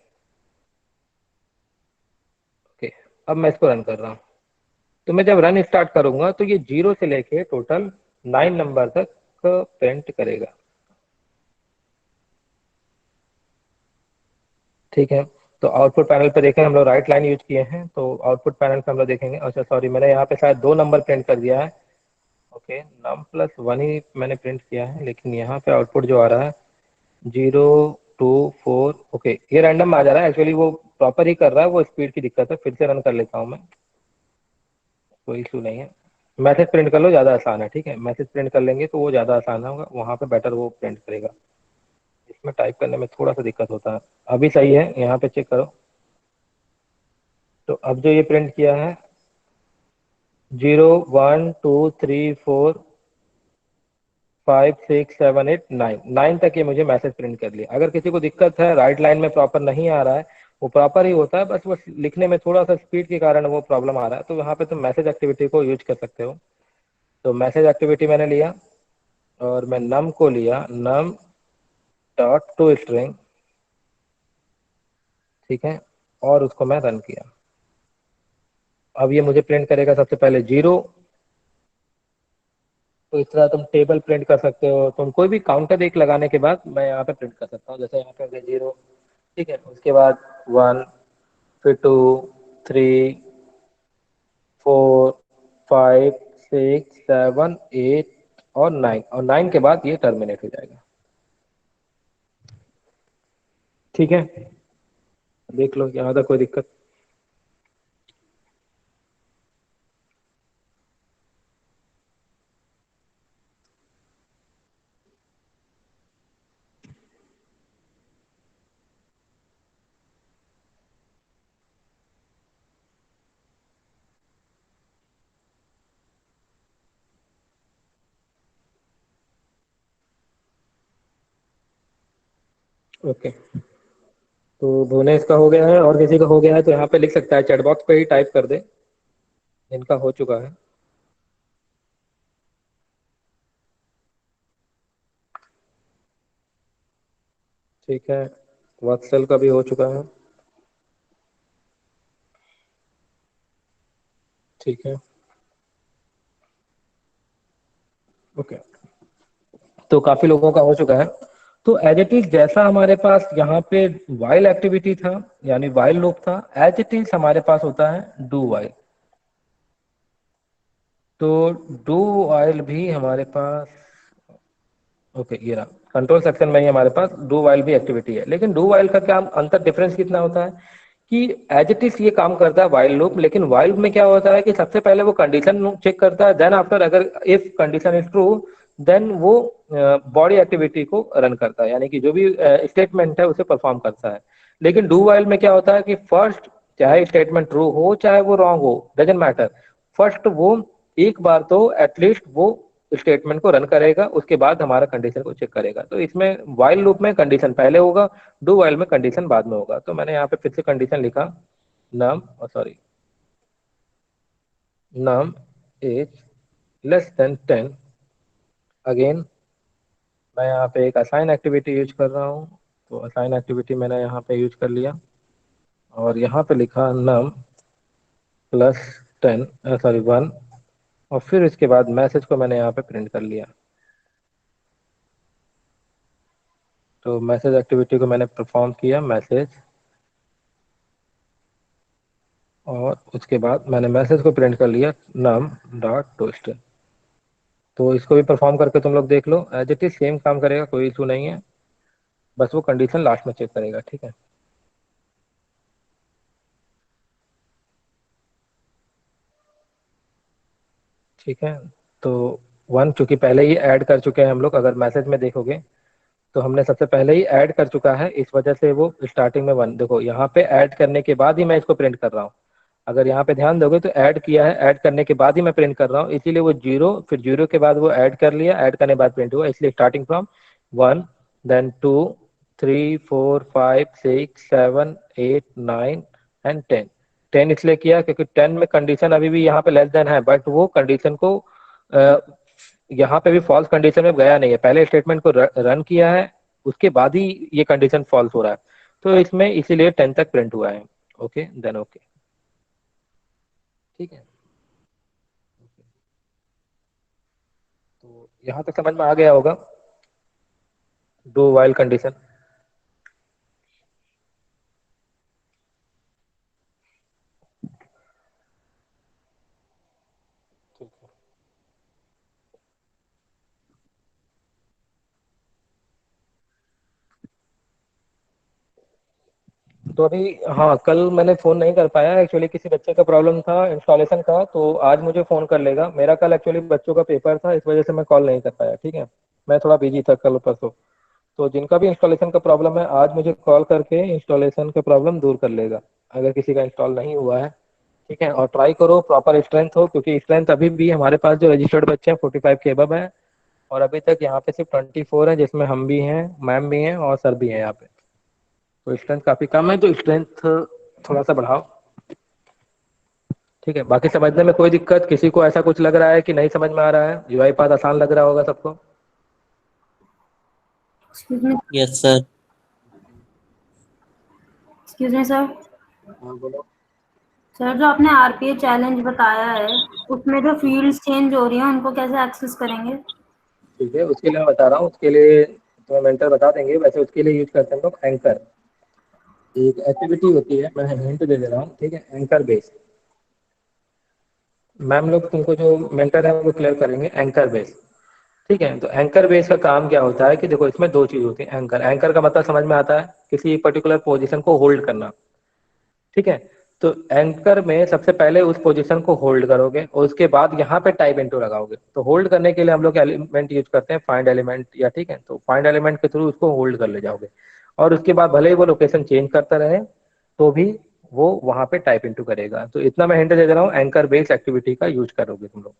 ओके, अब मैं इसको रन कर रहा हूँ। तो मैं जब रन स्टार्ट करूंगा तो ये 0 से लेके टोटल 9 नंबर तक प्रिंट करेगा। ठीक है, तो आउटपुट पैनल पे देखें हम लोग राइट लाइन यूज किए हैं। तो आउटपुट पैनल पे हम लोग देखेंगे, अच्छा सॉरी मैंने यहाँ पे शायद 2 नंबर प्रिंट कर दिया है। ओके, नम +1 ही मैंने प्रिंट किया है, लेकिन यहाँ पे आउटपुट जो आ रहा है 0 2 4। ओके, ये रैंडम आ जा रहा है, एक्चुअली वो प्रॉपर ही कर रहा है, वो स्पीड की दिक्कत है। फिर से रन कर लेता हूँ मैं, कोई इशू नहीं है। मैसेज प्रिंट कर लो, ज़्यादा आसान है। ठीक है, मैसेज प्रिंट कर लेंगे तो वो ज़्यादा आसान होगा, वहाँ पे बेटर वो प्रिंट करेगा। इसमें टाइप करने में थोड़ा सा दिक्कत होता है। अभी सही है, यहाँ पे चेक करो। तो अब जो ये प्रिंट किया है 0 1 2 3 4 5 6 7 8 9 तक ये मुझे मैसेज प्रिंट कर लिया। अगर किसी को दिक्कत है, राइट लाइन में प्रॉपर नहीं आ रहा है, वो प्रॉपर ही होता है, बस वो लिखने में थोड़ा सा स्पीड के कारण वो प्रॉब्लम आ रहा है, तो यहाँ पे तुम मैसेज एक्टिविटी को यूज कर सकते हो। तो मैसेज एक्टिविटी मैंने लिया और मैं नम को लिया, नम डॉट टू स्ट्रिंग। ठीक है, और उसको मैं रन किया। अब ये मुझे प्रिंट करेगा सबसे पहले 0। तो इस तरह तुम टेबल प्रिंट कर सकते हो। तुम कोई भी काउंटर एक लगाने के बाद मैं यहाँ पे प्रिंट कर सकता हूँ, जैसे यहाँ पे 0। ठीक है, उसके बाद 1, फिर 2 3 4 5 6 7 8 और 9, और 9 के बाद ये टर्मिनेट हो जाएगा। ठीक है, देख लो यहाँ तक कोई दिक्कत? ओके, तो भुवनेश का हो गया है, और किसी का हो गया है तो यहाँ पे लिख सकता है, चैट बॉक्स पे ही टाइप कर दे इनका हो चुका है। ठीक है, वत्सल का भी हो चुका है। ठीक है, ओके, तो काफी लोगों का हो चुका है। तो एज इट इज जैसा हमारे पास यहाँ पे वाइल एक्टिविटी था, यानी वाइल लूप था, एज इट इज हमारे पास होता है डू वाइल। तो डू वाइल भी हमारे पास, ओके ये रहा कंट्रोल सेक्शन में ही हमारे पास डू वाइल भी एक्टिविटी है। लेकिन डू वाइल का क्या अंतर डिफरेंस कितना होता है कि एज इट इज ये काम करता है वाइल लूप, लेकिन वाइल में क्या होता है कि सबसे पहले वो कंडीशन चेक करता है, देन आफ्टर अगर if condition is true then वो बॉडी एक्टिविटी को रन करता है, यानी कि जो भी स्टेटमेंट है उसे परफॉर्म करता है। लेकिन डू वाइल में क्या होता है कि फर्स्ट चाहे स्टेटमेंट ट्रू हो चाहे वो रॉन्ग हो डजेंट मैटर, फर्स्ट वो एक बार तो एटलीस्ट वो स्टेटमेंट को रन करेगा, उसके बाद हमारा कंडीशन को चेक करेगा। तो इसमें वाइल लूप में कंडीशन पहले होगा, डू वाइल में कंडीशन बाद में होगा। तो मैंने यहाँ पे फिर से कंडीशन लिखा num num is less than 10। Again मैं यहाँ पे एक असाइन एक्टिविटी यूज कर रहा हूँ, तो असाइन एक्टिविटी मैंने यहाँ पे यूज कर लिया और यहाँ पे लिखा नम प्लस 1 और फिर इसके बाद मैसेज को मैंने यहाँ पे प्रिंट कर लिया। तो मैसेज एक्टिविटी को मैंने परफॉर्म किया मैसेज, और उसके बाद मैंने मैसेज को प्रिंट कर लिया नम डॉट टोस्ट। तो इसको भी परफॉर्म करके तुम लोग देख लो, एज इट इज सेम काम करेगा, कोई इशू नहीं है, बस वो कंडीशन लास्ट में चेक करेगा। ठीक है, ठीक है। तो 1 चूंकि पहले ही ऐड कर चुके हैं हम लोग, अगर मैसेज में देखोगे तो हमने सबसे पहले ही ऐड कर चुका है, इस वजह से वो स्टार्टिंग में 1 देखो यहाँ पे ऐड करने के बाद ही मैं इसको प्रिंट कर रहा हूँ। अगर यहाँ पे ध्यान दोगे तो ऐड किया है, ऐड करने के बाद ही मैं प्रिंट कर रहा हूँ, इसीलिए वो 0 फिर 0 के बाद वो ऐड कर लिया, ऐड करने के बाद प्रिंट हुआ, इसलिए स्टार्टिंग फ्रॉम 1 देन 2 3 4 5 6 7 8 9 एंड 10। 10 इसलिए किया क्योंकि 10 में कंडीशन अभी भी यहाँ पे लेस देन है, बट वो कंडीशन को यहाँ पे भी फॉल्स कंडीशन में गया नहीं है, पहले स्टेटमेंट को रन किया है उसके बाद ही ये कंडीशन फॉल्स हो रहा है, तो इसमें इसीलिए 10 तक प्रिंट हुआ है। ओके देन ओके, ठीक है। तो यहाँ तक समझ में आ गया होगा डू वाइल कंडीशन। तो अभी हाँ, कल मैंने फोन नहीं कर पाया एक्चुअली, किसी बच्चे का प्रॉब्लम था इंस्टॉलेशन का, तो आज मुझे फोन कर लेगा। मेरा कल एक्चुअली बच्चों का पेपर था, इस वजह से मैं कॉल नहीं कर पाया। ठीक है, मैं थोड़ा बिजी था कल परसों। तो जिनका भी इंस्टॉलेशन का प्रॉब्लम है आज मुझे कॉल करके इंस्टॉलेशन का प्रॉब्लम दूर कर लेगा, अगर किसी का इंस्टॉल नहीं हुआ है। ठीक है, और ट्राई करो प्रॉपर स्ट्रेंथ हो, क्योंकि स्ट्रेंथ अभी भी हमारे पास जो रजिस्टर्ड बच्चे हैं 45 के अबव है, और अभी तक यहाँ पे सिर्फ 24 है, जिसमें हम भी हैं, मैम भी हैं और सर भी हैं यहाँ पे। तो स्ट्रेंथ काफी कम है, तो स्ट्रेंथ थोड़ा सा बढ़ाओ। ठीक है, बाकी समझने में कोई दिक्कत, किसी को ऐसा कुछ लग रहा है कि नहीं समझ में आ रहा है? यूआई पाथ आसान लग रहा होगा सबको? Yes sir. Excuse me sir. हाँ बोलो। सर जो आपने आरपीए चैलेंज बताया है उसमें जो फील्ड्स चेंज हो रही हैं उनको कैसे एक्सेस करेंगे? ठीक है, उसके लिए मैं बता रहा हूँ, उसके लिए तुम्हें मेंटर बता देंगे। वैसे उसके लिए यूज करते हैं हम लोग एंकर, एक एक्टिविटी होती है, मैं हिंट दे रहा हूँ। ठीक है, एंकर बेस, मैम लोग तुमको जो मेंटर है वो क्लियर करेंगे एंकर बेस। ठीक है, तो एंकर बेस का काम क्या होता है कि देखो इसमें दो चीज होती है। एंकर, एंकर का मतलब समझ में आता है, किसी पर्टिकुलर पोजीशन को होल्ड करना। ठीक है, तो एंकर में सबसे पहले उस पोजीशन को होल्ड करोगे और उसके बाद यहाँ पे टाइप इनटू लगाओगे। तो होल्ड करने के लिए हम लोग एलिमेंट यूज करते हैं, फाइंड एलिमेंट, या ठीक है, तो फाइंड एलिमेंट के थ्रू उसको होल्ड कर ले जाओगे, और उसके बाद भले ही वो लोकेशन चेंज करता रहे तो भी वो वहां पे टाइप इनटू करेगा। तो इतना मैं हिंट दे रहा हूँ, एंकर बेस्ड एक्टिविटी का यूज करोगे तुम लोग।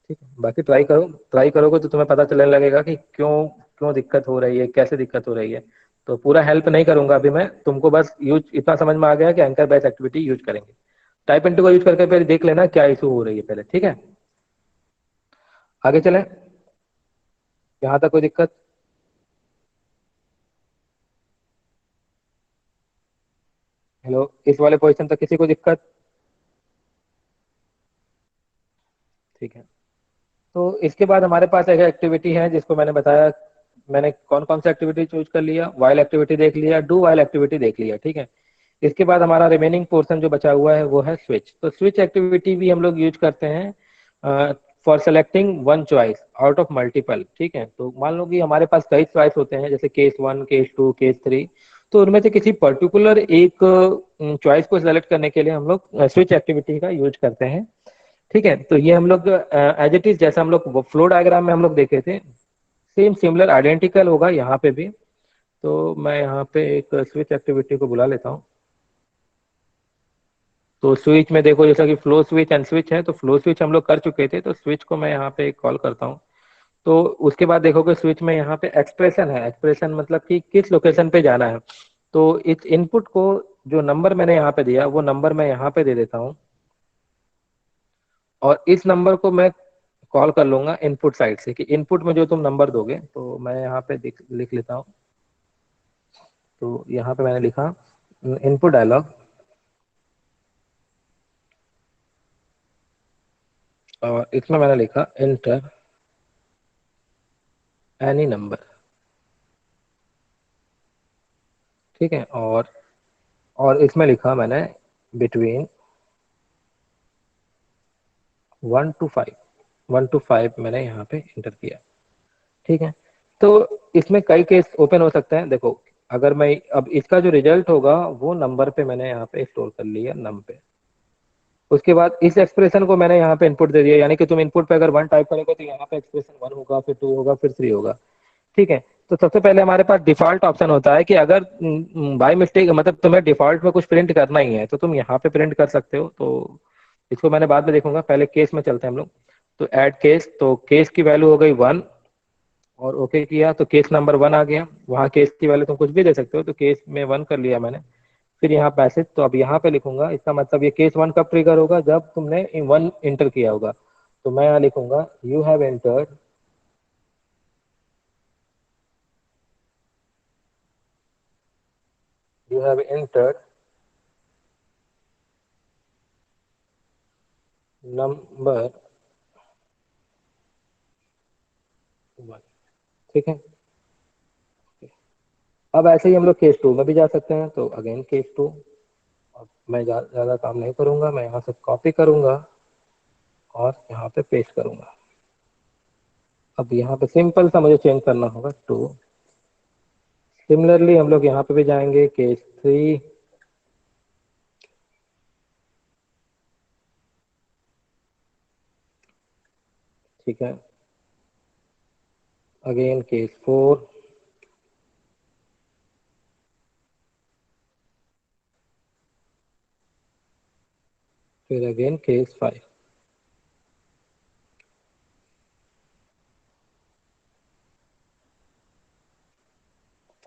ठीक है, बाकी ट्राई करो, ट्राई करोगे तो तुम्हें पता चलने लगेगा कि क्यों क्यों दिक्कत हो रही है, कैसे दिक्कत हो रही है। तो पूरा हेल्प नहीं करूंगा अभी मैं, तुमको बस यूज इतना समझ में आ गया कि एंकर बेस्ड एक्टिविटी यूज करेंगे। टाइप इनटू का यूज करके फिर देख लेना क्या इशू हो रही है पहले। ठीक है, आगे चलें, यहाँ तक कोई दिक्कत? हेलो, इस वाले पोजीशन तक किसी को दिक्कत? ठीक है, तो इसके बाद हमारे पास एक एक्टिविटी है जिसको मैंने बताया, मैंने कौन कौन सा एक्टिविटी चूज कर लिया, वाइल एक्टिविटी देख लिया, डू वाइल एक्टिविटी देख लिया। ठीक है, इसके बाद हमारा रिमेनिंग पोर्शन जो बचा हुआ है वो है स्विच। तो स्विच एक्टिविटी भी हम लोग यूज करते हैं for selecting one choice out of multiple. ठीक है, तो मान लो कि हमारे पास कई चॉइस होते हैं, जैसे केस 1, केस 2, केस 3, तो उनमें से किसी पर्टिकुलर एक चॉइस को सेलेक्ट करने के लिए हम लोग स्विच एक्टिविटी का यूज करते हैं। ठीक है, तो ये हम लोग एज इट इज जैसा हम लोग फ्लो डायग्राम में हम लोग देखे थे, सेम सिमिलर आइडेंटिकल होगा यहाँ पे भी। तो मैं यहाँ पे एक स्विच एक्टिविटी को बुला लेता हूँ। तो स्विच में देखो, जैसा कि फ्लो स्विच एंड स्विच है, तो फ्लो स्विच हम लोग कर चुके थे, तो स्विच को मैं यहाँ पे कॉल करता हूँ। तो उसके बाद देखोगे स्विच में यहाँ पे एक्सप्रेशन है। एक्सप्रेशन मतलब कि किस लोकेशन पे जाना है। तो इस इनपुट को, जो नंबर मैंने यहाँ पे दिया, वो नंबर मैं यहाँ पे दे देता हूँ, और इस नंबर को मैं कॉल कर लूंगा इनपुट साइड से, कि इनपुट में जो तुम नंबर दोगे। तो मैं यहाँ पे लिख लेता हूँ। तो यहाँ पे मैंने लिखा इनपुट डायलॉग, और इसमें मैंने लिखा एंटर एनी नंबर। ठीक है, और इसमें लिखा मैंने बिटवीन 1 to 5, 1 to 5 मैंने यहाँ पे इंटर किया। ठीक है, तो इसमें कई केस ओपन हो सकते हैं। देखो, अगर मैं अब इसका जो रिजल्ट होगा वो नंबर पे मैंने यहाँ पे स्टोर कर लिया, नम पे। उसके बाद इस एक्सप्रेशन को मैंने यहाँ पे इनपुट दे दिया, यानी कि तुम इनपुट पे अगर 1 टाइप करोगे तो यहाँ पे एक्सप्रेशन 1 होगा, फिर 2 होगा, फिर 3 होगा। ठीक है, तो सबसे पहले हमारे पास डिफॉल्ट ऑप्शन होता है कि अगर बाय मिस्टेक, मतलब तुम्हें डिफॉल्ट में कुछ प्रिंट करना ही है, तो तुम यहाँ पे प्रिंट कर सकते हो। तो इसको मैंने बाद में देखूंगा, पहले केस में चलते हैं हम लोग। तो ऐड केस, तो केस की वैल्यू हो गई 1, और ओके किया तो केस नंबर 1 आ गया। वहाँ केस की वैल्यू तुम कुछ भी दे सकते हो, तो केस में 1 कर लिया मैंने। फिर यहाँ पैसेज, तो अब यहाँ पे लिखूंगा, इसका मतलब ये केस 1 कब ट्रिगर होगा, जब तुमने 1 इंटर किया होगा। तो मैं यहाँ लिखूंगा यू हैव एंटर्ड नंबर 1। ठीक है, अब ऐसे ही हम लोग केस 2 में भी जा सकते हैं। तो अगेन केस 2, अब मैं ज्यादा काम नहीं करूंगा, मैं यहाँ से कॉपी करूंगा और यहाँ पे पेस्ट करूंगा। अब यहाँ पे सिंपल सा मुझे चेंज करना होगा 2। सिमिलरली हम लोग यहाँ पे भी जाएंगे, केस 3, ठीक है, अगेन केस 4, फिर अगेन केस 5।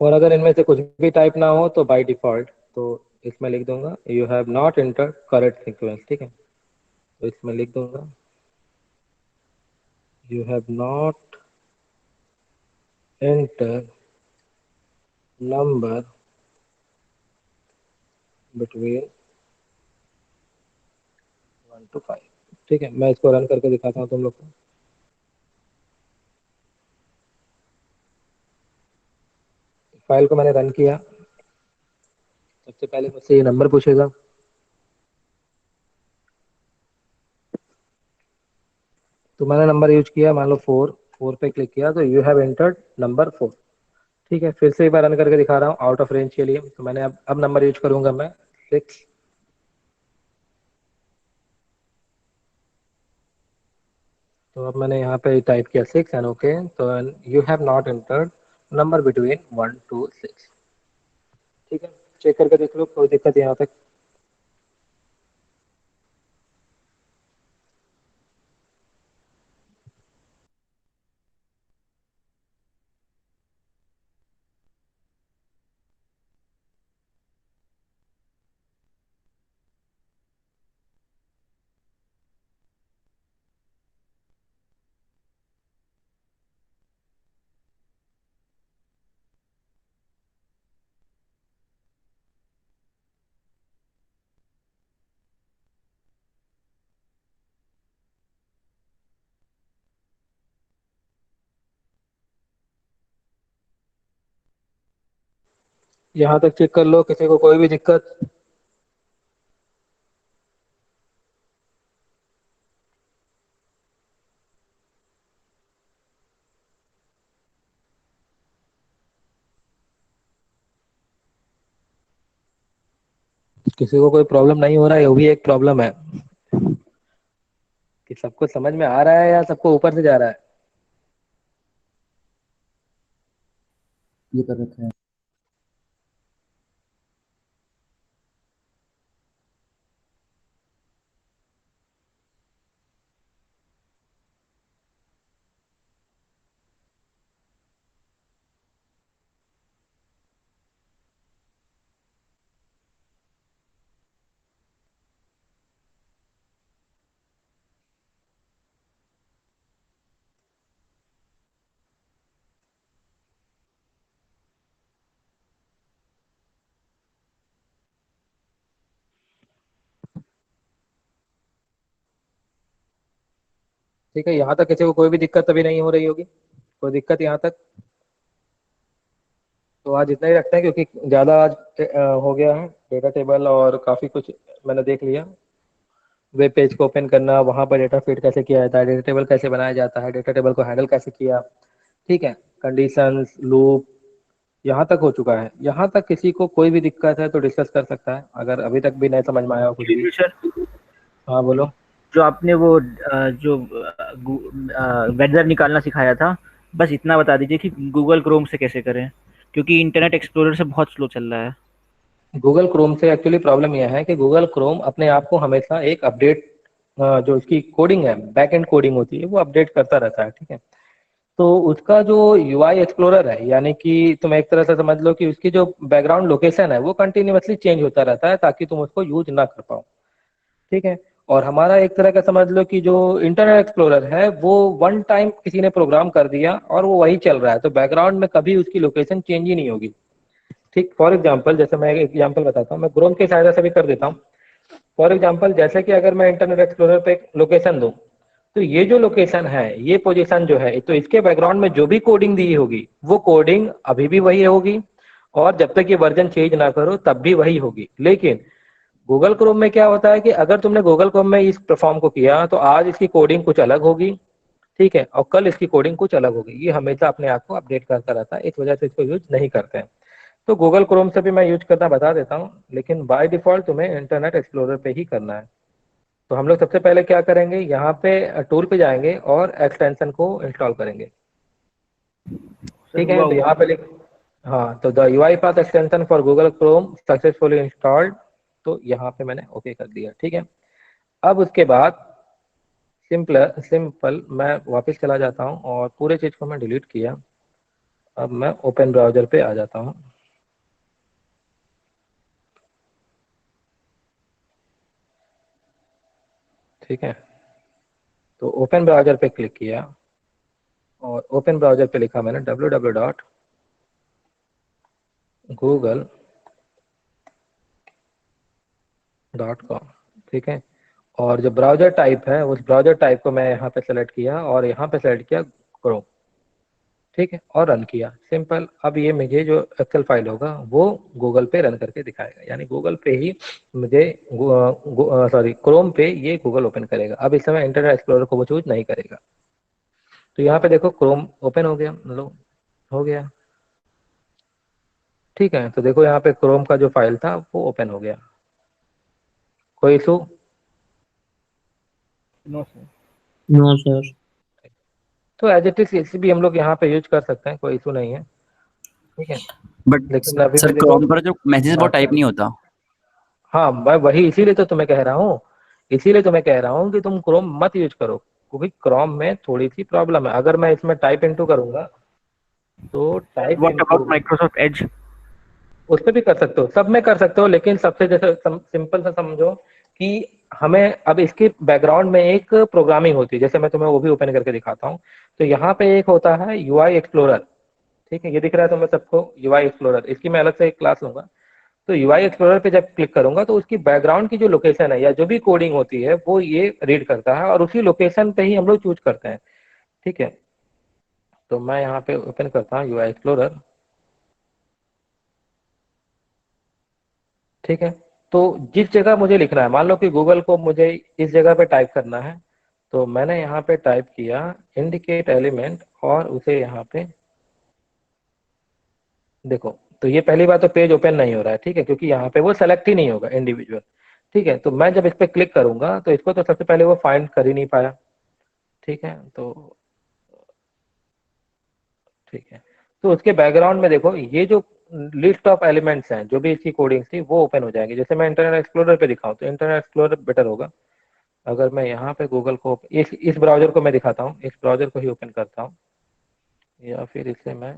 और अगर इनमें से कुछ भी टाइप ना हो तो बाय डिफॉल्ट, तो इसमें लिख दूंगा you have not entered correct sequence. ठीक है, तो इसमें लिख दूंगा you have not enter number between 1 to 5। ठीक है, मैं इसको रन करके दिखाता हूँ तुम लोग को। फाइल को मैंने रन किया। सबसे पहले मुझसे ये नंबर पूछेगा, तो मैंने नंबर यूज किया, मान लो 4 पे क्लिक किया, तो यू हैव एंटर्ड नंबर 4। ठीक है, फिर से एक बार रन करके दिखा रहा हूँ आउट ऑफ रेंज के लिए। तो मैंने अब नंबर यूज करूंगा मैं 6। तो अब मैंने यहाँ पे टाइप किया 6 एंड ओके। तो you have not entered number between 1 to 6। ठीक है, चेक करके देख लो, कोई दिक्कत यहाँ तक। यहाँ तक चेक कर लो, किसी को कोई भी दिक्कत। किसी को कोई प्रॉब्लम नहीं हो रहा है, वो भी एक प्रॉब्लम है कि सबको समझ में आ रहा है या सबको ऊपर से जा रहा है। ये कर रखा है। ठीक है, यहाँ तक किसी को कोई भी दिक्कत अभी नहीं हो रही होगी? कोई दिक्कत यहाँ तक? तो आज इतना ही रखते हैं, क्योंकि ज़्यादा आज हो गया है डेटा टेबल और काफ़ी कुछ मैंने देख लिया। वेब पेज को ओपन करना, वहाँ पर डेटा फीड कैसे किया जाता है, डेटा टेबल कैसे बनाया जाता है, डेटा टेबल को हैंडल कैसे किया, ठीक है, कंडीशंस, लूप, यहाँ तक हो चुका है। यहाँ तक किसी को कोई भी दिक्कत है तो डिस्कस कर सकता है, अगर अभी तक भी नहीं समझ में आया हो कुछ भी। सर, हाँ बोलो। जो आपने वो जो वेदर निकालना सिखाया था, बस इतना बता दीजिए कि गूगल क्रोम से कैसे करें, क्योंकि इंटरनेट एक्सप्लोरर से बहुत स्लो चल रहा है। गूगल क्रोम से एक्चुअली प्रॉब्लम यह है कि गूगल क्रोम अपने आप को हमेशा एक अपडेट, जो इसकी कोडिंग है, बैक एंड कोडिंग होती है, वो अपडेट करता रहता है, ठीक है। तो उसका जो यूआई एक्सप्लोरर है, यानी कि तुम एक तरह से समझ लो कि उसकी जो बैकग्राउंड लोकेशन है वो कंटिन्यूअसली चेंज होता रहता है, ताकि तुम उसको यूज ना कर पाओ, ठीक है। और हमारा एक तरह का समझ लो कि जो इंटरनेट एक्सप्लोरर है वो वन टाइम किसी ने प्रोग्राम कर दिया और वो वही चल रहा है, तो बैकग्राउंड में कभी उसकी लोकेशन चेंज ही नहीं होगी, ठीक। फॉर एग्जाम्पल, जैसे मैं एक एग्जाम्पल बताता हूँ, मैं क्रोम की सहायता से भी कर देता हूँ। फॉर एग्जाम्पल, जैसे कि अगर मैं इंटरनेट एक्सप्लोरर पे लोकेशन दूं, तो ये जो लोकेशन है, ये पोजीशन जो है, तो इसके बैकग्राउंड में जो भी कोडिंग दी होगी वो कोडिंग अभी भी वही होगी, और जब तक ये वर्जन चेंज ना करो तब भी वही होगी। लेकिन गूगल क्रोम में क्या होता है कि अगर तुमने गूगल क्रोम में इस परफॉर्म को किया तो आज इसकी कोडिंग कुछ अलग होगी, ठीक है, और कल इसकी कोडिंग कुछ अलग होगी। ये हमेशा अपने आप को अपडेट करता रहता है, इस वजह से इसको यूज नहीं करते हैं। तो गूगल क्रोम से भी मैं यूज करना बता देता हूँ, लेकिन बाय डिफॉल्ट तुम्हें इंटरनेट एक्सप्लोरर पे ही करना है। तो हम लोग सबसे पहले क्या करेंगे, यहाँ पे टूल पे जाएंगे और एक्सटेंशन को इंस्टॉल करेंगे, ठीक है। तो यहाँ पे लिख, हाँ, तो the UI path extension for Google Chrome successfully installed, तो यहाँ पे मैंने ओके कर दिया, ठीक है। अब उसके बाद सिंपल मैं वापस चला जाता हूँ और पूरे चीज को मैं डिलीट किया। अब मैं ओपन ब्राउजर पे आ जाता हूँ, ठीक है। तो ओपन ब्राउजर पे क्लिक किया और ओपन ब्राउजर पे लिखा मैंने www.google.com, ठीक है। और जो ब्राउजर टाइप है उस ब्राउजर टाइप को मैं यहाँ पे सेलेक्ट किया और यहाँ पे सेलेक्ट किया क्रोम, ठीक है, और रन किया, सिंपल। अब ये मुझे जो एक्सेल फाइल होगा वो गूगल पे रन करके दिखाएगा, यानी गूगल पे ही मुझे सॉरी क्रोम पे ये गूगल ओपन करेगा। अब इस समय इंटरनेट एक्सप्लोरर को वो चूज नहीं करेगा। तो यहाँ पे देखो क्रोम ओपन हो गया, लो हो गया, ठीक है। तो देखो यहाँ पे क्रोम का जो फाइल था वो ओपन हो गया। कोई issue? No sir. No sir. तो एज इट इज इसी भी हम लोग यहाँ पे यूज कर सकते हैं, कोई इशू नहीं है, ठीक है। बट लेकिन अभी सर भी देखो, क्रोम पर जो मैसेज वो हाँ टाइप नहीं होता। हाँ, मैं वही इसीलिए तो तुम्हें कह रहा हूँ, इसीलिए तुम्हें कह रहा हूँ कि तुम क्रोम मत यूज करो, क्योंकि क्रोम में थोड़ी सी प्रॉब्लम है। अगर मैं इसमें टाइप इनटू करूंगा तो type what into, about Microsoft Edge? उस पर भी कर सकते हो, सब में कर सकते हो, लेकिन सबसे जैसे सिंपल सा समझो कि हमें अब इसके बैकग्राउंड में एक प्रोग्रामिंग होती है, जैसे मैं तुम्हें वो भी ओपन करके दिखाता हूँ। तो यहाँ पे एक होता है यूआई एक्सप्लोरर, ठीक है, ये दिख रहा है तुम्हें सबको, यूआई एक्सप्लोरर, इसकी मैं अलग से एक क्लास लूंगा। तो यूआई एक्सप्लोरर पे जब क्लिक करूंगा तो उसकी बैकग्राउंड की जो लोकेशन है या जो भी कोडिंग होती है वो ये रीड करता है, और उसी लोकेशन पे ही हम लोग चूज करते हैं, ठीक है। तो मैं यहाँ पे ओपन करता हूँ यूआई एक्सप्लोरर, ठीक है। तो जिस जगह मुझे लिखना है, मान लो कि गूगल को मुझे इस जगह पे टाइप करना है, तो मैंने यहाँ पे टाइप किया इंडिकेट एलिमेंट और उसे यहाँ पे देखो तो ये पहली बात तो पेज ओपन नहीं हो रहा है, ठीक है, क्योंकि यहाँ पे वो सेलेक्ट ही नहीं होगा इंडिविजुअल, ठीक है। तो मैं जब इस पे क्लिक करूंगा तो इसको तो सबसे पहले वो फाइंड कर ही नहीं पाया, ठीक है। ठीक है, तो उसके बैकग्राउंड में देखो ये जो लिस्ट ऑफ एलिमेंट्स हैं जो भी इसकी कोडिंग थी वो ओपन हो जाएंगे। जैसे मैं इंटरनेट एक्सप्लोरर पे दिखाऊं तो इंटरनेट एक्सप्लोरर बेटर होगा। अगर मैं यहाँ पे गूगल को इस ब्राउजर को मैं दिखाता हूँ, इस ब्राउजर को ही ओपन करता हूँ, या फिर इसे मैं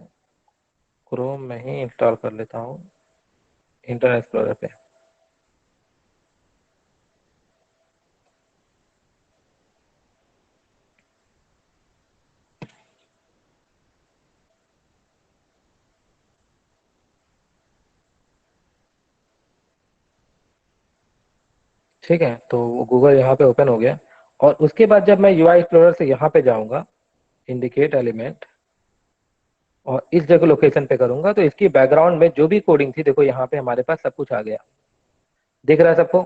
क्रोम में ही इंस्टॉल कर लेता हूँ इंटरनेट एक्सप्लोरर पे। ठीक है, तो गूगल यहाँ पे ओपन हो गया। और उसके बाद जब मैं यूआई एक्सप्लोरर से यहाँ पे जाऊंगा, इंडिकेट एलिमेंट, और इस जगह लोकेशन पे करूंगा तो इसकी बैकग्राउंड में जो भी कोडिंग थी देखो यहाँ पे हमारे पास सब कुछ आ गया। दिख रहा है सबको?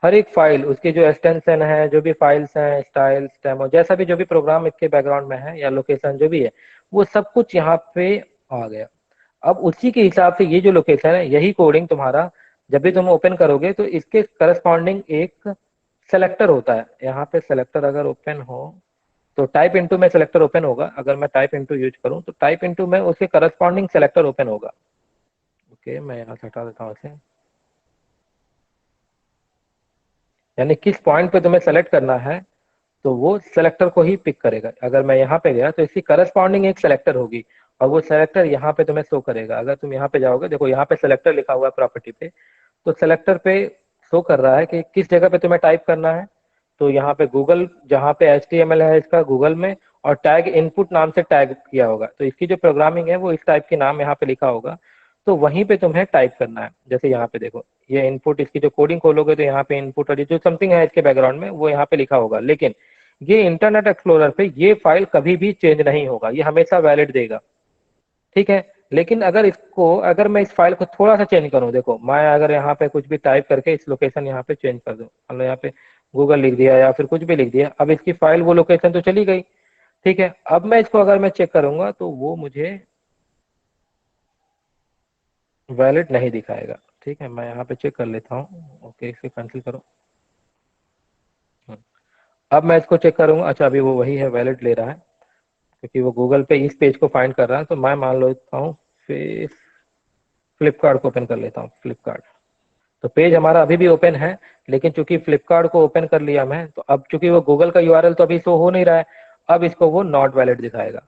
हर एक फाइल, उसके जो एक्सटेंशन है, जो भी फाइल्स हैं, स्टाइल्स, डेमो, जैसा भी जो भी प्रोग्राम इसके बैकग्राउंड में है या लोकेशन जो भी है, वो सब कुछ यहाँ पे आ गया। अब उसी के हिसाब से ये जो लोकेशन है, यही कोडिंग तुम्हारा जब भी तुम ओपन करोगे तो इसके करस्पॉन्डिंग एक सेलेक्टर होता है। यहाँ पे सेलेक्टर अगर ओपन हो तो टाइप इनटू में सेलेक्टर ओपन होगा। अगर मैं टाइप इनटू यूज करूं तो टाइप इनटू में उसके करस्पॉन्डिंग सेलेक्टर ओपन होगा। ओके, मैं यहाँ से हटा देता हूँ इसे। यानी किस पॉइंट पे तुम्हें सेलेक्ट करना है तो वो सेलेक्टर को ही पिक करेगा। अगर मैं यहाँ पे गया तो इसकी करस्पॉन्डिंग एक सेलेक्टर होगी और वो सेलेक्टर यहाँ पे तुम्हें शो करेगा। अगर तुम यहाँ पे जाओगे, देखो यहाँ पे सेलेक्टर लिखा हुआ है प्रॉपर्टी पे, तो सेलेक्टर पे शो कर रहा है कि किस जगह पे तुम्हें टाइप करना है। तो यहाँ पे गूगल, जहाँ पे HTML है इसका गूगल में, और टैग इनपुट नाम से टैग किया होगा, तो इसकी जो प्रोग्रामिंग है वो इस टाइप के नाम यहाँ पे लिखा होगा, तो वहीं पे तुम्हें टाइप करना है। जैसे यहाँ पे देखो ये इनपुट, इसकी जो कोडिंग खोलोगे तो यहाँ पे इनपुट और ये जो समथिंग है इसके बैकग्राउंड में वो यहाँ पे लिखा होगा। लेकिन ये इंटरनेट एक्सप्लोरर पे ये फाइल कभी भी चेंज नहीं होगा, ये हमेशा वैलिड देगा, ठीक है। लेकिन अगर मैं इस फाइल को थोड़ा सा चेंज करूं, देखो मैं अगर यहाँ पे कुछ भी टाइप करके इस लोकेशन यहाँ पे चेंज कर दूं, मतलब यहाँ पे गूगल लिख दिया या फिर कुछ भी लिख दिया, अब इसकी फाइल वो लोकेशन तो चली गई, ठीक है। अब मैं इसको अगर मैं चेक करूंगा तो वो मुझे वैलिड नहीं दिखाएगा, ठीक है। मैं यहाँ पे चेक कर लेता हूँ। ओके, इसे कैंसिल करो। अब मैं इसको चेक करूंगा, अच्छा अभी वो वही है, वैलिड ले रहा है क्योंकि वो गूगल पे इस पेज को फाइंड कर रहा है। तो मैं मान लेता हूँ फिर फ्लिपकार्ट को ओपन कर लेता हूँ। फ्लिपकार्ट, तो पेज हमारा अभी भी ओपन है, लेकिन चूंकि फ्लिपकार्ट को ओपन कर लिया मैं, तो अब चूंकि वो गूगल का यूआरएल तो अभी शो हो नहीं रहा है, अब इसको वो नॉट वैलिड दिखाएगा।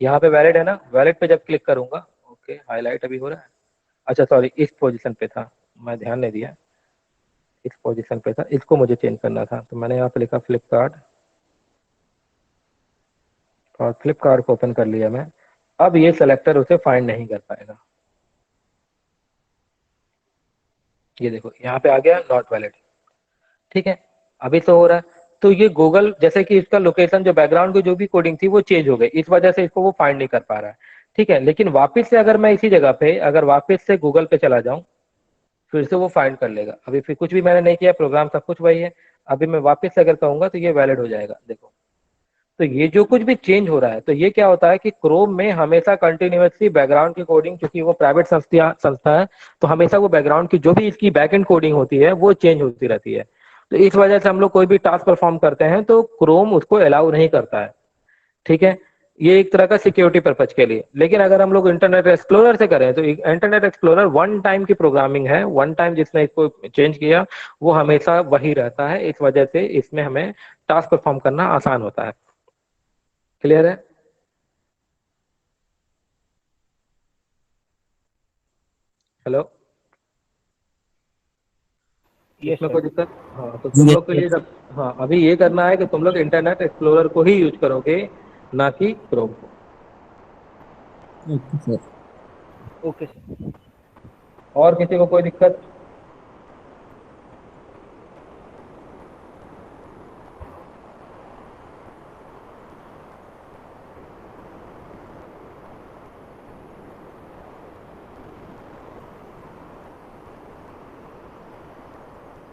यहाँ पे वैलिड है ना, वैलिड पे जब क्लिक करूंगा, ओके हाईलाइट अभी हो रहा है, अच्छा सॉरी इस पोजीशन पे था, मैं ध्यान नहीं दिया, इस पोजीशन पे था, इसको मुझे चेंज करना था। तो मैंने यहाँ पे लिखा फ्लिपकार्ट और फ्लिपकार्ट को ओपन कर लिया मैं। अब ये सेलेक्टर उसे फाइंड नहीं कर पाएगा। ये देखो यहाँ पे आ गया नॉट वैलिड, ठीक है, अभी तो हो रहा है। तो ये गूगल, जैसे कि इसका लोकेशन जो बैकग्राउंड की जो भी कोडिंग थी वो चेंज हो गई, इस वजह से इसको वो फाइंड नहीं कर पा रहा है, ठीक है। लेकिन वापस से अगर मैं इसी जगह पे अगर वापस से गूगल पे चला जाऊं, फिर से वो फाइंड कर लेगा। अभी फिर कुछ भी मैंने नहीं किया, प्रोग्राम सब कुछ वही है। अभी मैं वापस से अगर कहूंगा तो ये वैलिड हो जाएगा, देखो। तो ये जो कुछ भी चेंज हो रहा है, तो ये क्या होता है कि क्रोम में हमेशा कंटिन्यूअसली बैकग्राउंड की कोडिंग, क्योंकि वो प्राइवेट संस्था है, तो हमेशा वो बैकग्राउंड की जो भी इसकी बैकएंड कोडिंग होती है वो चेंज होती रहती है। तो इस वजह से हम लोग कोई भी टास्क परफॉर्म करते हैं तो क्रोम उसको अलाउ नहीं करता है, ठीक है। ये एक तरह का सिक्योरिटी पर्पज के लिए। लेकिन अगर हम लोग इंटरनेट एक्सप्लोरर से करें तो इंटरनेट एक्सप्लोरर वन टाइम की प्रोग्रामिंग है, वन टाइम जिसने इसको चेंज किया वो हमेशा वही रहता है। इस वजह से इसमें हमें टास्क परफॉर्म करना आसान होता है। क्लियर है? हेलो, इसमें कोई दिक्कत? हाँ, तो तुम लोग के लिए हाँ अभी ये करना है कि तुम लोग इंटरनेट एक्सप्लोरर को ही यूज करोगे, ना कि क्रोम को। Okay sir. और किसी को कोई दिक्कत?